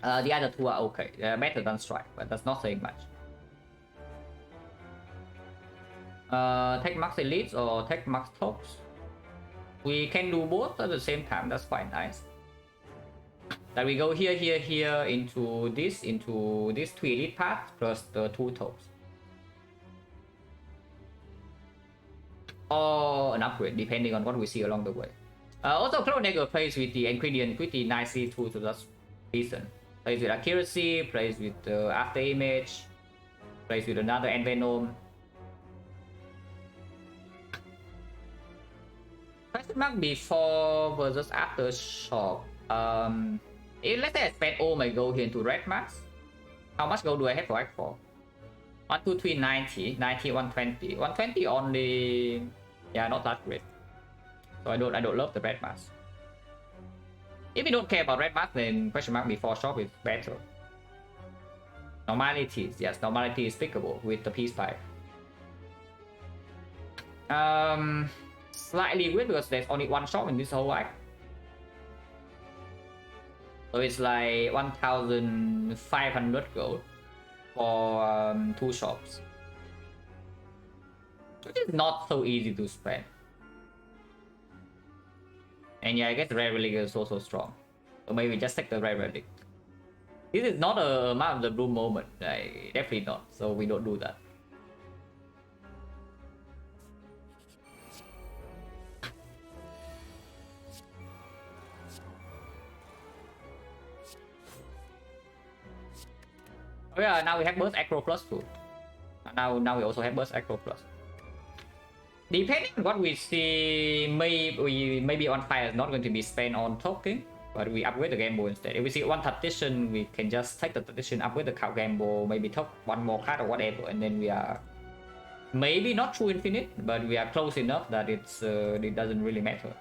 The other 2 are okay. They're better than Strike, but that's not saying much. Take Max Elites or take Max Tops. We can do both at the same time. That's quite nice. That we go here into this 2 elite paths plus the 2 tops. Or an upgrade depending on what we see along the way. Also, Clone Dagger plays with the ingredient pretty nicely too, so that's decent. Plays with accuracy, plays with after image, plays with another Envenom. Question mark before versus after shock. If let's say I spend all my gold here into red mask, how much gold do I have to act for? 1, 2, 3, 90, 90, 120. 120 only, yeah, not that great. So I don't love the red mask. If you don't care about red mask, then question mark before shock is better. Normalities, yes, normality is pickable with the peace pipe. Slightly weird because there's only 1 shop in this whole act. So it's like 1,500 gold for 2 shops. Which is not so easy to spend. And yeah, I guess Rare Relic is also strong. So maybe just take the Rare Relic. This is not a Mount of the Blue moment. Definitely not. So we don't do that. Oh yeah, now we have Burst Acro Plus too. Now we also have Burst Acro Plus. Depending on what we see, maybe on fire is not going to be spent on token, but we upgrade the gamble instead. If we see 1 Tactician, we can just take the Tactician, upgrade the Cow Gamble, maybe top 1 more card or whatever, and then we are maybe not true infinite, but we are close enough that it doesn't really matter.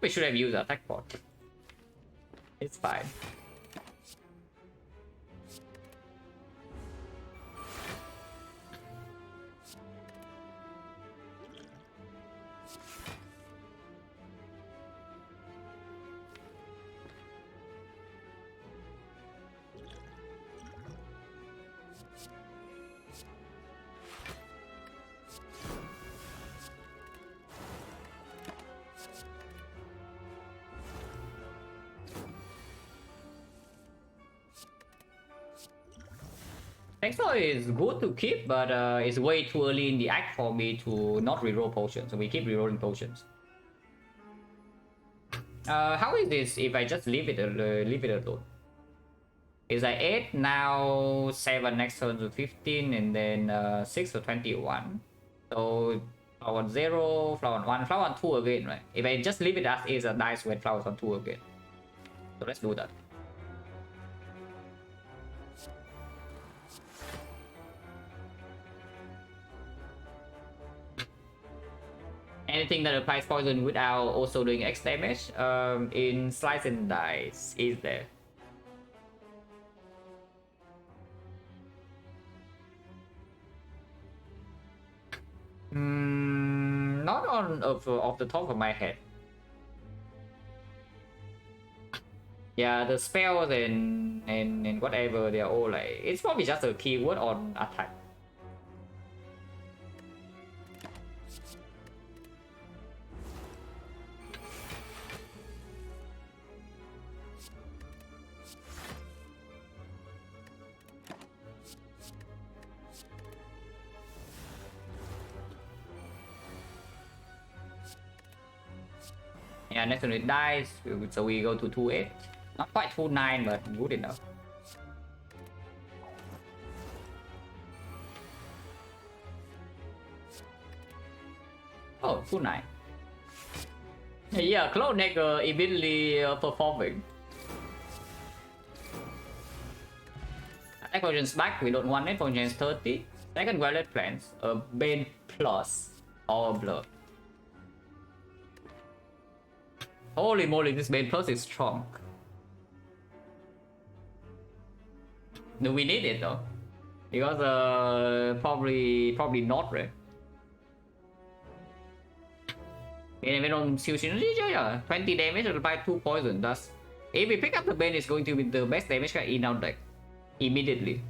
We should have used attack pod. It's fine. Exo is good to keep, but it's way too early in the act for me to not reroll potions, so we keep rerolling potions. How is this if I just leave it alone? It's like 8, now 7 next turn to 15, and then 6 to 21. So flower on 0, flower on 1, flower on 2 again, right? If I just leave it as is, a dice when flowers on 2 again. So let's do that. Anything that applies poison without also doing X damage in slice and dice is there. Not on off the top of my head. Yeah, the spells and whatever, they're all like, it's probably just a keyword on attack. Yeah, next turn it dies, so we go to 2-8. Not quite 2-9, but good enough. Oh, 2-9. Yeah, Cloud Necker immediately performing. Attack potions back, we don't want it. Potions 30. Second Violet Plants, a Bane plus or Blood. Holy moly, this Bane plus is strong. Do we need it though? Because probably not, right? When on Seal Synergy, yeah, 20 damage by 2 poison. That's if we pick up the Bane, it's going to be the best damage in our deck immediately.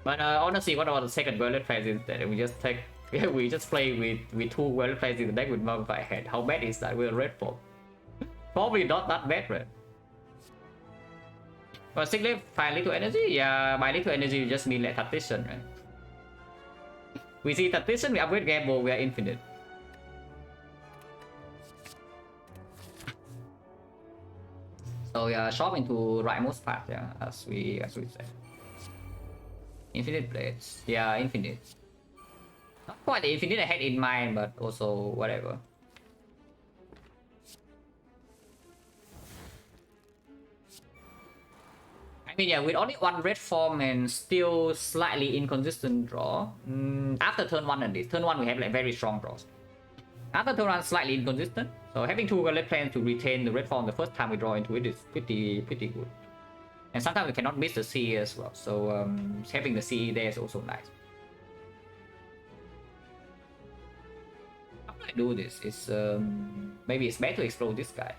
But honestly, what about the second Violet Phase instead? We just take, we just play with 2 Violet Phase in the deck with Mummified Head. How bad is that? We're red form. Probably not that bad, right? But 6 left, 5 little energy? Yeah, by little energy you just mean like Tactician, right? We see Tactician, we upgrade Gamble, we are infinite. So yeah, shop into rightmost path, yeah, as we said. Infinite Blades, yeah, infinite. Not quite the infinite I had in mind, but also whatever. I mean, yeah, with only 1 red form and still slightly inconsistent draw. After turn 1 and this, turn 1 we have like very strong draws. After turn 1 slightly inconsistent, so having 2 red plans to retain the red form the first time we draw into it is pretty good. And sometimes we cannot miss the CE as well, so having the CE there is also nice. How do I do this? It's maybe it's better to explore this guy.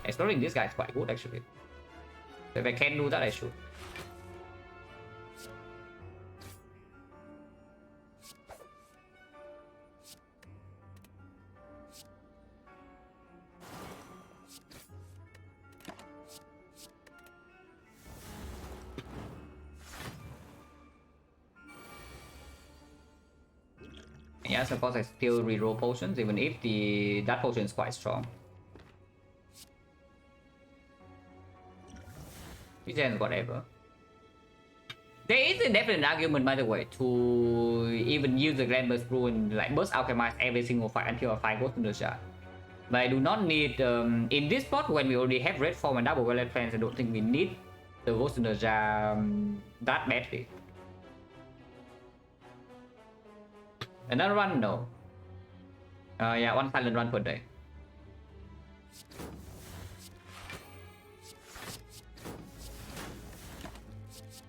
Exploring this guy is quite good actually. So if I can do that, I should. Yeah, suppose I still reroll potions even if that potion is quite strong. Then whatever. There is a definite argument, by the way, to even use the Grand Burst Rune, like burst alchemize every single fight until a fight goes to the shard. But I do not need in this spot when we already have red form and double violet plans. I don't think we need the Ghost in the Jar that badly. Another run, no. Yeah, 1 silent run per day.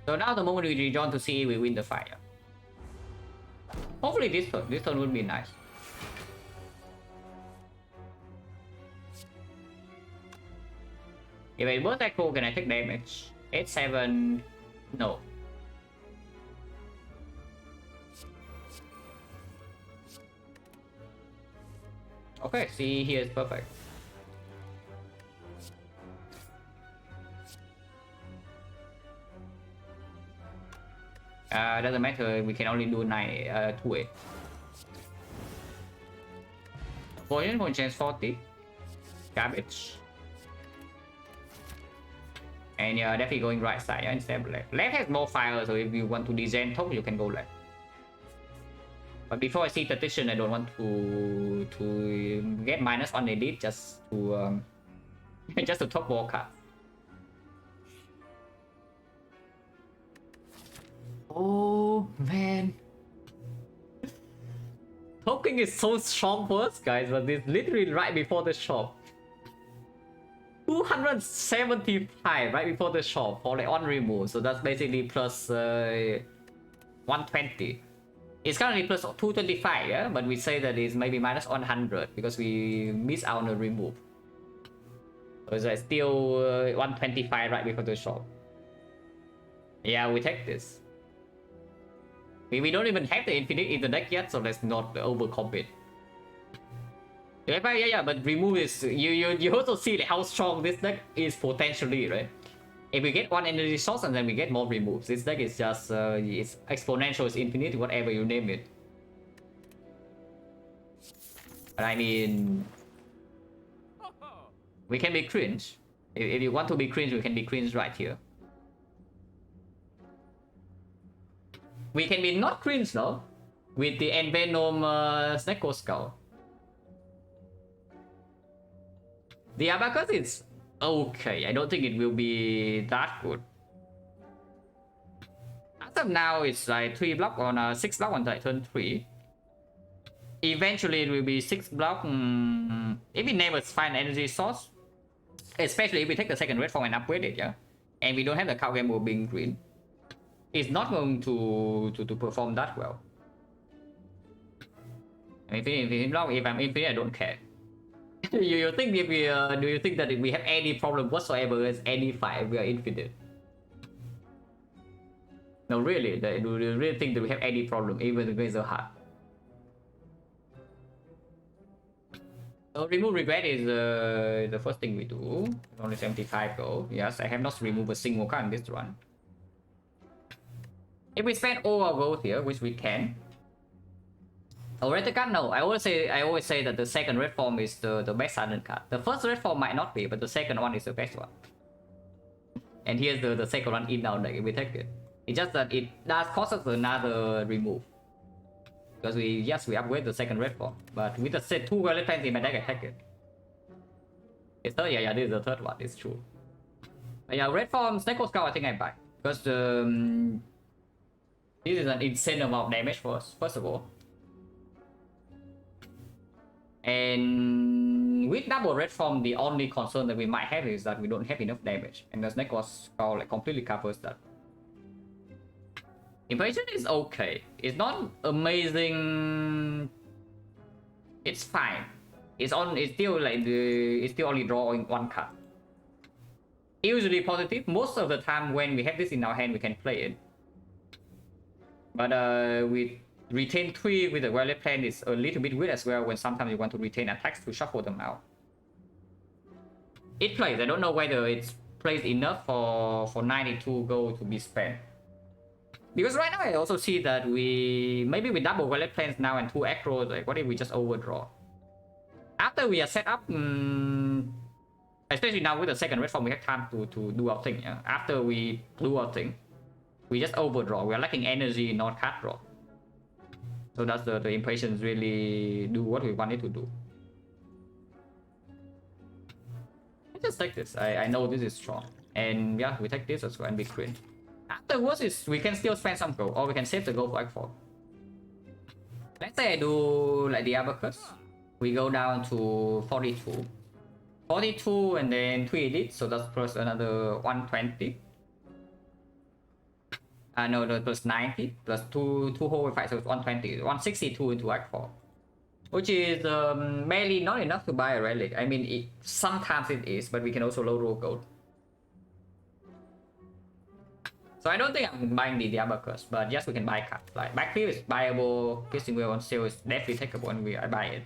So now the moment we rejoin to CE, we win the fight. Hopefully this turn would be nice. If I burst Echo, can I take damage? 8-7, no. Okay, CE here is perfect. Doesn't matter, we can only do 2-8. Position change 40. Garbage. And you're definitely going right side instead of left. Left has more fire, so if you want to design top, you can go left. But before I see Tactician, I don't want to get -1 edit just to just to top wall card. Oh man. Token is so strong for us, guys, but it's literally right before the shop. 275 right before the shop for like on remove, so that's basically plus 120. It's currently plus 225, yeah, but we say that it's maybe -100 because we miss out on the remove. So it's like still 125 right before the shop. Yeah, we take this. We don't even have the infinite in the deck yet, so let's not overcommit. Yeah, but remove is you also see how strong this deck is potentially, right? If we get one energy source and then we get more removes, this deck is just it's exponential, it's infinite, whatever you name it. But I mean, we can be cringe. If you want to be cringe, we can be cringe right here. We can be not cringe though, with the Envenom Snecko Skull. The Abacus is okay. I don't think it will be that good. As of now, it's like 3 block on 6 block on turn 3. Eventually, it will be 6 block. If we never find energy source, especially if we take the second red form and upgrade it, yeah, and we don't have the card game being green, it's not going to perform that well. And if I'm infinite, I don't care. you think if we do you think that if we have any problem whatsoever with any fight, we are infinite? No, really, do you really think that we have any problem even against the heart? So remove regret is the first thing we do. Only 75 gold. Yes, I have not removed a single card in this run. If we spend all our gold here, which we can. Red card, no. I always say that the second red form is the best silent card. The first red form might not be, but the second one is the best one. And here's the second one in our deck if we take it. It's just that it does cost us another remove. Because we upgrade the second red form. But with the set 2 Violet Plants in my deck, I take it. It's third, yeah, this is the third one, it's true. But yeah, red form, Snecko Skull, I think I buy. Because this is an insane amount of damage for us, first of all. And with double red form, the only concern that we might have is that we don't have enough damage. And the Snecko Skull like completely covers that. Invasion is okay. It's not amazing. It's fine. It's still like it's still only drawing 1 card. Usually positive. Most of the time when we have this in our hand, we can play it. But with retain 3 with the Violet Plant is a little bit weird as well when sometimes you want to retain attacks to shuffle them out. It plays. I don't know whether it's plays enough for 92 gold to be spent. Because right now I also see that maybe we double Violet Plants now and 2 aggro, like what if we just overdraw? After we are set up, especially now with the second red form, we have time to do our thing. Yeah? After we do our thing, we just overdraw. We are lacking energy, not card draw. So that's the impatience really do what we wanted to do. Let's just take this. I know this is strong. And yeah, we take this as well and be cringe. Afterwards, we can still spend some gold, or we can save the gold for X4. Let's say I do like the Abacus. We go down to 42. 42 and then 3 edit, so that's plus another 120. No, plus 90, plus 2 whole 5, so it's 120. 162 into X4. Which is barely not enough to buy a relic. I mean, sometimes it is, but we can also low roll gold. So I don't think I'm buying the Abacus, but yes, we can buy cards. Like Backflip is buyable, Piercing Wheel on sale is definitely takeable, and I buy it.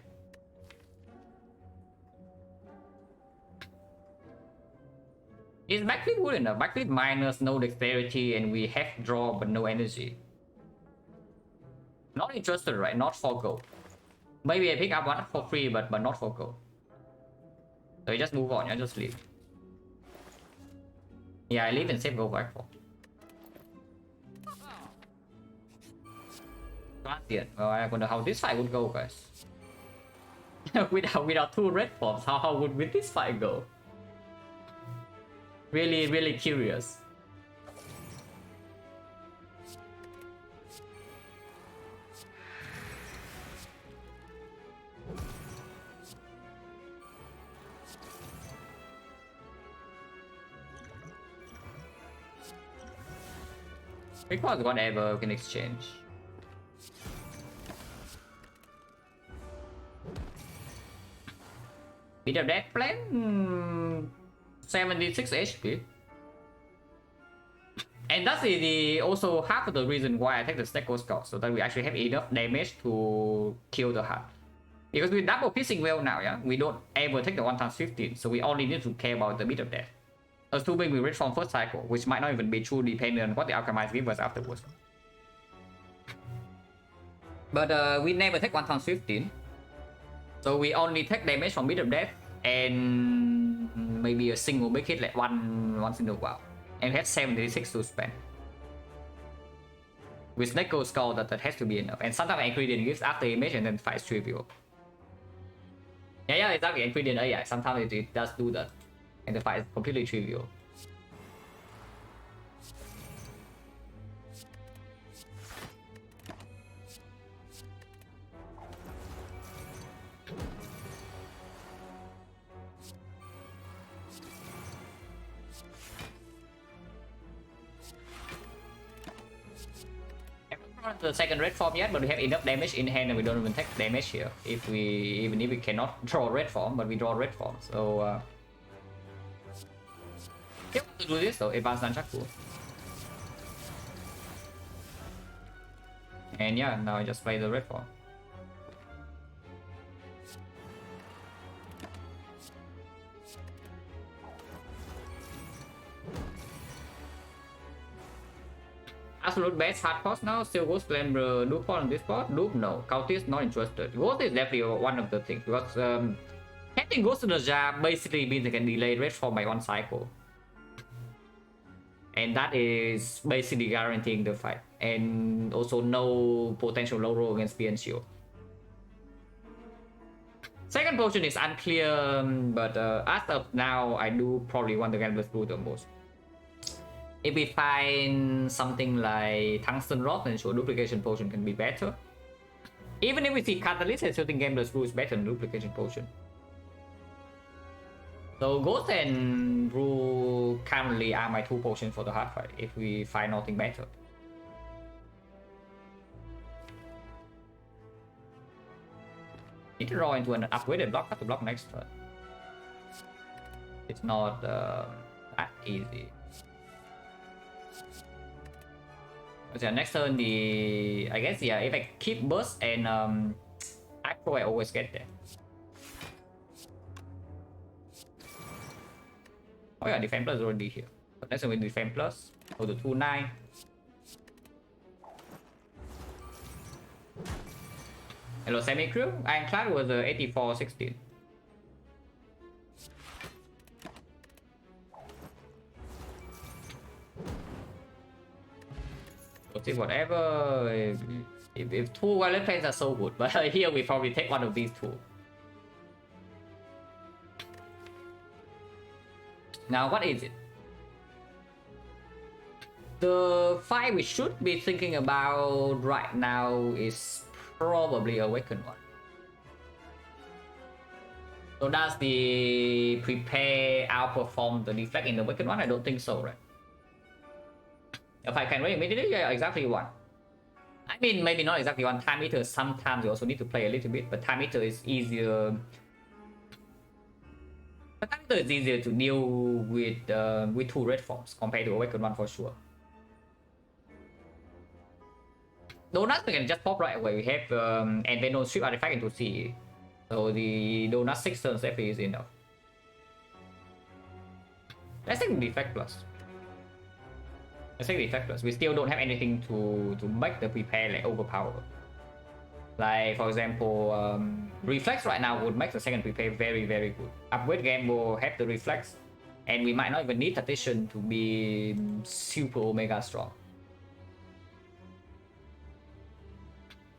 Is Backflip good enough? Backflip minus no dexterity, and we have draw but no energy. Not interested, right? Not for gold. Maybe I pick up one for free, but not for gold. So you just move on, you just leave. Yeah, I leave and save gold back for. Transient. Well, I wonder how this fight would go, guys. without 2 red forms, how would this fight go? Really curious. Because whatever we can exchange. With the death plan, 76 HP. And that's also half of the reason why I take the Stecco Skull, so that we actually have enough damage to kill the heart. Because with double piercing well now, yeah, we don't ever take the 1 times 15, so we only need to care about the bit of death. Assuming we reach from first cycle, which might not even be true depending on what the alchemize give us afterwards. But we never take 1 times 15. So we only take damage from bit of death and maybe a single big hit like once in a while. And we have 76 to spend. With Snecko Skull that has to be enough. And sometimes ingredient gives after image and then fights trivial. Yeah, exactly. Ingredient, yeah, sometimes it does do that. And the fight is completely trivial. The second red form yet, but we have enough damage in hand and we don't even take damage here. Even if we cannot draw red form, but we draw red form. So yep, to do this though, advanced Nunchaku. And yeah, now I just play the red form. Absolute best hard cost now. Still Ghost Clamber Dupe on this spot. Dupe no. Cultist not interested. Ghost is definitely one of the things because having Ghost in the jar basically means they can delay red form by 1 cycle. And that is basically guaranteeing the fight. And also no potential low roll against Spear and Shield. Second potion is unclear, but as of now, I do probably want the Gambler's Brew the most. If we find something like Tungsten Rod, then sure, Duplication Potion can be better. Even if we see Catalyst, I still think Gambler's Brew is better than Duplication Potion. So Ghost and Brew currently are my 2 potions for the hard fight, if we find nothing better. Need to draw into an upgraded block to block next turn. It's not that easy. But yeah, next turn I guess yeah, if I keep burst and Acro, I always get there. Oh yeah, Defense Plus is already here. But next turn with Defense Plus, go to 2-9. Hello Semi-Crew, Ironclad was 84-16. Whatever. If 2 Violet Planes are so good, but here we probably take one of these 2. Now, what is it? The fight we should be thinking about right now is probably Awakened one. So does the Prepare outperform the Deflect in the Awakened one? I don't think so, right? If I can read immediately, yeah, exactly 1. I mean, maybe not exactly 1. Time Eater, sometimes you also need to play a little bit, but Time Eater is easier. But Time Eater is easier to deal with 2 red forms compared to Awakened one for sure. Donuts we can just pop right away. We have and they don't strip artifact into CE. So the Donut 6 turns definitely is enough. Let's take Defect Plus. Let's take the Defect Plus. We still don't have anything to make the Prepare like overpower. Like for example, reflex right now would make the second prepare very very good. Upgrade game will have the reflex, and we might not even need addition to be super omega strong.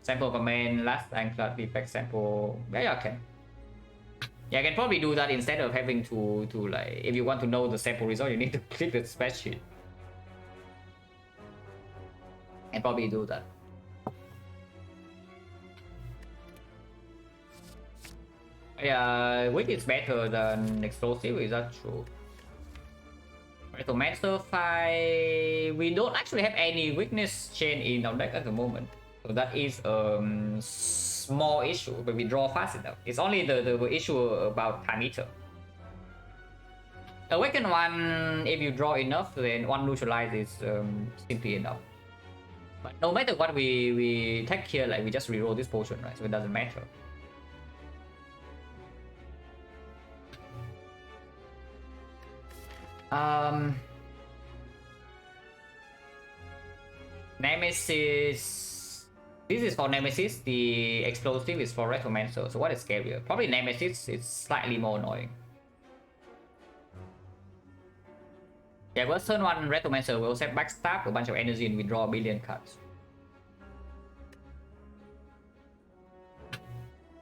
Sample command last anklet defect sample. Yeah, I can. Yeah, I can probably do that instead of having to like, if you want to know the sample result, you need to click the spreadsheet. And probably do that. Yeah, weak is better than explosive, is that true? So Master 5, we don't actually have any weakness chain in our deck at the moment. So that is a small issue, but we draw fast enough. It's only the issue about time eater. Awaken one, if you draw enough, then one neutralize is simply enough. But no matter what we take here, like we just reroll this potion, right? So it doesn't matter. Nemesis. This is for Nemesis. The explosive is for Retromancer. So what is scarier? Probably Nemesis. It's slightly more annoying. Yeah, first turn one Retromancer will set backstab a bunch of energy and we draw a billion cards.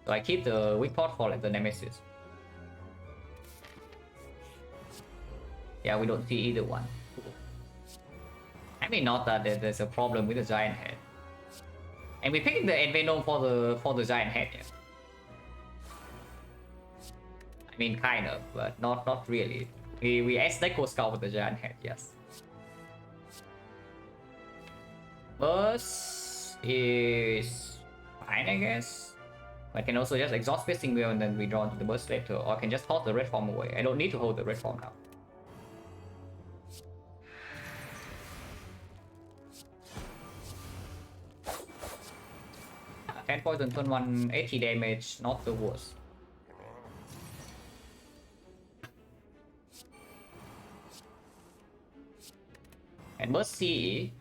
So I keep the weak pot for like the Nemesis. Yeah, we don't see either one. I mean, not that there's a problem with the giant head. And we picked the Envenom for the giant head. Yeah. I mean, kind of, but not really. We Deco Skull with the giant head, yes. Burst is fine, I guess. I can also just exhaust Fisting Wheel and then we draw into the burst later, or I can just toss the red form away. I don't need to hold the red form now. 10 poison, turn 1, 80 damage, not the worst. And burst CE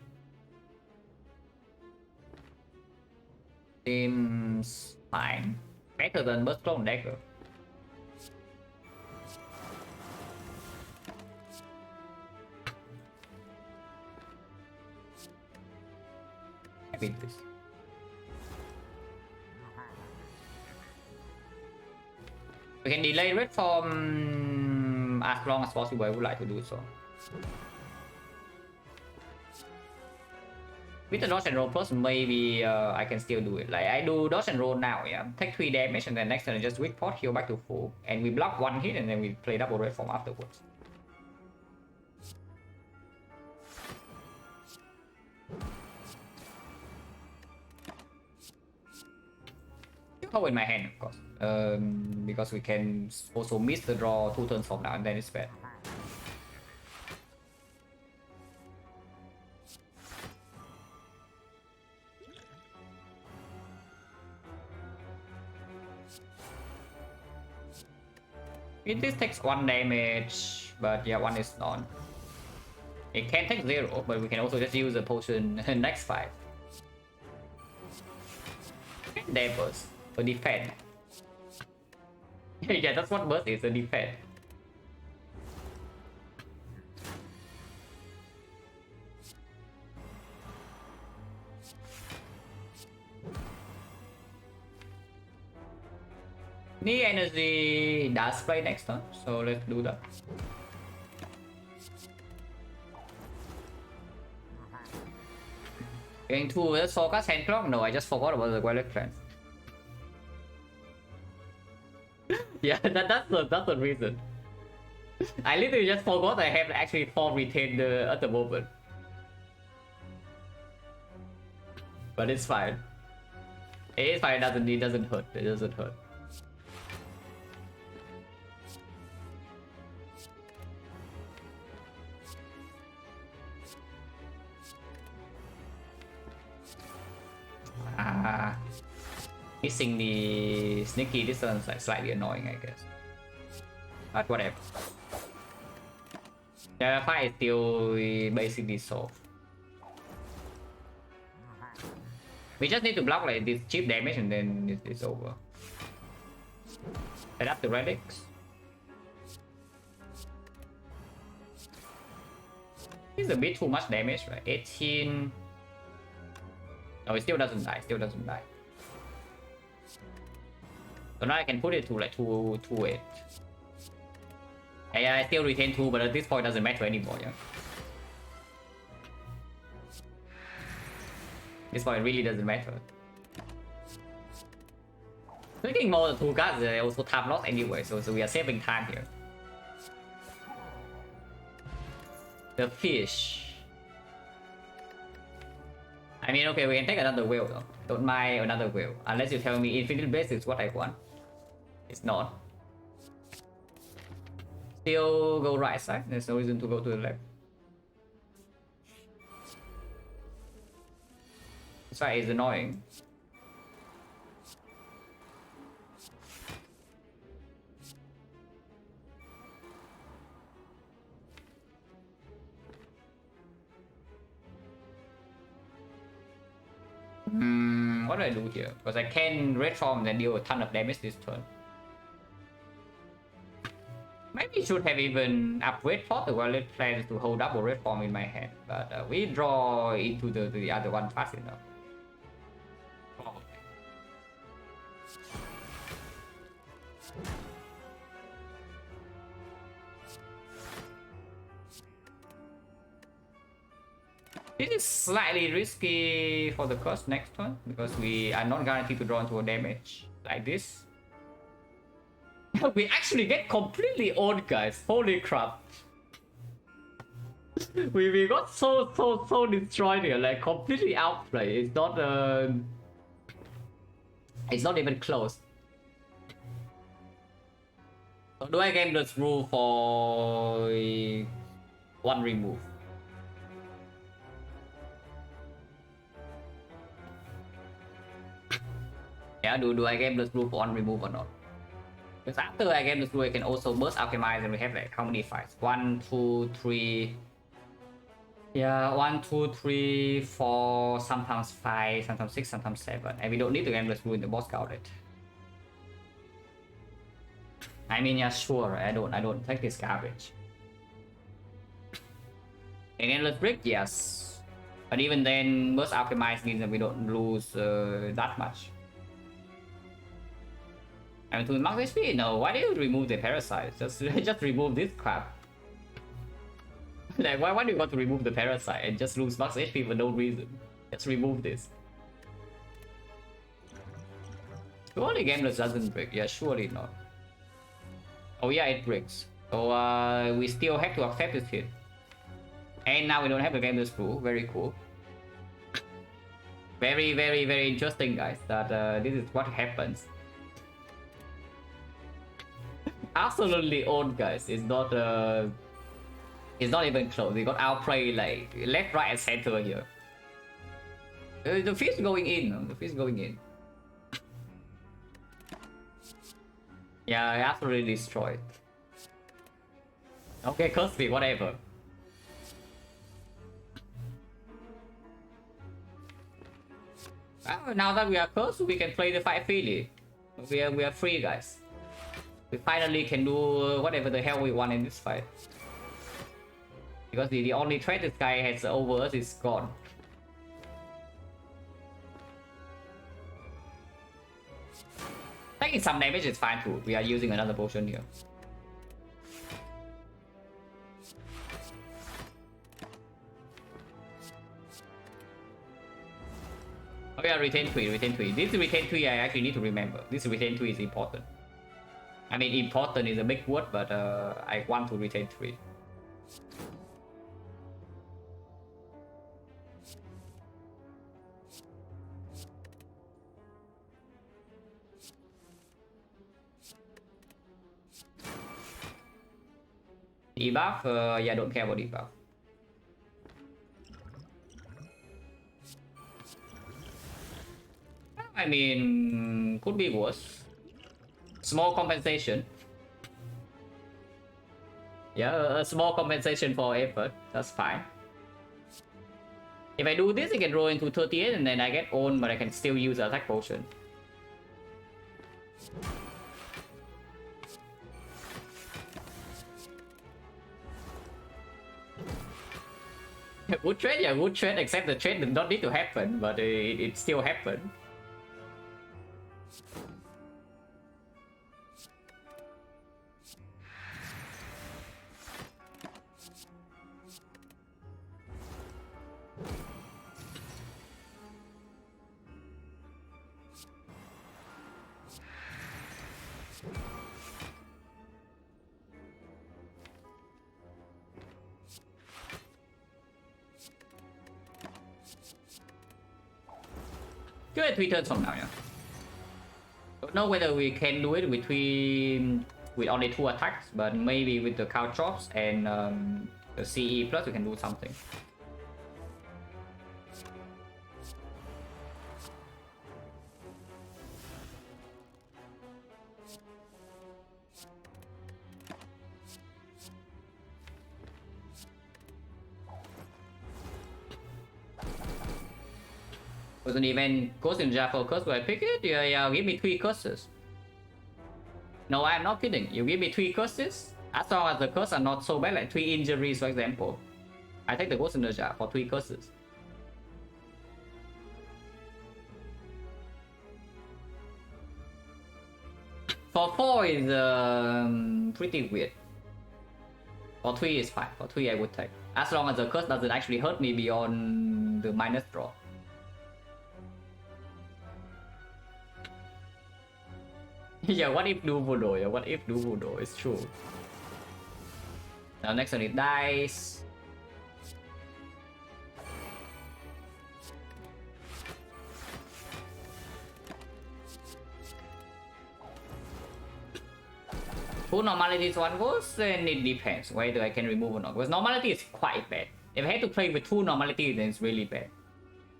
seems fine. Better than burst clone dagger. I beat this. We can delay red form as long as possible. I would like to do so. With the dodge and roll plus, maybe I can still do it. Like I do dodge and roll now, yeah. Take 3 damage and then next turn just weak pot, heal back to full, and we block 1 hit and then we play double red form afterwards. Still in my hand, of course. Because we can also miss the draw 2 turns from now and then it's bad. This takes 1 damage, but yeah, 1 is none. It can take 0, but we can also just use a potion next 5. Damn burst, or defend. Yeah, that's what burst is, a defend. Knee energy does play next turn, so let's do that. Going to let's focus hand clock? No, I just forgot about the Violet Clan. Yeah, that's the reason. I literally just forgot I have actually 4 retained at the moment. But it's fine. It's fine, it doesn't hurt. It doesn't hurt. Missing the sneaky distance like slightly annoying, I guess. But whatever. The fight is still basically solved. We just need to block like this cheap damage and then it's over. Set up the relics. It's a bit too much damage, right? 18. No, it still doesn't die. Still doesn't die. So now I can put it to like 2-8. Yeah, I still retain 2, but at this point it doesn't matter anymore. Yeah. This point really doesn't matter. Clicking more the 2 cards is also time loss anyway, so we are saving time here. The fish. I mean, okay, we can take another whale though. Don't mind another whale. Unless you tell me infinite base is what I want. It's not. Still go right side. There's no reason to go to the left. This side is annoying. What do I do here? Because I can red form and deal a ton of damage this turn. Maybe should have even upgrade for the wallet plans to hold double red form in my hand, but we draw into the other one fast enough. Probably. This is slightly risky for the cost next turn because we are not guaranteed to draw into a damage like this. We actually get completely owned, guys. Holy crap. we got so destroyed here, like completely outplayed. It's not even close. So do I game this rule for 1 remove? Yeah, do I game this rule for 1 remove or not? Because after I game this rule, I can also burst alchemize, and we have like how many fights? 1, 2, 3. Yeah, 1, 2, 3, 4, sometimes 5, sometimes 6, sometimes 7. And we don't need to game this rule in the boss gauntlet. I mean, yeah, sure. I don't take this garbage. Again, let's break, yes. But even then, burst alchemize means that we don't lose that much. I mean, to max HP? No, why do you remove the parasite? Just remove this crap. Like, why do you want to remove the parasite and just lose max HP for no reason? Just remove this. Surely Gameless doesn't break. Yeah, surely not. Oh yeah, it breaks. So we still have to accept this hit. And now we don't have the Gameless rule. Very cool. Very interesting, guys. That this is what happens. Absolutely owned, guys. It's not even close. We got outplayed like left, right, and center here. The fish going in. The fish going in. Yeah, absolutely destroyed. Okay, curse me, whatever. Well, now that we are cursed, we can play the fight freely. We are free, guys. We finally can do whatever the hell we want in this fight. Because the only threat this guy has over us is gone. Taking some damage is fine too. We are using another potion here. Oh yeah, retain 3, retain 3. This retain 3 I actually need to remember. This retain 3 is important. I mean, important is a big word, but I want to retain 3. Debuff? Yeah, I don't care about debuff. I mean, could be worse. Small compensation. Yeah, a small compensation for effort. That's fine. If I do this, I can roll into 38 and then I get owned, but I can still use attack potion. Good trade, yeah, good trade, except the trade did not need to happen, but it still happened. Give it 3 turns from now, yeah. Don't know whether we can do it with only 2 attacks, but maybe with the count drops and the CE plus we can do something. Was an event Ghost Ninja for curse, will I pick it? Yeah, give me 3 curses. No, I'm not kidding. You give me 3 curses, as long as the curses are not so bad, like 3 injuries for example. I take the Ghost Ninja for 3 curses. For 4 is pretty weird. For 3 is fine. For 3 I would take. As long as the curse doesn't actually hurt me beyond the minus draw. Yeah, what if do voodoo? Yeah, what if do voodoo? It's true. Now next one is dice. Two normalities one goes, and it depends whether I can remove or not. Because normality is quite bad. If I had to play with 2 normality, then it's really bad.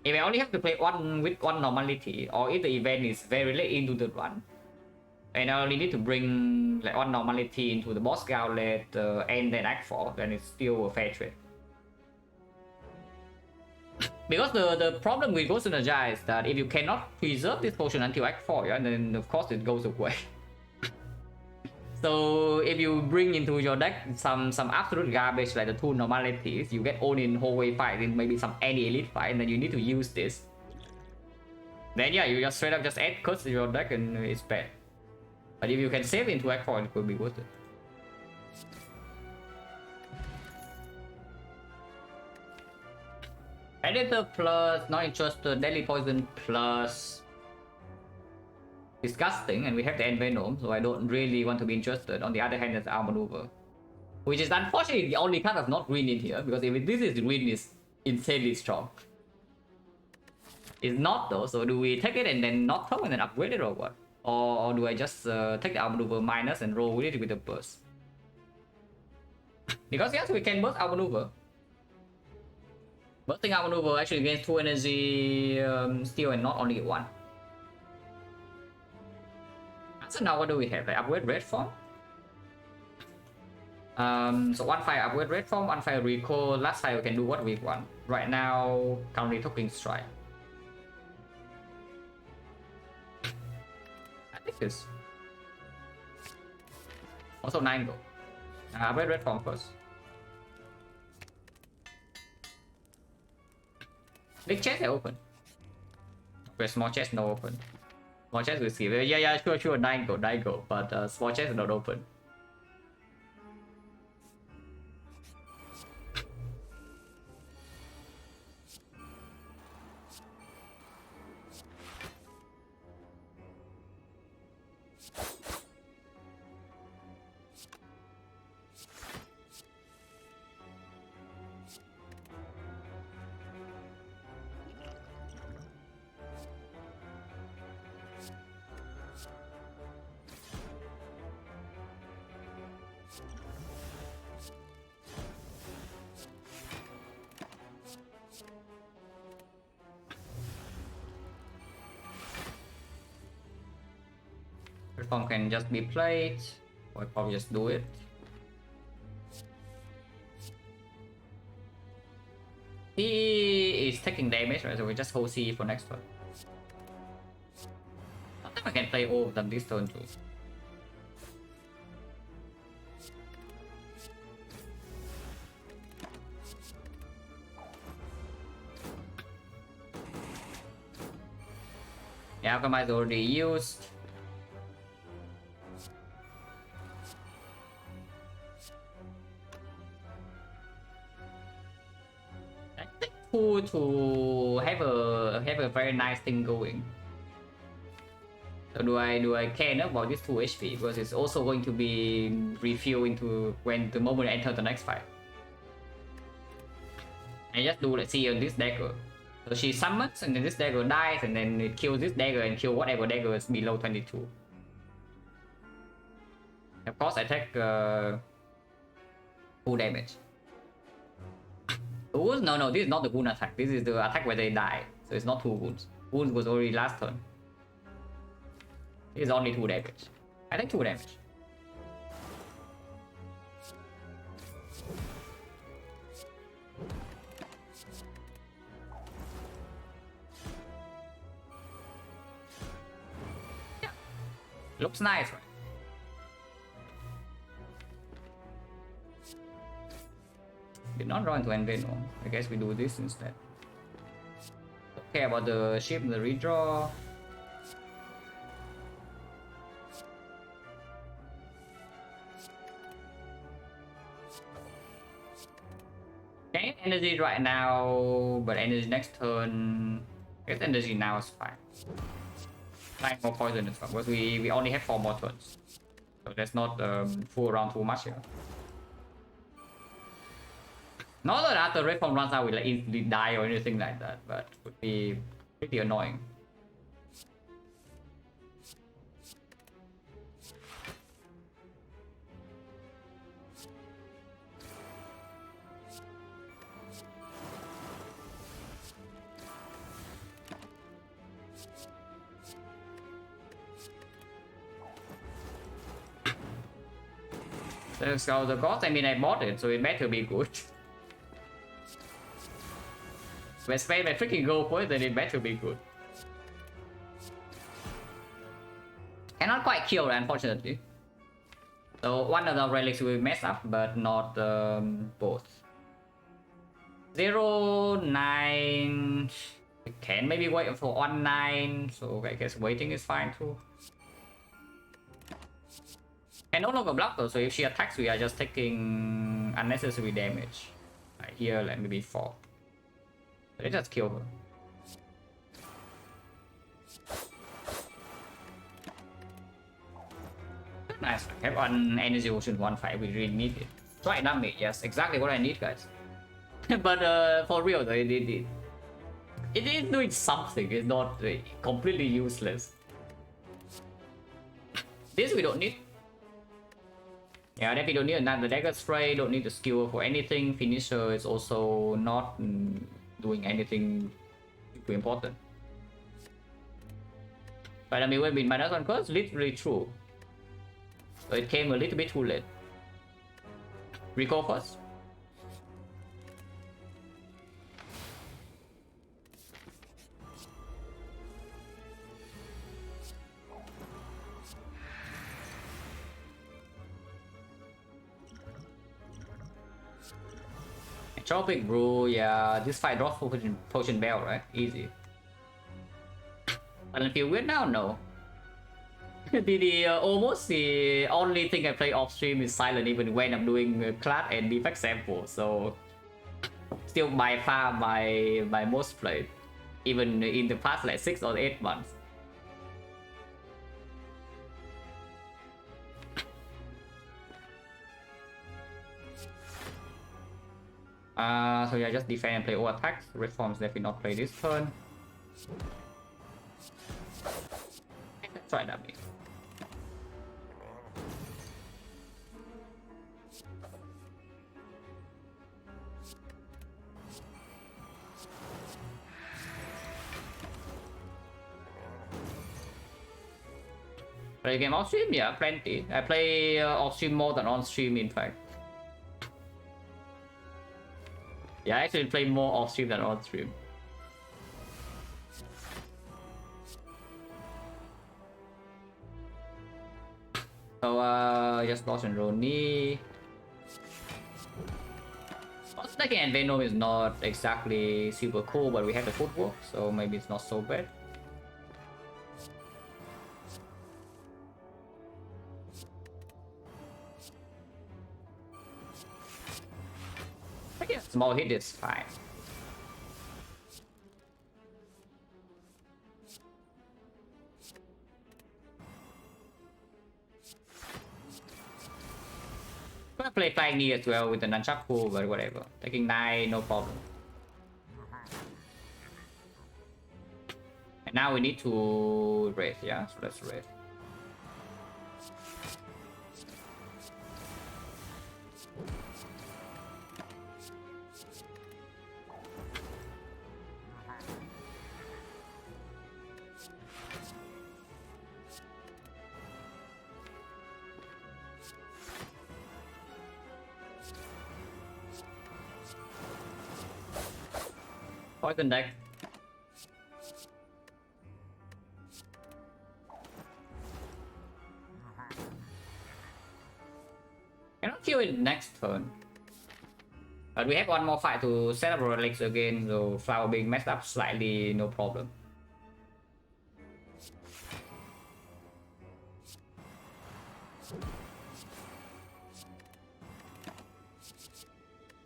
If I only have to play with one normality, or if the event is very late into the run, and I only need to bring like 1 normality into the boss gauntlet and then Act 4, then it's still a fair trade. Because the problem with Ghost Ninja is that if you cannot preserve this potion until Act 4, yeah, then of course it goes away. So if you bring into your deck some absolute garbage like the 2 normalities, you get owned in hallway fight, in maybe some any elite fight, and then you need to use this. Then yeah, you just straight up just add curse to your deck and it's bad. But if you can save into Act 4, it could be worth it. Editor plus, not interested, Deadly Poison plus. Disgusting, and we have the Envenom, so I don't really want to be interested. On the other hand, there's Outmaneuver, which is unfortunately the only card that's not green in here, because if this is green, it's insanely strong. It's not though, so do we take it and then not throw and then upgrade it or what? Or do I just take the Outmaneuver minus and roll with it with a burst? Because yes, we can burst Outmaneuver. Bursting Outmaneuver actually gains 2 energy steal and not only 1. So now what do we have? Like upgrade red form? So 1 fire upgrade red form, 1 fire recall. Last fire we can do what we want. Right now, currently talking strike. I think this. Also 9 go. Upgrade red form first. Big chest are open. Okay, small chest no open. Small chest we see. Yeah, sure, 9 go. But small chest is not open. Form can just be played, or I'll probably just do it. He is taking damage, right? So we just hold C for next turn. Sometimes I can play all of them this turn too. Yeah, Alchemy is already used. I think cool to have a very nice thing going. So do I care about this 2 HP because it's also going to be refueled into when the moment I enter the next fight. I just do let's see on this dagger. So she summons and then this dagger dies and then it kills this dagger and kill whatever dagger is below 22. Of course I take full damage. Wounds? No, this is not the wound attack. This is the attack where they die. So it's not 2 wounds. Wounds was already last turn. This is only 2 damage. I think 2 damage. Yeah. Looks nice, right? Did not draw into Envy, no. I guess we do this instead. Okay, about the ship and the redraw. Okay, energy right now, but energy next turn. I guess energy now is fine. 9 more poison is fine, because we only have 4 more turns. So let's not fool around too much here. Not that after Red Form runs out we like instantly die or anything like that, but it would be pretty annoying. So the gods, I mean I bought it, so it better be good. When Spain may freaking go for it, then it better be good. Cannot quite kill, unfortunately. So one of the relics will mess up, but not both. 0, 9. We can maybe wait for 1, 9. So I guess waiting is fine too. And no longer block though, so if she attacks, we are just taking unnecessary damage. Like here, like maybe 4. Let's just kill her. Nice. Have one energy ocean 1-5. We really need it. Try damage. Yes, exactly what I need, guys. But for real though, it is doing something. It's not completely useless. This we don't need. Yeah, that we don't need another dagger spray. Don't need the skill for anything. Finisher is also not doing anything super important. But I mean, when we minus 1 cost, literally true. So it came a little bit too late. Recall first. Tropic Brew, yeah, this fight draws potion bell, right? Easy. I don't feel weird now, no. Almost the only thing I play off stream is Silent, even when I'm doing class and defect sample. So still by far my most played, even in the past like 6 or 8 months. So yeah, just defend and play all attacks. Red Forms definitely not play this turn. Let's try that. Play game off stream? Yeah, plenty. I play off stream more than on stream, in fact. Yeah, I actually play more off stream than on stream. So just dodge and roll knee. Stacking and Venom is not exactly super cool, but we have the footwork, so maybe it's not so bad. But yeah, small hit is fine. I'm gonna play flying knee as well with the nunchaku, but whatever. Taking 9, no problem. And now we need to raid, yeah? So let's raid. Poison deck. Cannot kill it next turn. But we have one more fight to set up our legs again, so flower being messed up slightly, no problem.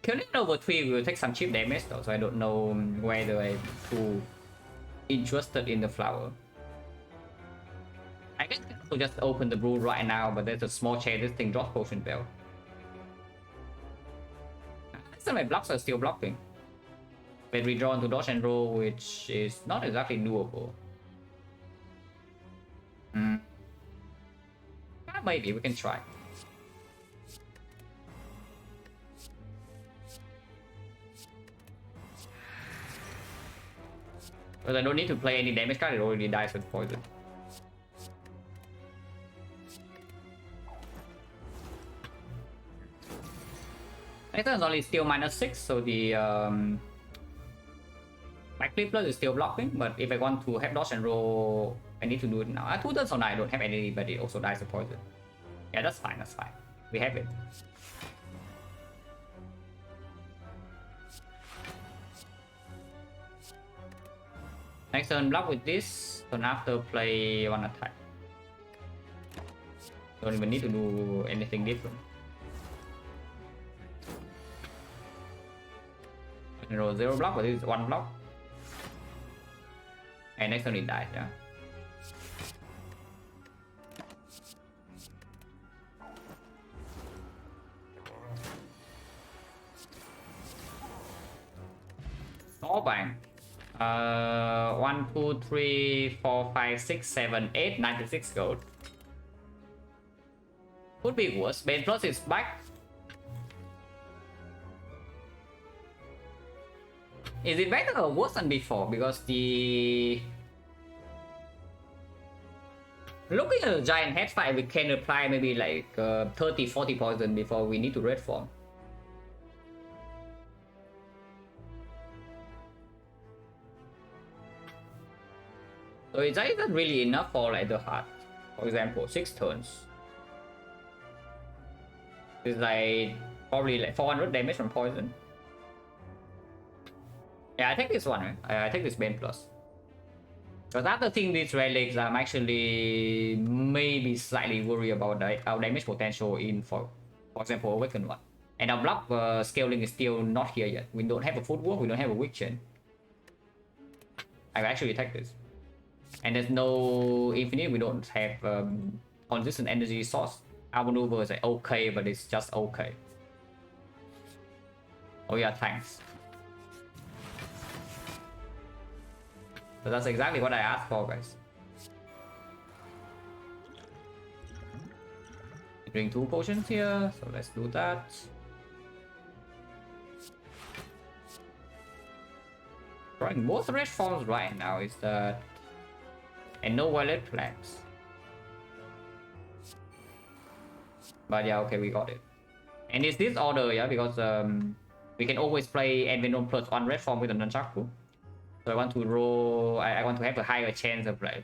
Killing over 3 will take some cheap damage though, so I don't know whether I'm too interested in the flower. I guess I could just open the brew right now, but there's a small chance this thing drops potion bell. So my blocks are still blocking. But we draw into dodge and roll, which is not exactly doable. Maybe we can try. But I don't need to play any damage card, it already dies with poison. Next turn is only still -6, so the backflip plus is still blocking, but if I want to have dodge and roll, I need to do it now. 2 turns on I don't have any, but it also dies with poison. Yeah, that's fine, that's fine. We have it. Next turn block with this, turn after play one attack. Don't even need to do anything different. Roll 0 block, but this is 1 block. And next turn it dies, yeah. All bang. 1, 2, 3, 4, 5, 6, 7, 8, 96 gold. Could be worse. Bane Plus is back. Is it better or worse than before? Because the... Looking at the giant head fight, we can apply maybe like 30-40 poison before we need to red form. So is that isn't really enough for like the heart. For example, 6 turns. It's like probably like 400 damage from poison. Yeah, I take this one, right? I take this Bane Plus. Because after seeing these relics, I'm actually maybe slightly worried about our damage potential in, for example, Awakened one. And our block scaling is still not here yet. We don't have a footwork, we don't have a weak chain. I actually take this. And there's no infinite, we don't have consistent energy source. Our maneuver is like okay, but it's just okay. Oh yeah, thanks. So that's exactly what I asked for, guys. Drink 2 potions here, so let's do that. Drawing both red forms right now is that... And no violet flags. But yeah, okay, we got it. And it's this order, yeah, because we can always play Envenom plus 1 red form with a Nunchaku. So I want to roll, I want to have a higher chance of like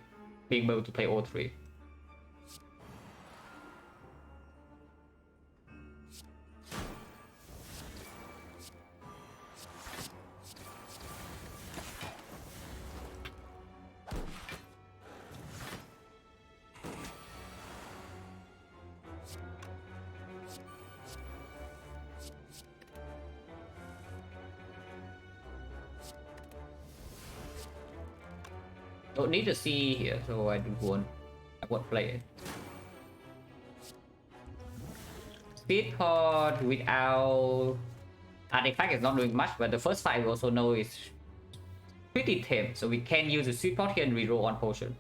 being able to play all 3. Don't need to see here, so I won't play it. Speed pod without artifact is not doing much, but the first fight we also know is pretty tame, so we can use the speed pod here and reroll one potion.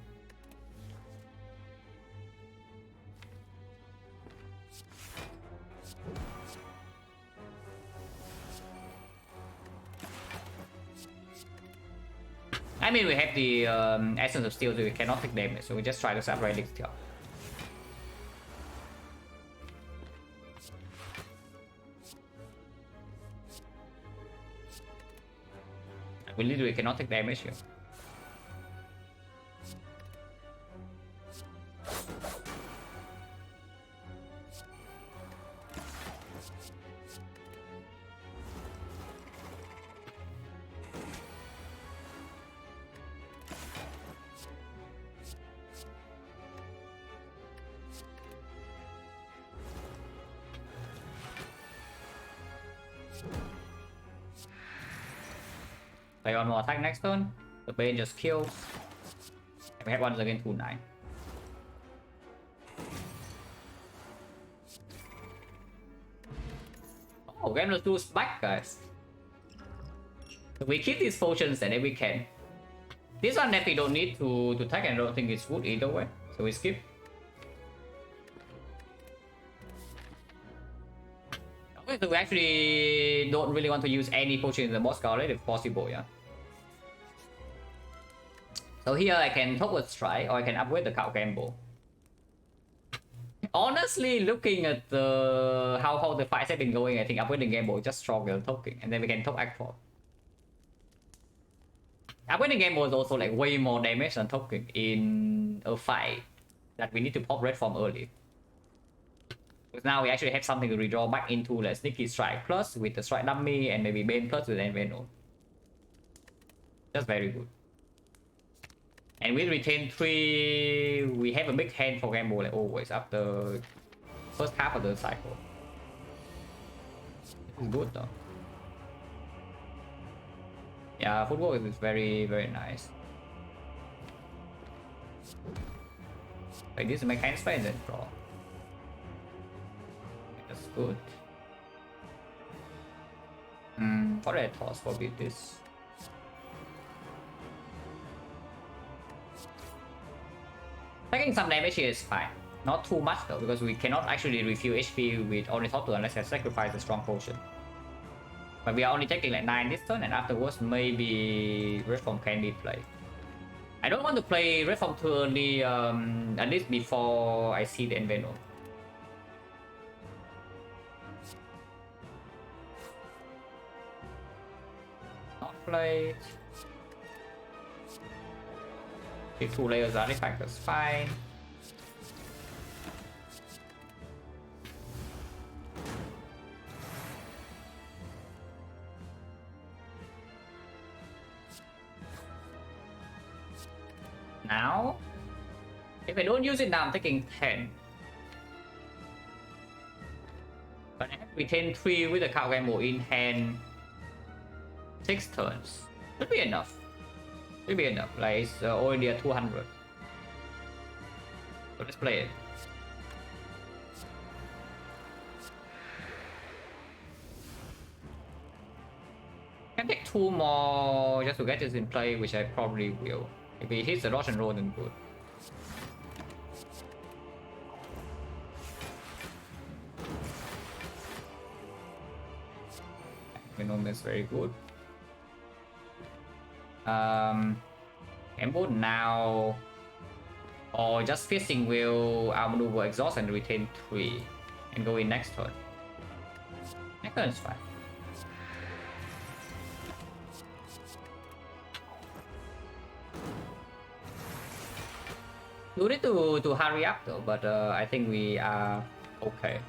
I mean, we have the Essence of Steel, so we cannot take damage, so we just try to sub Relic Steel. We literally cannot take damage here. Play on more attack next turn. The Bane just kills. And we have one again 2-9. Oh, Gambler's Blue's back, guys. So we keep these potions and then we can. This one definitely don't need to attack, and I don't think it's good either way. So we skip. Okay, so we actually don't really want to use any potion in the boss gauntlet if possible, yeah. So here I can top with Strike, or I can upgrade the Cow Gamble. Honestly, looking at the how the fights have been going, I think upgrading Gamble is just stronger token, and then we can top Act-4. Upgrading Gamble is also like way more damage than token in a fight that we need to pop Red Form early. Because now we actually have something to redraw back into like Sneaky Strike plus with the Strike Dummy and maybe Bane plus with Envenom. That's very good. And with retain 3, we have a big hand for Gamble like always after first half of the cycle. It's good though. Yeah, footwork is very, very nice. Like this make hand spell and then draw. That's good. For that toss, forbid this. Taking some damage here is fine. Not too much though, because we cannot actually refill HP with only top 2 unless I sacrifice a strong potion. But we are only taking like 9 this turn, and afterwards maybe Red Form can be played. I don't want to play Red Form too early, at least before I see the Envenom. Not played. The 2 layers artifact is fine. Now, if I don't use it now, I'm taking 10. But I have to retain 3 with the Cow Gamble in hand 6 turns. Should be enough. Should be enough. Like it's already at 200. So let's play it. Can take 2 more just to get this in play, which I probably will. If he hits the dodge and roll, then good. Venom is very good. Gamble now, or just Fishing will outmaneuver Exhaust and retain 3 and go in next turn. Next turn is fine. We need to hurry up though, but I think we are okay.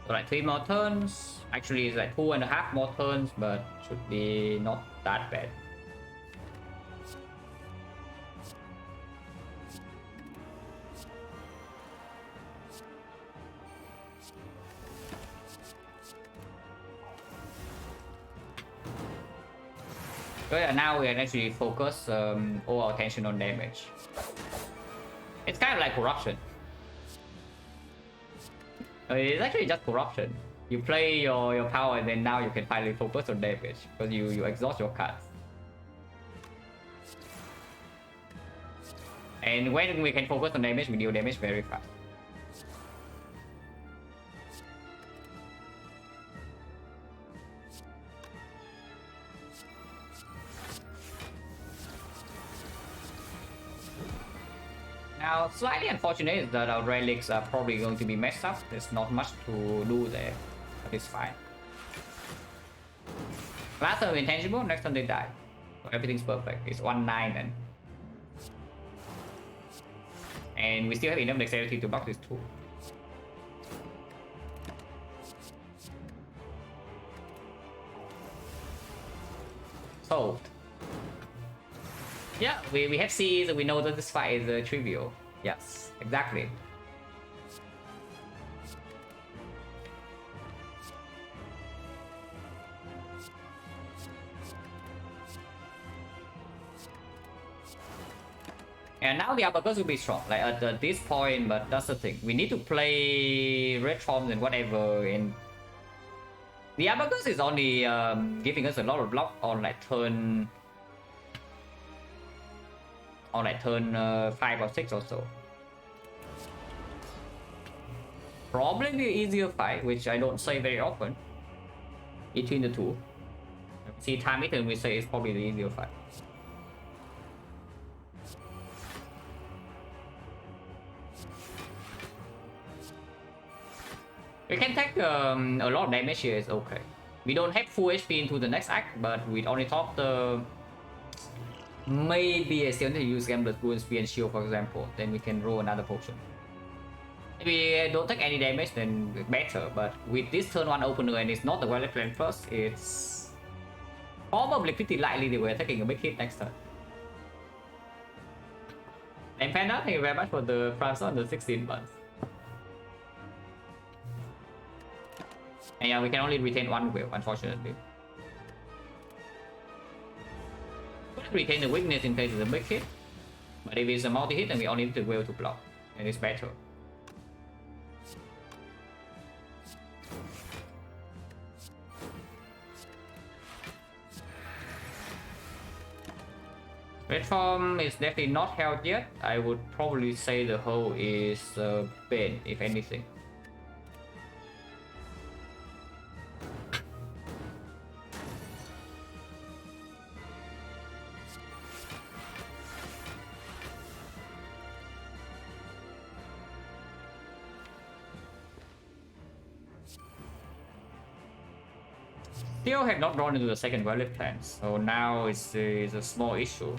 So like 3 more turns. Actually, it's like 2.5 more turns, but should be not that bad. So yeah, now we can actually focus all our attention on damage. It's kind of like corruption. It's actually just corruption. You play your power and then now you can finally focus on damage because you exhaust your cards. And when we can focus on damage, we deal damage very fast. Now, slightly unfortunate is that our relics are probably going to be messed up. There's not much to do there, but it's fine. Last turn intangible, next turn they die. So everything's perfect. It's 1-9 then. And we still have enough dexterity to block this 2. Solved. Yeah, we have C's and we know that this fight is trivial. Yes, exactly. And now the uppercuts will be strong, like at this point, but that's the thing. We need to play red forms and whatever, and the uppercuts is only giving us a lot of block on like turn 5 or 6 or so. Probably the easier fight, which I don't say very often, between the two. See, time it and we say it's probably the easier fight. We can take a lot of damage here, it's okay. We don't have full HP into the next act, but we only talk the... Maybe I still need to use Gambler's Blue and Spear and Shield, for example. Then we can roll another potion. If we don't take any damage, then better. But with this turn 1 opener and it's not the Violet Flame first, it's probably pretty likely that we're taking a big hit next turn. And Panda, thank you very much for the prize on the 16 months. And yeah, we can only retain 1 will, unfortunately. Retain the weakness in case it's a big hit, but if it's a multi-hit then we only need the will to block, and it's better. Red form is definitely not held yet. I would probably say the whole is bent, if anything. Still have not drawn into the second Violet Plan, so now it's a small issue.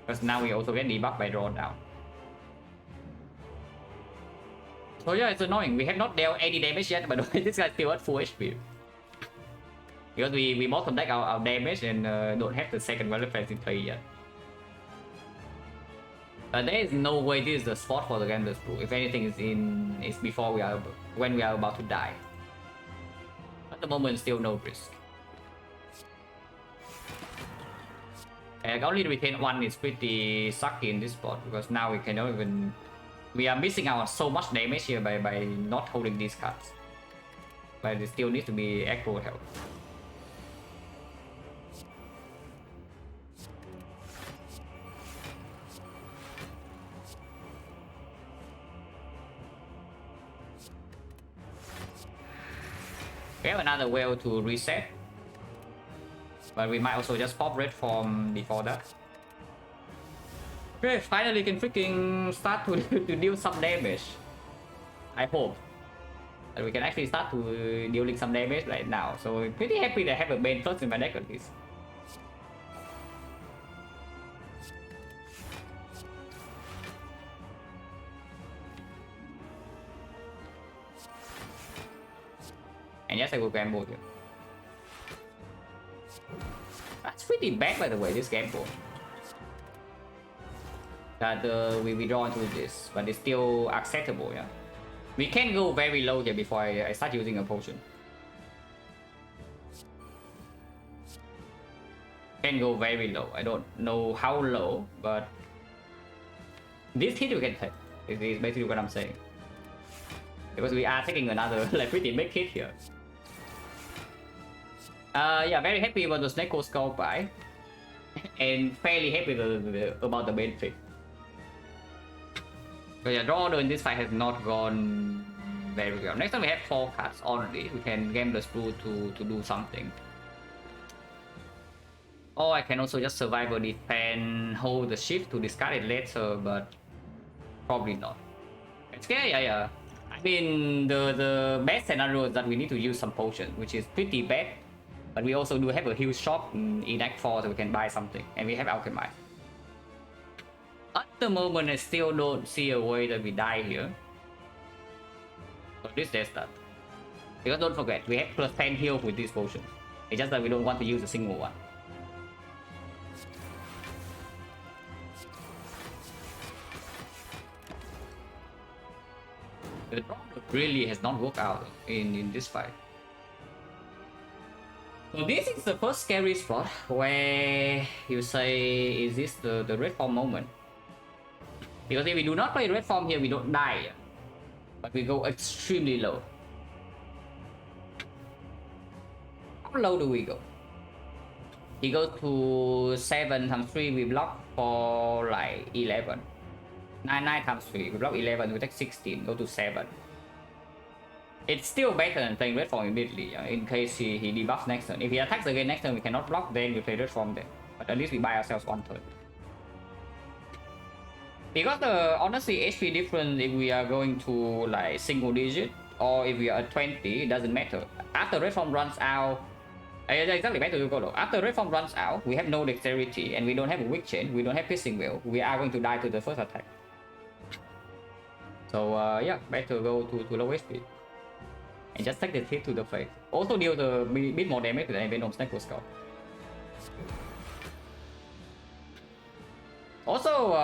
Because now we also get debuffed by draw down. So yeah, it's annoying. We have not dealt any damage yet, but this guy still at full HP. Because we bottom deck our damage and don't have the second Violet Plan in play yet. But there is no way this is the spot for the Gambler's Brew. If anything, it's before when we are about to die. At the moment, still no risk. And only retain 1 is pretty sucky in this spot because now we cannot even... We are missing out so much damage here by not holding these cards. But it still needs to be aggro health. We have another whale to reset. But we might also just pop red form before that. Okay, finally can freaking start to, to deal some damage. I hope. That we can actually start to dealing some damage right now. So I'm pretty happy to have a Bane first in my deck at least. And yes, I will gamble here. That's pretty bad, by the way, this gamble. That we withdraw into this, but it's still acceptable, yeah. We can go very low here before I start using a potion. Can go very low. I don't know how low, but this hit we can take. This is basically what I'm saying. Because we are taking another like pretty big hit here. Yeah, very happy about the Snake Skull buy. And fairly happy about the benefit. But yeah, draw order in this fight has not gone very well. Next time we have 4 cards only. We can game the Screw to do something. Or I can also just survive or defend, hold the shift to discard it later, but probably not. It's scary, yeah. I mean, the best scenario is that we need to use some potion, which is pretty bad. But we also do have a huge shop in Act 4, so we can buy something. And we have Alchemize. At the moment, I still don't see a way that we die here. So this is that. Because don't forget, we have plus 10 heal with this potion. It's just that we don't want to use a single one. The draw really has not worked out in this fight. So this is the first scary spot where you say, is this the red form moment? Because if we do not play red form here, we don't die. But we go extremely low. How low do we go? He goes to 7 times 3, we block for like 11. 9 times 3, we block 11, we take 16, go to 7. It's still better than playing red form immediately, in case he debuffs next turn. If he attacks again next turn, we cannot block, then we play red form then. But at least we buy ourselves 1 turn. Because honestly, HP difference if we are going to like single digit or if we are at 20, it doesn't matter. After red form runs out, exactly better to go though. After red form runs out, we have no dexterity and we don't have a weak chain, we don't have piercing wheel. We are going to die to the first attack. So yeah, better go to low HP. And just take the hit to the face. Also deal the bit more damage to the Venom Snake Skull. Also,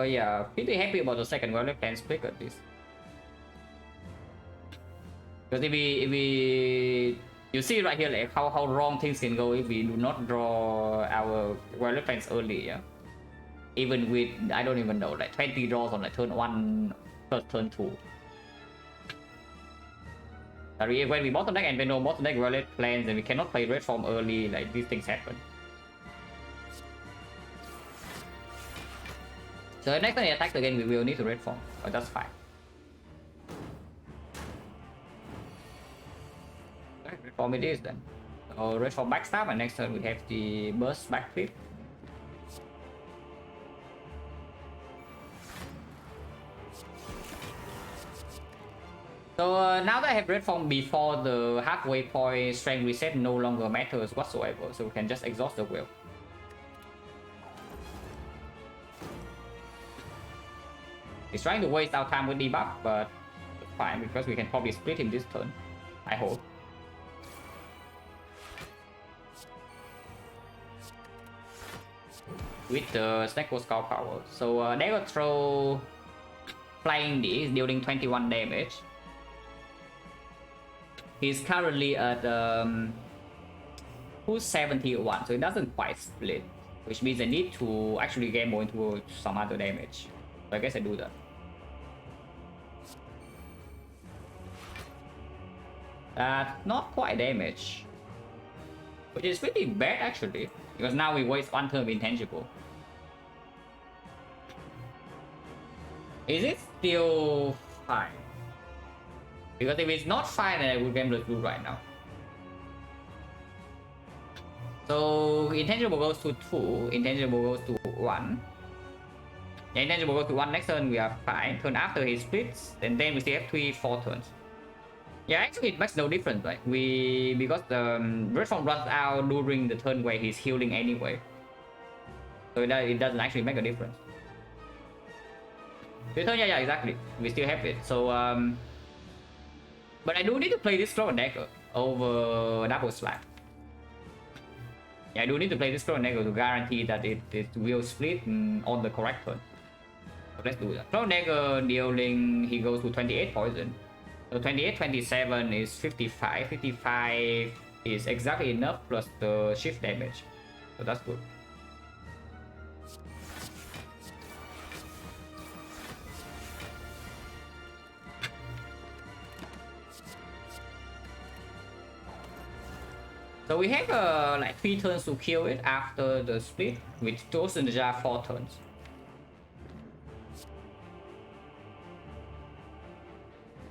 yeah, pretty happy about the second Violet Plan split at least. Because if we you see right here like how wrong things can go if we do not draw our Violet Plans early, yeah. Even with, I don't even know, like 20 draws on like turn 1 plus turn 2. When we bottom deck and Venom bottom deck Violet Plans and we cannot play red form early, like these things happen. So next time he attacks again, we will need to red form, but that's fine. Okay, red form it is then. So red form backstab, and next turn we have the burst backflip. So now that I have red form before the halfway point, strength reset no longer matters whatsoever, so we can just exhaust the will. He's trying to waste our time with debuff, but it's fine because we can probably split him this turn, I hope. With the Snake Skull power. So they will throw Flying this, dealing 21 damage. He's currently at 271, so it doesn't quite split, which means I need to actually gamble into some other damage. So I guess I do that. That's not quite damage, which is pretty bad actually, because now we waste 1 turn of intangible. Is it still fine? Because if it's not fine, then I would game the blue right now. So intangible goes to 2, intangible goes to 1. Yeah, intangible goes to 1 next turn, we are fine. Turn after he splits, and then we still have 3-4 turns. Yeah, actually it makes no difference, right? Because the red form runs out during the turn where he's healing anyway. So it doesn't actually make a difference. Turn, yeah, exactly. We still have it. So but I do need to play this Clover Dagger. over double slap. Yeah, I do need to play this Cloud Dagger to guarantee that it will split on the correct turn. So let's do that. Cloud Dagger dealing, he goes to 28 poison. So 28, 27 is 55. 55 is exactly enough plus the shift damage. So that's good. So we have like 3 turns to kill it after the split, which goes in the jar 4 turns.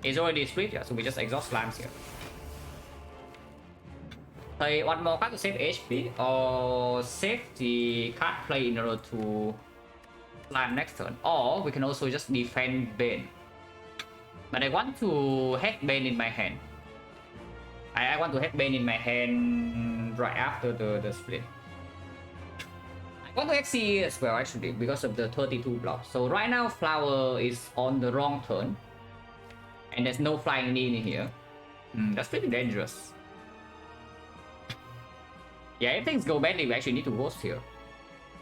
It's already split, yeah, so we just exhaust slams here. Play one more card to save HP, or save the card play in order to slam next turn. Or we can also just defend Bane. But I want to have Bane in my hand. I want to have Bane in my hand right after the split. I want to XC as well actually because of the 32 block. So right now Flower is on the wrong turn. And there's no flying in here. That's pretty dangerous. Yeah, if things go badly, we actually need to ghost here.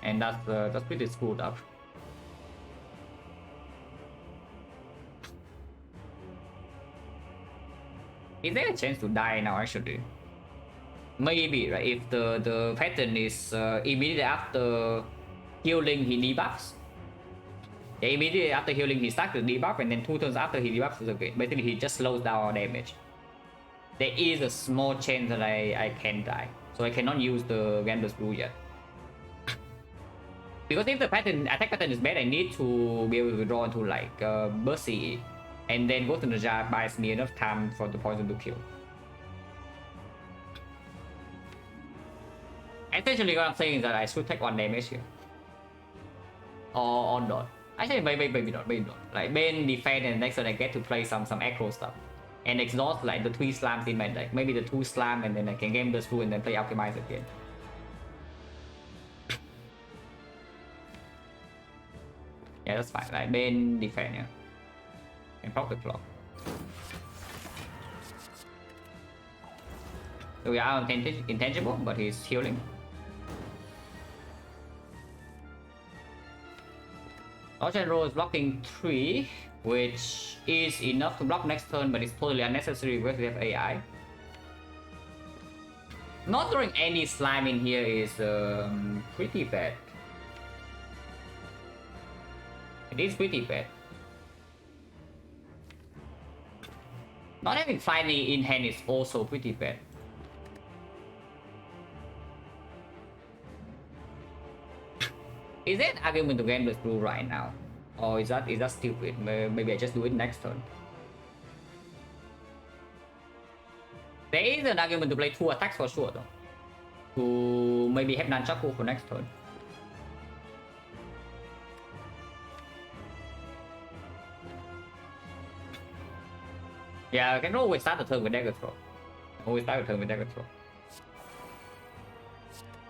And that's pretty screwed up. Is there a chance to die now actually? Maybe, right? If the pattern is immediately after healing he debuffs. Yeah, immediately after healing he starts to debuff and then 2 turns after he debuffs again. Basically he just slows down our damage. There is a small chance that I can die. So I cannot use the Gambler's Brew yet. Because if the attack pattern is bad, I need to be able to draw into like Burst CE. And then go to the jar buys me enough time for the poison to kill. Essentially what I'm saying is that I should take 1 damage here. Or not. Actually maybe not. Like Bane defend and next turn I get to play some aggro stuff. And exhaust like the 3 slams in my deck. Maybe the 2 slam and then I can game the screw and then play Alchemize again. Yeah, that's fine. Like Bane defend, yeah. And pop the clock. So we are intangible, but he's healing. Ocean Roll is blocking 3, which is enough to block next turn, but it's totally unnecessary because we have AI. Not throwing any slime in here is pretty bad. It is pretty bad. Not having Flying in hand is also pretty bad. Is there an argument to Gambler's Brew right now? Or is that stupid? Maybe I just do it next turn. There is an argument to play 2 attacks for sure though. To maybe have Nunchaku for next turn. Yeah, I can always start the turn with Dagger Throw. Always start the turn with Dagger Throw.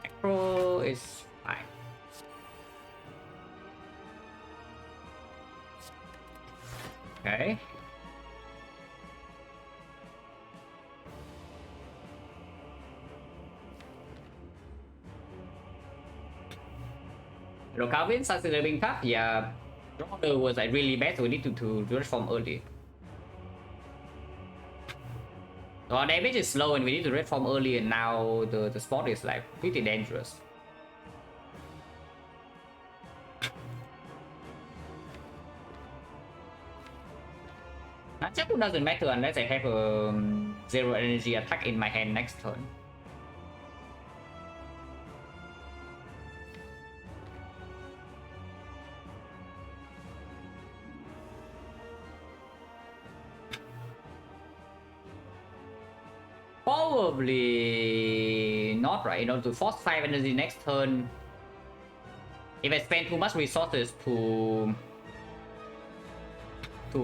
Acro is fine. Okay. Calvin starts being tough. Yeah, Order was like really bad, so we need to reform early. So our damage is slow and we need to reform early, and now the spot is like pretty dangerous. Nunchaku doesn't matter unless I have a 0 energy attack in my hand next turn. Probably not, right? You know, to force 5 energy next turn. If I spend too much resources to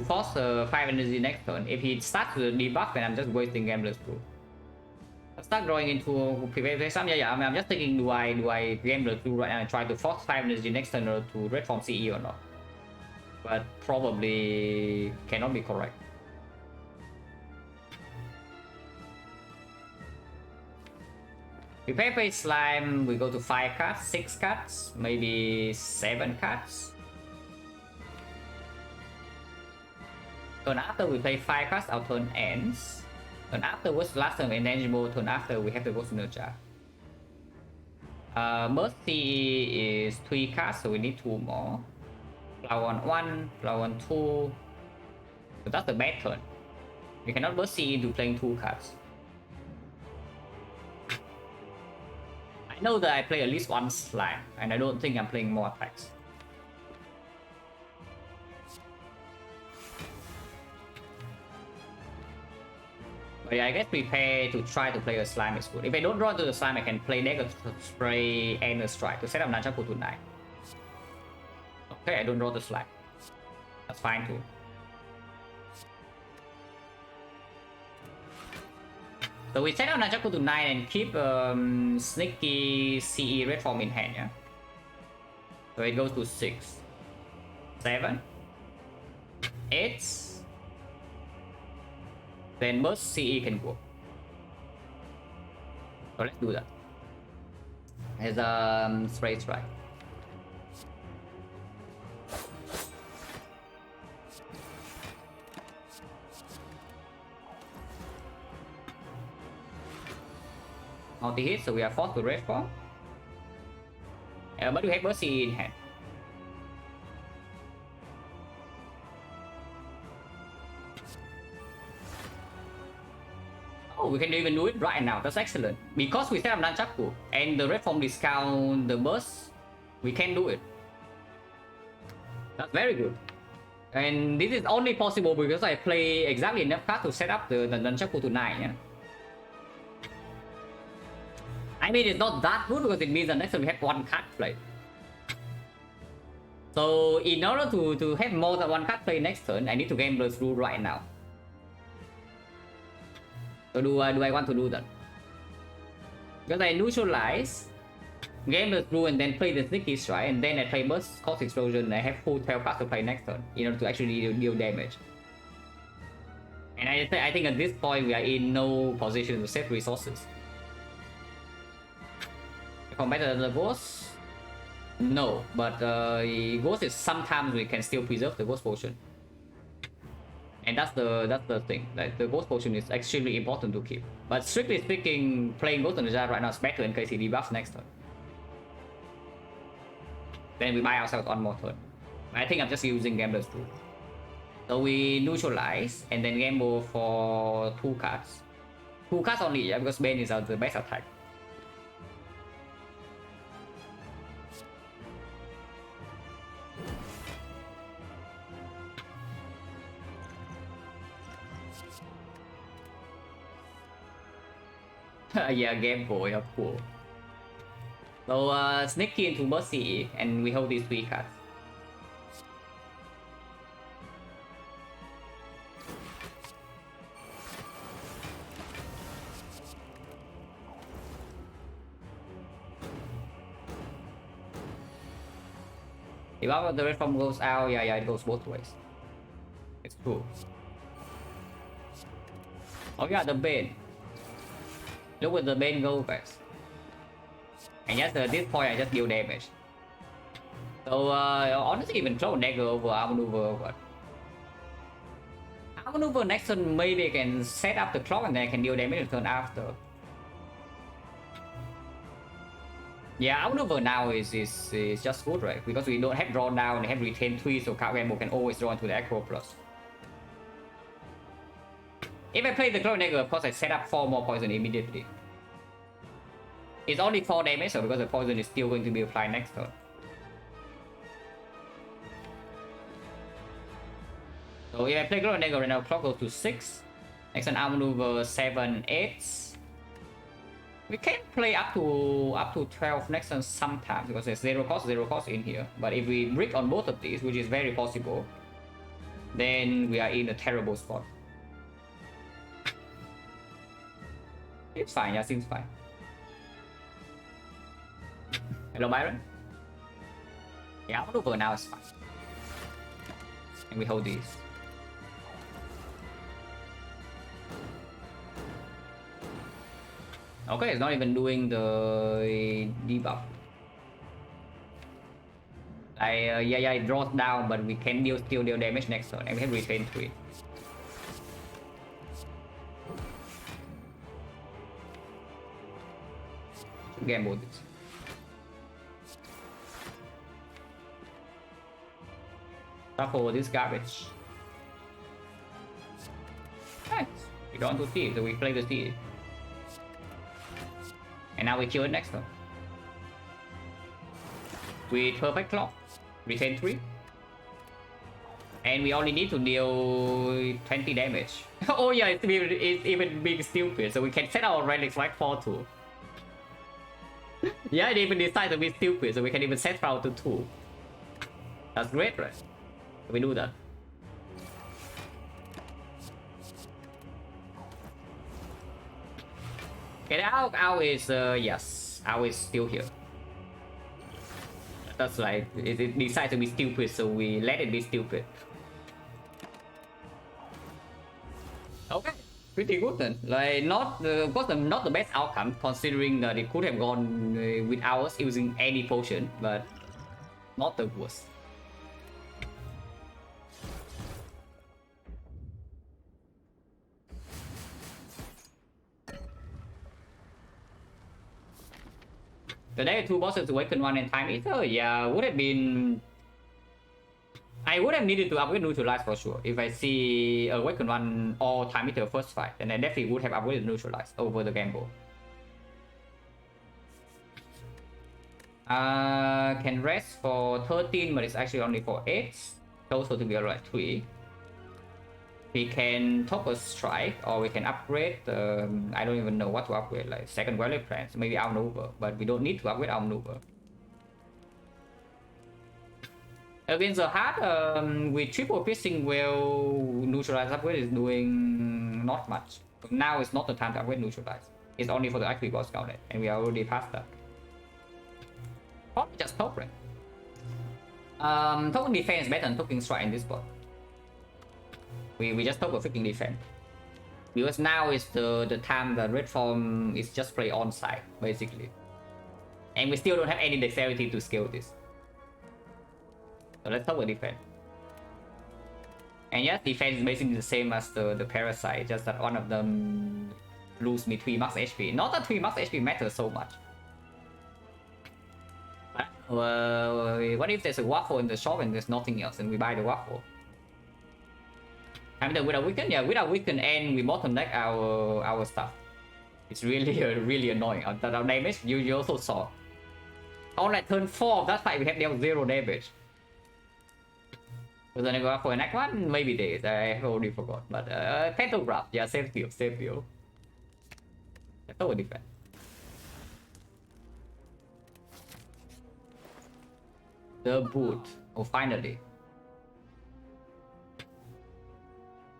force 5 energy next turn, if he starts to debuff, then I'm just wasting Gambler's Brew. I'll start drawing into preparation. Yeah, I'm just thinking, do I Gambler's Brew right now and try to force 5 energy next turn or to reform CE or not? But probably cannot be correct. We play slime, we go to 5 cards, 6 cards, maybe 7 cards. Turn after we play 5 cards, our turn ends. Turn afterwards, last turn intangible, turn after we have to go to Nurture. Mercy is 3 cards, so we need 2 more. Flower on 1, flower on 2. So that's the bad turn. We cannot Mercy into playing 2 cards. I know that I play at least 1 slime, and I don't think I'm playing more attacks. But yeah, I guess prepare to try to play a slime is good. If I don't draw to the slime, I can play negative spray and a strike to set up Nunchaku to 9. Okay, I don't draw the slime. That's fine too. So we set up Nunchaku to 9 and keep Sneaky CE red form in hand, yeah? So it goes to 6, 7, 8. Then most CE can go. So let's do that. As a spray strike. Multi-hit, so we are forced to red form. But we have Mercy in hand. Oh, we can even do it right now. That's excellent. Because we set up Nunchaku and the red form discount the burst, we can do it. That's very good. And this is only possible because I play exactly enough cards to set up the Nunchaku to 9. Yeah? I mean, it's not that good because it means that next time we have 1 card play. So in order to have more than 1 card play next turn, I need to game the through right now. So do I want to do that? Because I neutralize, game the through and then play the sneaky strike, and then I play burst, cause explosion, and I have full 12 cards to play next turn in order to actually deal damage. And I think at this point we are in no position to save resources. Compared to the ghost, no, but ghost is sometimes we can still preserve the ghost potion, and that's the thing. Like the ghost potion is extremely important to keep. But strictly speaking, playing ghost on the jar right now is better in case he debuffs next turn. Then we buy ourselves 1 more turn. I think I'm just using Gambler's Rule. So we neutralize and then gamble for 2 cards. 2 cards only, yeah, because Bane is the best attack. Yeah, Game Boy, of course. So sneaky into Mercy and we hold these 3 cards. If our the red form goes out, yeah, it goes both ways. It's true. Oh yeah, the Bane. Look where the Bane goes, guys. And just at this point, I just deal damage. So honestly, even throw dagger over outmaneuver, but outmaneuver next turn maybe I can set up the clock and then I can deal damage the turn after. Yeah, outmaneuver now is just good, right? Because we don't have draw down, we have retain 3, so card gamble can always draw into the Acro Plus. If I play the Cloud Dagger, of course I set up 4 more poison immediately. It's only 4 damage, so because the poison is still going to be applied next turn. So if I play Cloud Dagger right now, clock goes to 6. Next turn outmaneuver 7, 8. We can play up to 12 next turn sometimes because there's 0 cost in here. But if we brick on both of these, which is very possible, then we are in a terrible spot. It's fine, yeah, seems fine. Hello, Byron. Yeah, outmaneuver now is fine. And we hold these. Okay, it's not even doing the debuff. Yeah, it draws down, but we can still deal damage next turn, and we have retain 3. Gamble this. Shuffle this garbage. Nice. We don't do T, so we play the T. And now we kill it next turn. With perfect clock. Retain 3. And we only need to deal 20 damage. Oh yeah, it's even being stupid, so we can set our relics like 4-2. Yeah, it even decides to be stupid, so we can even set round to 2. That's great, right? We do that. Okay, Owl is, yes, Owl is still here. That's like, it decides to be stupid, so we let it be stupid. Okay, pretty good then. Like, not, of course, not the best outcome, considering that it could have gone with ours using any potion, but not the worst. The day 2 bosses, Awaken 1 and Time Eater, yeah, would have been... I would have needed to upgrade Neutralize for sure. If I see Awaken 1 or Time Eater first fight, then I definitely would have upgraded Neutralize over the Gamble. Can rest for 13, but it's actually only for 8. Total to be around 3. We can top a strike, or we can upgrade. I don't even know what to upgrade, like second Valley Plans, maybe Outmaneuver, but we don't need to upgrade Outmaneuver. Against the heart, with triple piercing, well, Neutralize upgrade is doing not much. Now is not the time to upgrade Neutralize. It's only for the actual boss counted, and we are already past that. Probably just top rank. Token defense is better than token strike in this spot. We just talk about freaking defense. Because now is the time that red form is just play on side, basically. And we still don't have any dexterity to scale this. So let's talk about defense. And yes, defense is basically the same as the parasite, just that one of them lose me 3 max HP. Not that 3 max HP matters so much. But, what if there's a waffle in the shop and there's nothing else and we buy the waffle? I mean, without weaken, yeah, without weaken and we bottom deck our stuff. It's really really annoying. Our damage, you also saw. On like turn 4 of that fight, we have dealt 0 damage. Was gonna go for an act 1? Maybe days. I already forgot. But Pantograph, yeah, save field. That's all defense. The boot. Oh, finally.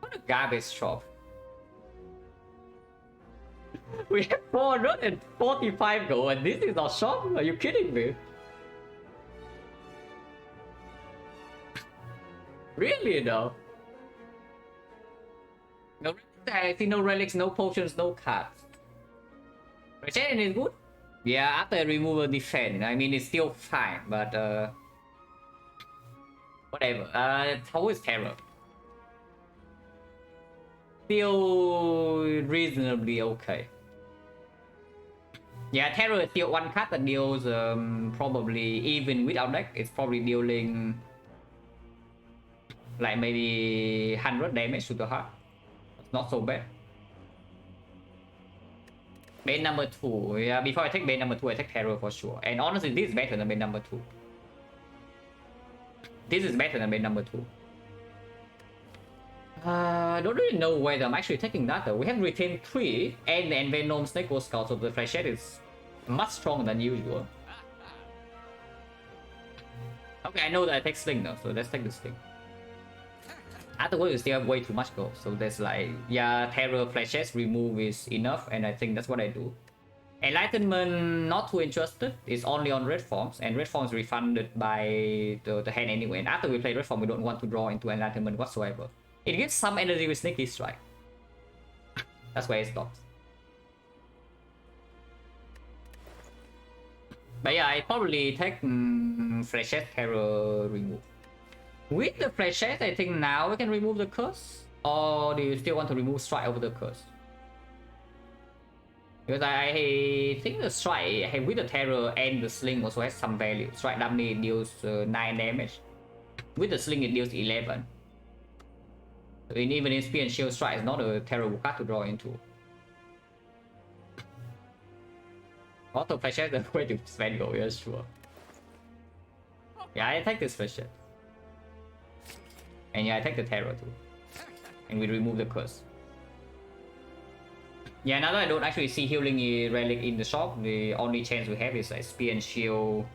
What a garbage shop. We have 445 gold and this is our shop? Are you kidding me? Really though? No, I see no relics, no potions, no cards. Regeneration is good? Yeah, after I remove a defense, I mean it's still fine, but whatever. How is Terror? Still reasonably okay. Yeah, Terror is still one card that deals probably even without deck, it's probably dealing like maybe 100 damage to the heart. It's not so bad. Bane number 2. Yeah, before I take Bane number 2, I take Terror for sure. And honestly, this is better than Bane number 2. This is better than Bane number 2. I don't really know whether I'm actually taking that though. We have retained 3 and the Envenom Snake Ghost Scout, so the flashette is much stronger than usual. Okay, I know that I take Sling now, so let's take the Sling. Afterwards, we still have way too much gold, so there's like, yeah, Terror Flashes remove is enough, and I think that's what I do. Enlightenment, not too interested. It's only on red forms, and red forms refunded by the hand anyway. And after we play red form, we don't want to draw into Enlightenment whatsoever. It gives some energy with Sneaky Strike. That's where it stops. But yeah, I probably take Flechette Terror remove. With the Flechette, I think now we can remove the curse. Or do you still want to remove strike over the curse? Because I think the strike with the terror and the sling also has some value. Strike damage deals 9 damage. With the sling it deals 11. So even in spear and shield strike is not a terrible card to draw into. Auto Flechette the way to spend gold, yeah, sure. Yeah, I take this Flechette. And yeah, I take the terror too. And we remove the curse. Yeah, now that I don't actually see healing relic in the shop, the only chance we have is like spear and shield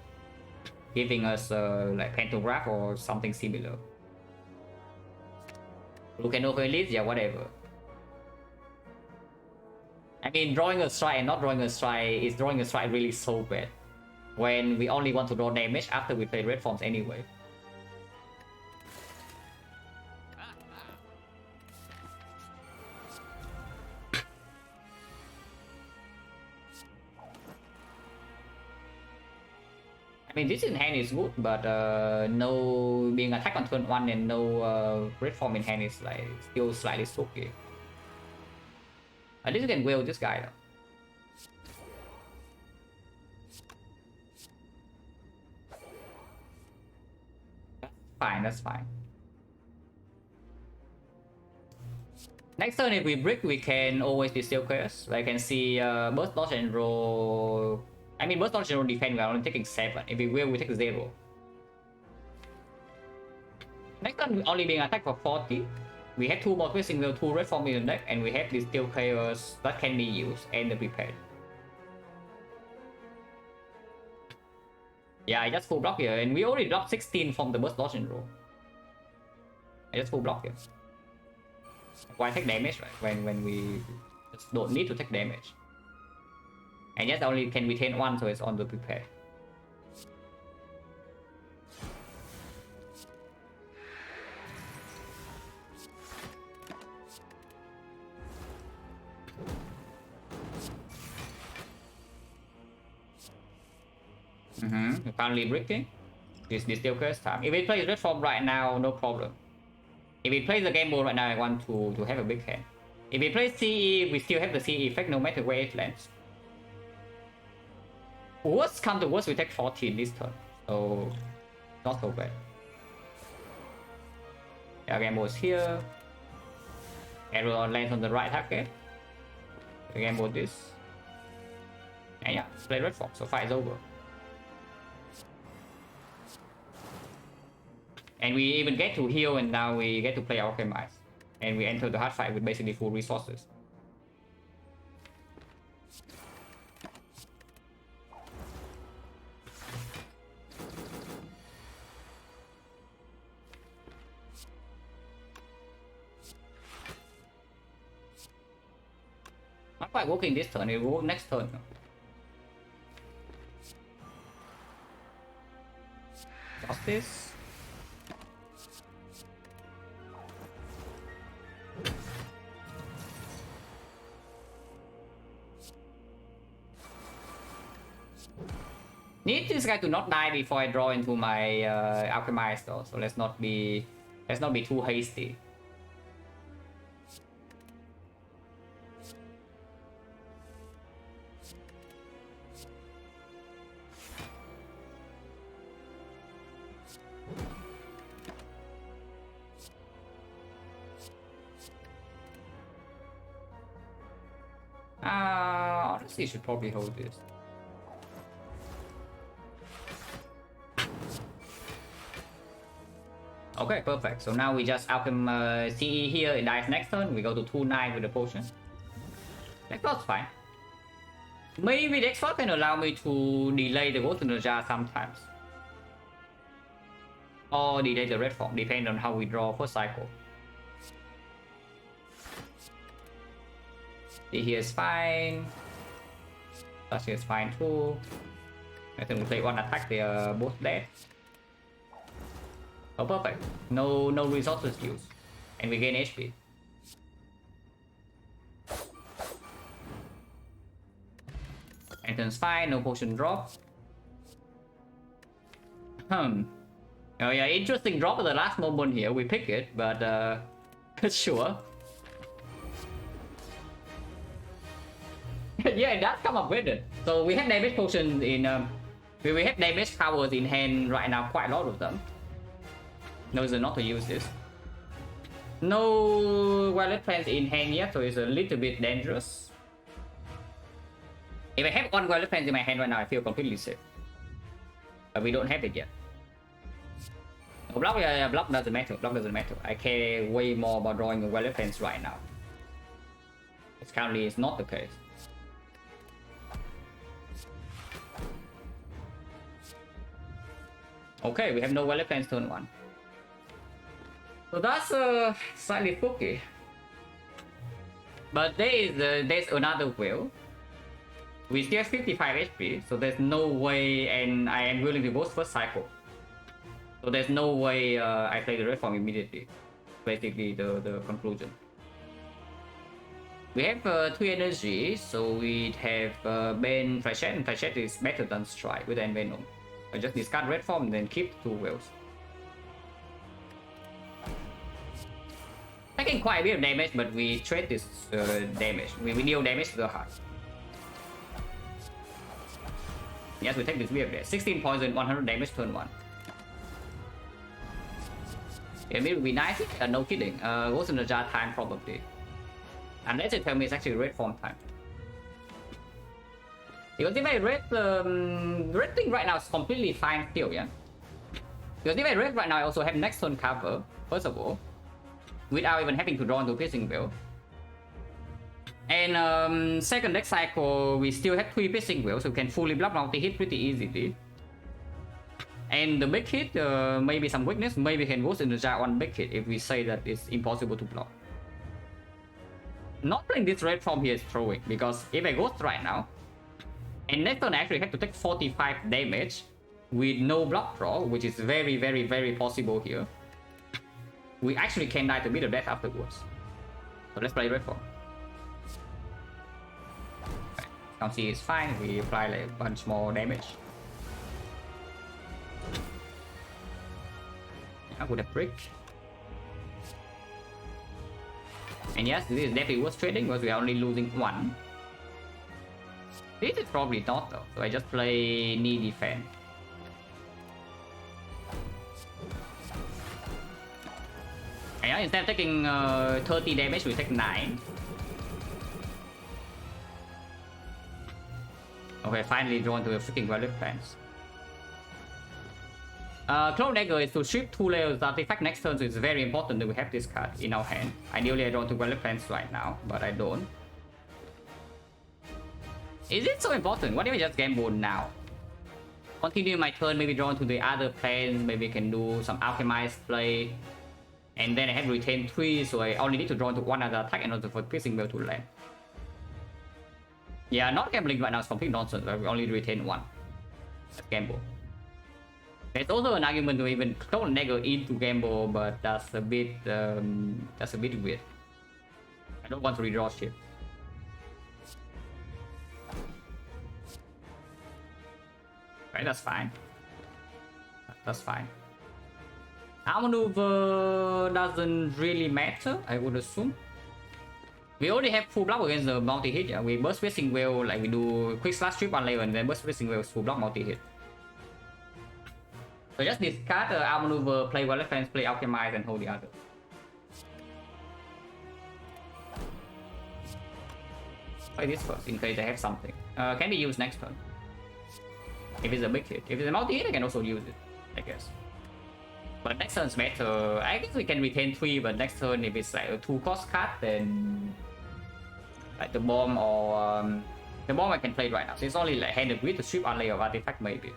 giving us like pantograph or something similar. Volcano Elite, yeah, whatever. I mean, drawing a strike and not drawing a strike is drawing a strike really so bad. When we only want to draw damage after we play red forms anyway. I mean, this in hand is good, but no being attacked on turn 1 and no red form in hand is like still slightly spooky. At least you can wheel this guy though. Fine, that's fine. Next turn, if we brick, we can always distill chaos. I can see burst dodge and roll. I mean, burst dodge and roll defense, we are only taking 7. If we will, we take 0. Next turn, only being attacked for 40. We have 2 more Twisting Wheel, 2 red form in the deck, and we have distill chaos that can be used and the prepared. Yeah, I just full block here, and we already dropped 16 from the burst dodge and roll. I just full block here. Why take damage, right? When we just don't need to take damage. And yes, only can retain 1, so it's on the prepare. Finally breaking. This still curse time. If we play red form right now, no problem. If we play the game board right now, I want to have a big hand. If we play CE, we still have the CE effect no matter where it lands. Worst come to worst, we take 14 this turn. So, not so bad. Yeah, game board is here. Arrow lands on the right target. The game board this. And yeah, play red form, so fight is over. And we even get to heal, and now we get to play Alchemize. And we enter the hard fight with basically full resources. Not quite working this turn, it will work next turn. Justice. Need this guy to not die before I draw into my Alchemize though, so let's not be too hasty. Honestly, you should probably hold this. Okay, perfect. So now we just alchem CE here, it dies next turn. We go to 2-9 with the potion. That's fine. Maybe the expert can allow me to delay the Ghost in the Jar sometimes. Or delay the red form, depending on how we draw first cycle. See here is fine. Touch here is fine too. I think we play one attack, they are both dead. Oh, perfect. No resources used. And we gain HP. Entrance fine, no potion drop. Oh yeah, interesting drop at the last moment here. We pick it, but sure. Yeah, it does come up with it. So we have damage potions in we have damage powers in hand right now, quite a lot of them. No reason not to use this. No Violet Plants in hand yet, so it's a little bit dangerous. If I have one Violet Plant in my hand right now, I feel completely safe. But we don't have it yet. Block doesn't matter. Block doesn't matter. I care way more about drawing a Violet Plants right now. It's currently is not the case. Okay, we have no Violet Plants turn 1. So that's slightly spooky. But there's another wheel. We still have 55 HP, so there's no way, and I am willing to go first cycle. So there's no way I play the red form immediately. Basically the conclusion. We have 3 energy, so we have Bane, Flashette, and Flashette is better than Strike with Venom. I just discard red form and then keep 2 wheels. Taking quite a bit of damage, but we trade this damage. We deal damage to the heart. Yes, we take this bit of damage. 16 poison, 100 damage turn 1. Yeah, it would be nice. No kidding. Ghost in the Jar time probably. Unless you tell me it's actually red form time. Because if I red thing right now is completely fine still, yeah. Because if I red right now, I also have next turn cover, first of all, without even having to draw into piercing wheel. And second next cycle, we still have 3 piercing wheels, so we can fully block multi-hit pretty easily. And the big hit, maybe some weakness, maybe we can Ghost in the Jar on big hit if we say that it's impossible to block. Not playing this red form here is throwing, because if I Ghost right now, and next turn I actually have to take 45 damage with no block draw, which is very possible here. We actually can die to beat the death afterwards. So let's play red form. Okay. Count C is fine, we apply like a bunch more damage. I would have brick. And yes, this is definitely worth trading because we are only losing 1. This is probably not though, so I just play knee defense. And instead of taking 30 damage, we take 9. Okay, finally drawn to a freaking Violet Plants. Cloud Dagger is to strip 2 layers artifact next turn, so it's very important that we have this card in our hand. Ideally I draw to Violet Plants right now, but I don't. Is it so important? What if I just gamble now? Continue my turn, maybe draw to the other plans, maybe I can do some alchemized play. And then I have retain 3, so I only need to draw to 1 other attack and also for piercing wheel to land. Yeah, not gambling right now is complete nonsense. I only retain 1. Let's gamble. There's also an argument to even Cloud Dagger into gamble, but that's a bit weird. I don't want to redraw shit. Right, that's fine. That's fine. Outmaneuver doesn't really matter, I would assume. We already have full block against the multi-hit, yeah. We burst piercing wheel, like we do quick slash strip on level and then burst piercing wheel full block multi-hit. So just discard outmaneuver, play Violet Plants, play alchemize and hold the other. Play this first in case I have something. Can be used next turn. If it's a big hit. If it's a multi-hit, I can also use it, I guess. But next turn's better. I guess we can retain 3, but next turn if it's like a 2 cost card, then like the bomb or the bomb I can play right now. So it's only like hand grid to strip on layer of artifact maybe.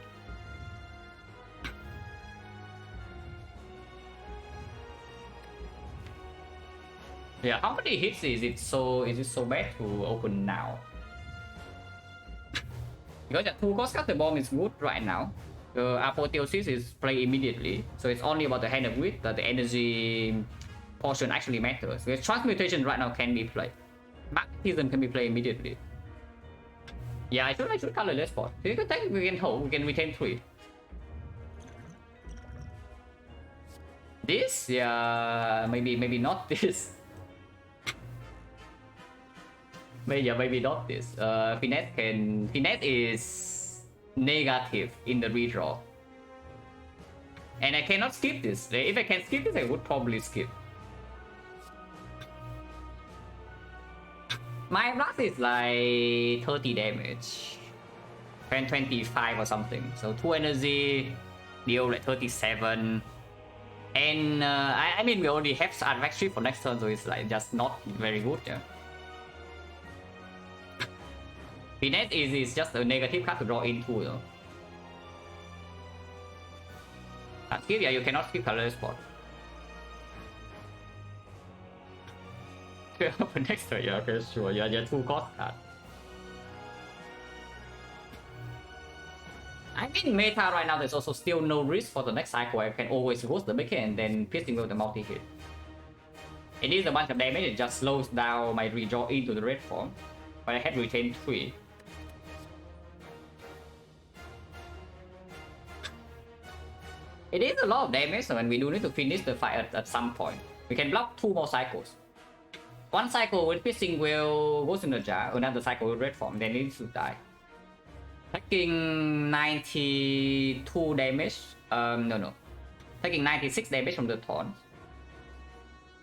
Yeah, how many hits is it so bad to open now? Because the 2 cost card the bomb is good right now. The apotheosis is play immediately, so it's only about the hand of grid that the energy portion actually matters. Because transmutation right now can be played. Magnetism can be played immediately. Yeah, I should color less spot. We can hold, we can retain 3. This? Yeah, maybe not this. Maybe not this. Finesse is negative in the redraw. And I cannot skip this. If I can skip this, I would probably skip. My blast is like 30 damage. 25 or something. So 2 energy, deal like 37. And I mean, we already have advanced for next turn, so it's like just not very good. Yeah. Finesse is just a negative card to draw into though. Skip, yeah, you cannot skip color spot. For next turn, yeah, okay, sure. Yeah, 2 cost card. I mean, meta right now, there's also still no risk for the next cycle. I can always ghost the Beacon and then piercing with the multi-hit. It is a bunch of damage, it just slows down my redraw into the red form. But I had retained 3. It is a lot of damage, so when we do need to finish the fight at some point. We can block 2 more cycles. One cycle with piercing will go in the jar, another cycle with red form, then it needs to die. Taking 92 damage. No. Taking 96 damage from the taunt.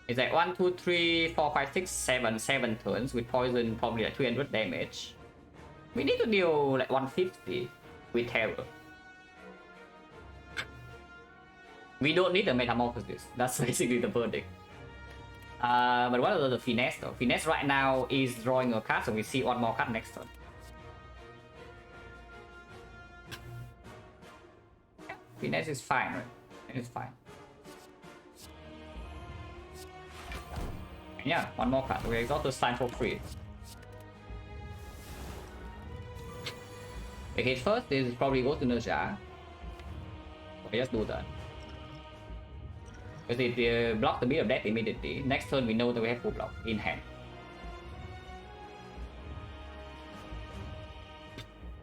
It's like 1, 2, 3, 4, 5, 6, 7 turns with poison, probably like 300 damage. We need to deal like 150 with terror. We don't need the metamorphosis. That's basically the verdict. But what are the finesse though? Finesse right now is drawing a card, so we see 1 more card next turn. Yeah, finesse is fine, right? It's fine. Yeah, 1 more card. We exalt the sign for free. Okay, first is probably go to Nerja. Okay, just do that. Because it blocks the Beat of Death immediately. Next turn we know that we have full block in hand.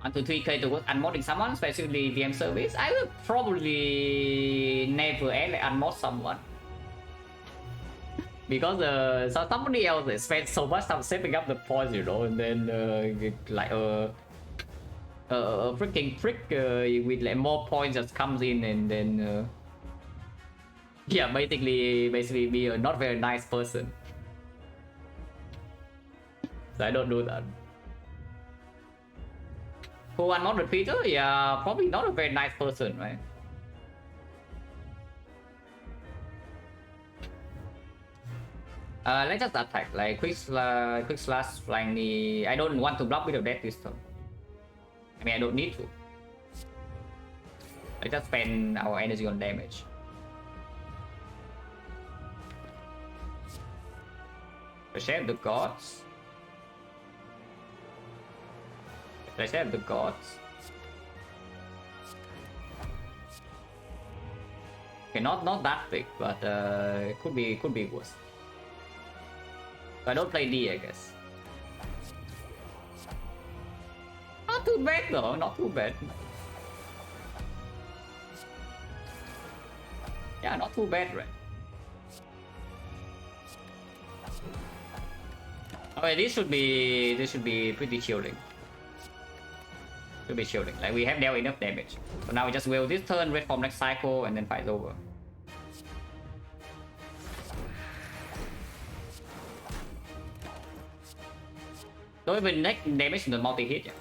1, 2, 3k towards unmodding someone, specifically VM service. I will probably never unmod someone. Because somebody else spent so much time saving up the points, you know, and then like a freaking trick with like more points just comes in and then yeah, basically be a not very nice person. So I don't do that. Who are not repeater? Yeah, probably not a very nice person, right? Let's just attack, like quick slash flying knee. I don't want to block with the death this turn. I mean, I don't need to. Let's just spend our energy on damage. Let's have the gods. Let's have the gods. Okay, not that big, but it could be worse. I don't play D, I guess. Not too bad though, not too bad. Yeah, not too bad, right? Okay, this should be pretty chilling. Should be chilling. Like we have dealt enough damage. So now we just will this turn, red form next cycle, and then fight's over. Don't even neck damage in the multi-hit yet.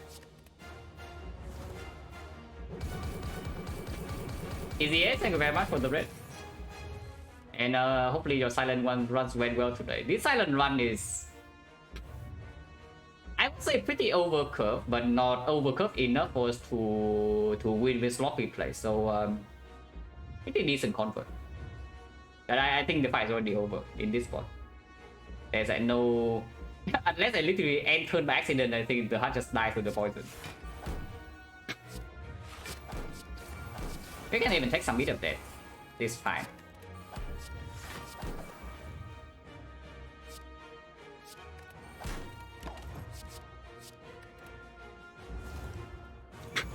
Easy A, thank you very much for the red. And hopefully your silent one runs went well today. This silent run is, I would say, pretty overcurved, but not overcurved enough for us to win with sloppy play. So pretty decent convert. But I think the fight is already over in this spot. There's like no, unless I literally end turn by accident, I think the heart just dies with the poison. We can even take some bit of that. This is fine.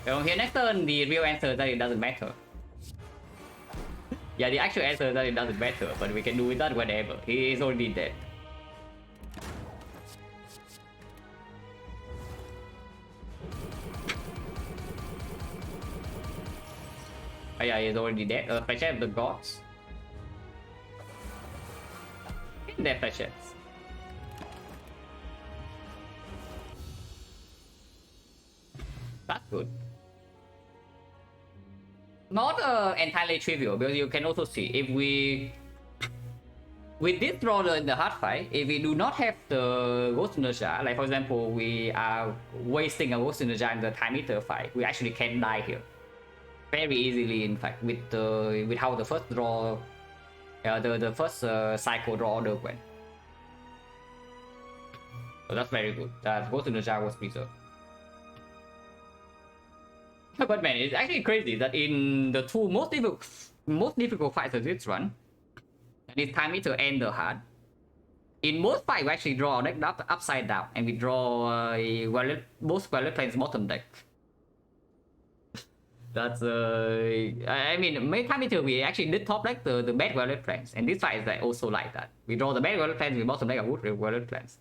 So here next turn, the real answer is that it doesn't matter. Yeah, the actual answer is that it doesn't matter, but we can do with that whenever. He is already dead. Oh yeah, he's already dead. Flechette of the gods. Dead flechettes. That's good. Not entirely trivial, because you can also see if we with this roller in the hard fight, if we do not have the Ghost in the Jar, like for example, we are wasting a Ghost in the Jar in the time meter fight, we actually can die here very easily. In fact, with how the first draw, the first cycle draw order went. So that's very good. That Ghost in the Jar was preserved. But man, it's actually crazy that in the two most difficult fights of this run, that is time meter and the hard. In most fights, we actually draw our deck upside down, and we draw both Violet Plains bottom deck. That's I mean, many time meter we actually did top deck the bad Violet Plains, and this fight is like also like that. We draw the bad Violet Plains, we bottom deck a good Violet Plains.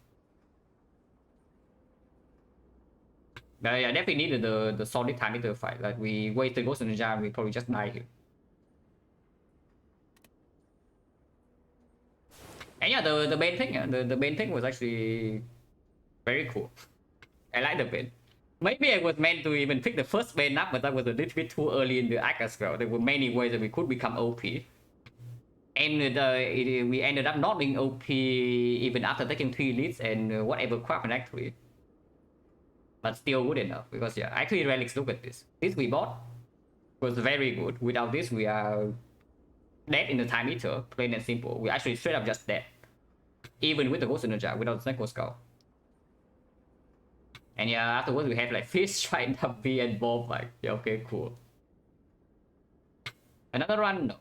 Yeah, definitely needed the solid time meter fight. Like we wasted Ghost in the Jar, we probably just die here. And yeah, the Bane thing, the Bane thing was actually very cool. I like the Bane. Maybe I was meant to even pick the first Bane up, but that was a little bit too early in the act as well. There were many ways that we could become OP. And we ended up not being OP even after taking 3 leads and whatever crap in Act 3. But still good enough, because yeah, actually relics, look at this. This we bought was very good. Without this, we are dead in the time meter, plain and simple. We actually straight up just dead. Even with the Ghost in the Jar, without the Snake Skull. And yeah, afterwards we have like Fish, Trident, V, and Bomb. Like, yeah, okay, cool. Another run, no.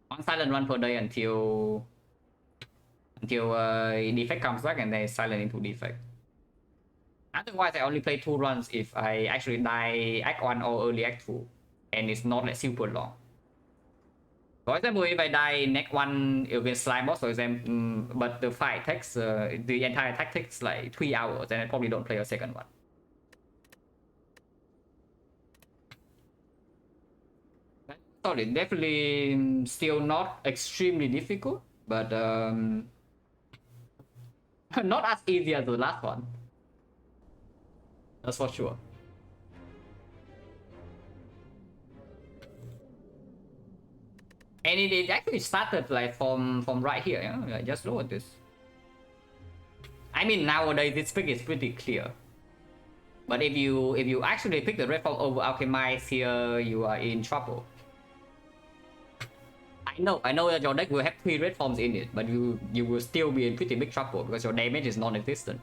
One silent run per day until defect comes back, and then silent into defect. Otherwise, I only play 2 runs if I actually die Act 1 or early Act 2, and it's not like super long. For example, if I die in Act 1 against Slime Boss, for example, but the fight takes, the entire attack takes like 3 hours, and I probably don't play a second one. Sorry, definitely still not extremely difficult, but not as easy as the last one. That's for sure. And it actually started like from right here, you know? Like, just look at this. I mean, nowadays this pick is pretty clear. But if you actually pick the red form over Alchemize here, you are in trouble. I know that your deck will have 3 red forms in it, but you will still be in pretty big trouble because your damage is non-existent.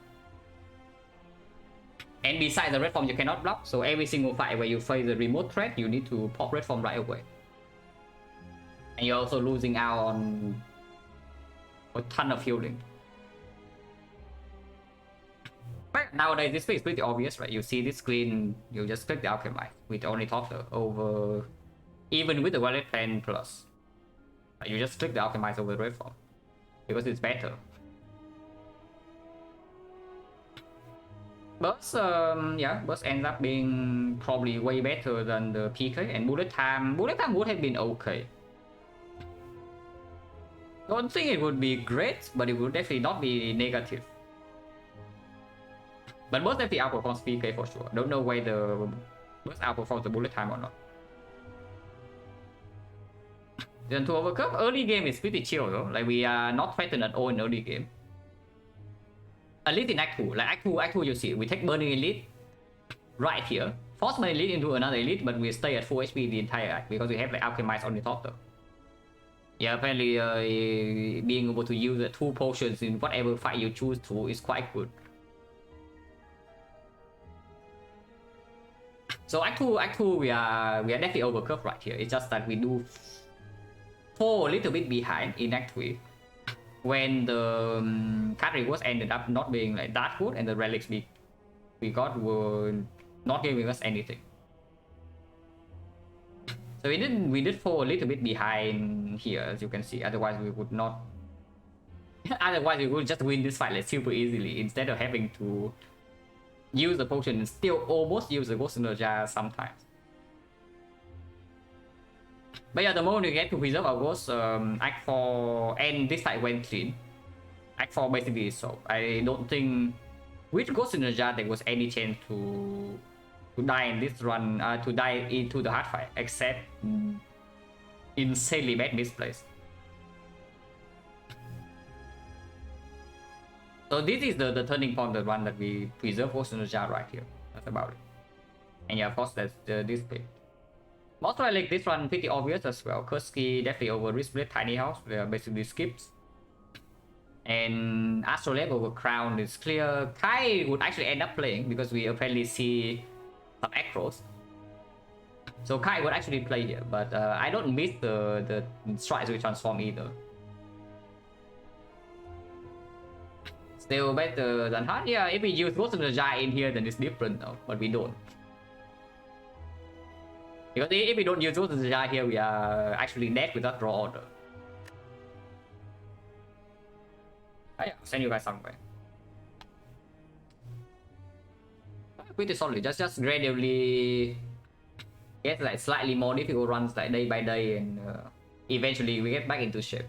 And besides the red form, you cannot block, so every single fight where you face a remote threat, you need to pop red form right away. And you're also losing out on a ton of healing. But nowadays this pick is pretty obvious, right? You see this screen, you just click the Alchemize with only Topter over, even with the Violet Plan Plus. You just click the Alchemize over the red form because it's better. Burst, yeah, Burst ends up being probably way better than the PK, and Bullet Time would have been okay. Don't think it would be great, but it would definitely not be negative. But Burst definitely outperforms PK for sure. Don't know whether Burst outperforms the Bullet Time or not. Then to overcome, early game is pretty chill though. Like we are not threatened at all in early game. At least in Act 2. Like Act 2 you see, we take Burning Elite right here. Force Burning Elite into another Elite, but we stay at full HP the entire act because we have like Alchemize on the top though. Yeah, apparently being able to use 2 potions in whatever fight you choose to is quite good. So Act 2 we are definitely overcurved right here. It's just that we do fall a little bit behind in Act 3 when the card rewards ended up not being like that good, and the relics we got were not giving us anything. So we did fall a little bit behind here, as you can see. Otherwise, we would not. Otherwise, we would just win this fight like super easily instead of having to use the potion and still almost use the Ghost Energy sometimes. But yeah, the moment we get to preserve our ghost, Act 4 and this fight went clean. Act 4 basically is solved. I don't think with Ghost Energy there was any chance to die in this run, to die into the hard fight, except insanely bad misplays. So this is the turning point, the one that we preserve Ghost Energy right here. That's about it. And yeah, of course that's this pick. Most I like this one pretty obvious as well. Kurski definitely over Wristblade, Tiny House, where basically skips. And Astrolabe over Crown is clear. Kai would actually end up playing because we apparently see some acros. So Kai would actually play here, but I don't miss the strikes we transform either. Still better than hard. Yeah, if we use Ghost Energy in here, then it's different though, but we don't. Because if we don't use Ghost Energy here, we are actually dead without draw order. Yeah, send you guys somewhere. Pretty solid. Just gradually get like slightly more difficult runs like day by day, and eventually we get back into shape.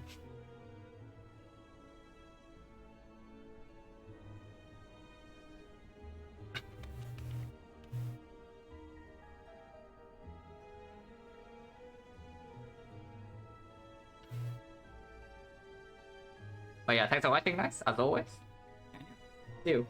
But yeah, thanks for watching guys, as always. See you.